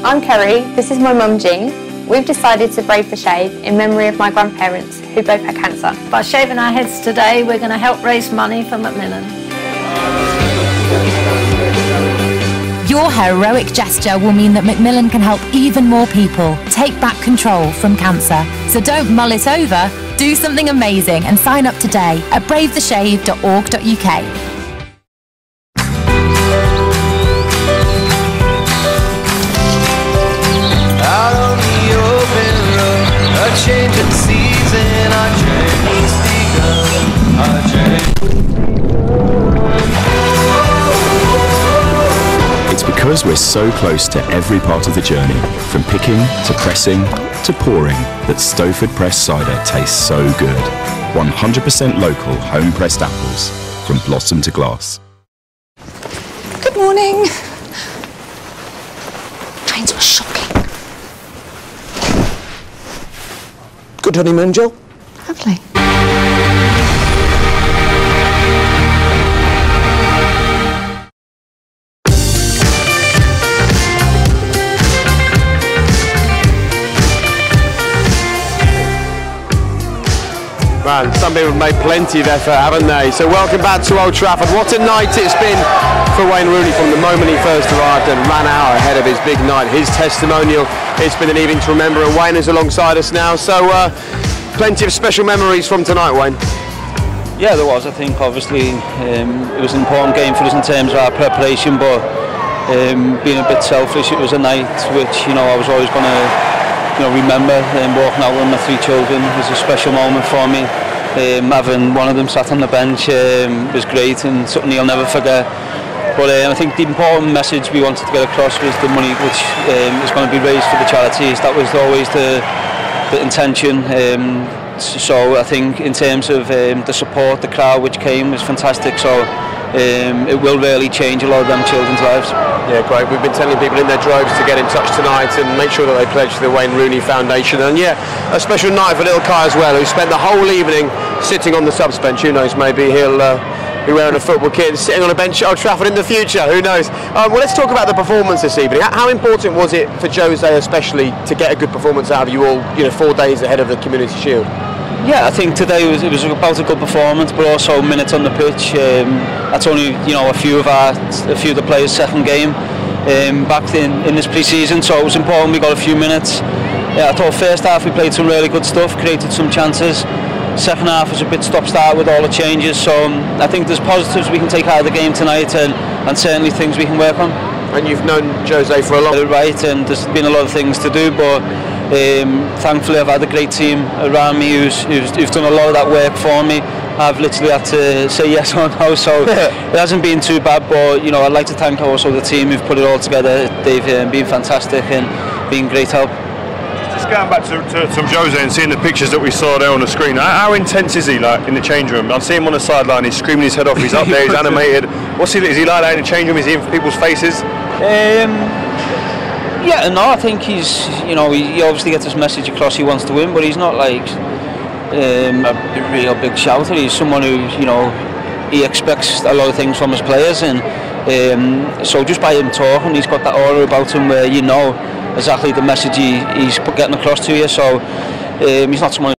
I'm Kerry, this is my mum Jean. We've decided to brave the shave in memory of my grandparents who both had cancer. By shaving our heads today, we're going to help raise money for Macmillan. Your heroic gesture will mean that Macmillan can help even more people take back control from cancer. So don't mull it over, do something amazing and sign up today at bravetheshave.org.uk. Change of season, our journey's begun. Our journey. It's because we're so close to every part of the journey, from picking to pressing to pouring, that Stowford pressed cider tastes so good. 100% local home pressed apples, from blossom to glass. Good morning. Trains were shocking. Good honeymoon, Jill? Lovely. Man, some people have made plenty of effort, haven't they? So welcome back to Old Trafford. What a night it's been for Wayne Rooney from the moment he first arrived and ran out ahead of his big night. His testimonial, it's been an evening to remember, and Wayne is alongside us now. So plenty of special memories from tonight, Wayne. Yeah, there was. I think obviously it was an important game for us in terms of our preparation, but being a bit selfish, it was a night which, you know, I was always going to, you know, remember. Walking out with my three children was a special moment for me. Having one of them sat on the bench was great and something I'll never forget. But I think the important message we wanted to get across was the money which is going to be raised for the charities. That was always the intention. So I think in terms of the support, the crowd which came was fantastic. So it will really change a lot of them children's lives. Yeah, great. We've been telling people in their droves to get in touch tonight and make sure that they pledge to the Wayne Rooney Foundation. And yeah, a special night for little Kai as well, who spent the whole evening sitting on the subs bench. Who knows, maybe he'll be wearing a football kit and sitting on a bench at Old Trafford in the future. Who knows? Well, let's talk about the performance this evening. How important was it for Jose especially to get a good performance out of you all, 4 days ahead of the Community Shield? Yeah, I think today it was about a good performance, but also minutes on the pitch. That's only a few of the players' second game back in this pre-season, so it was important we got a few minutes. Yeah, I thought first half we played some really good stuff, created some chances. Second half was a bit stop-start with all the changes, so I think there's positives we can take out of the game tonight, and certainly things we can work on. And you've known Jose for a long time. Right, and there's been a lot of things to do, but thankfully I've had a great team around me who's done a lot of that work for me. I've literally had to say yes or no, so it hasn't been too bad, but I'd like to thank also the team who've put it all together. They've been fantastic and been great help. Just going back to Jose and seeing the pictures that we saw there on the screen, how intense is he like in the change room? I see him on the sideline, he's screaming his head off, he's up there, he's animated. Is he like that in the change room? Is he in people's faces? Yeah, no, I think he's, he obviously gets his message across, he wants to win, but he's not like a real big shouter. He's someone who, he expects a lot of things from his players, and so just by him talking, he's got that aura about him where exactly the message he's getting across to you. So he's not someone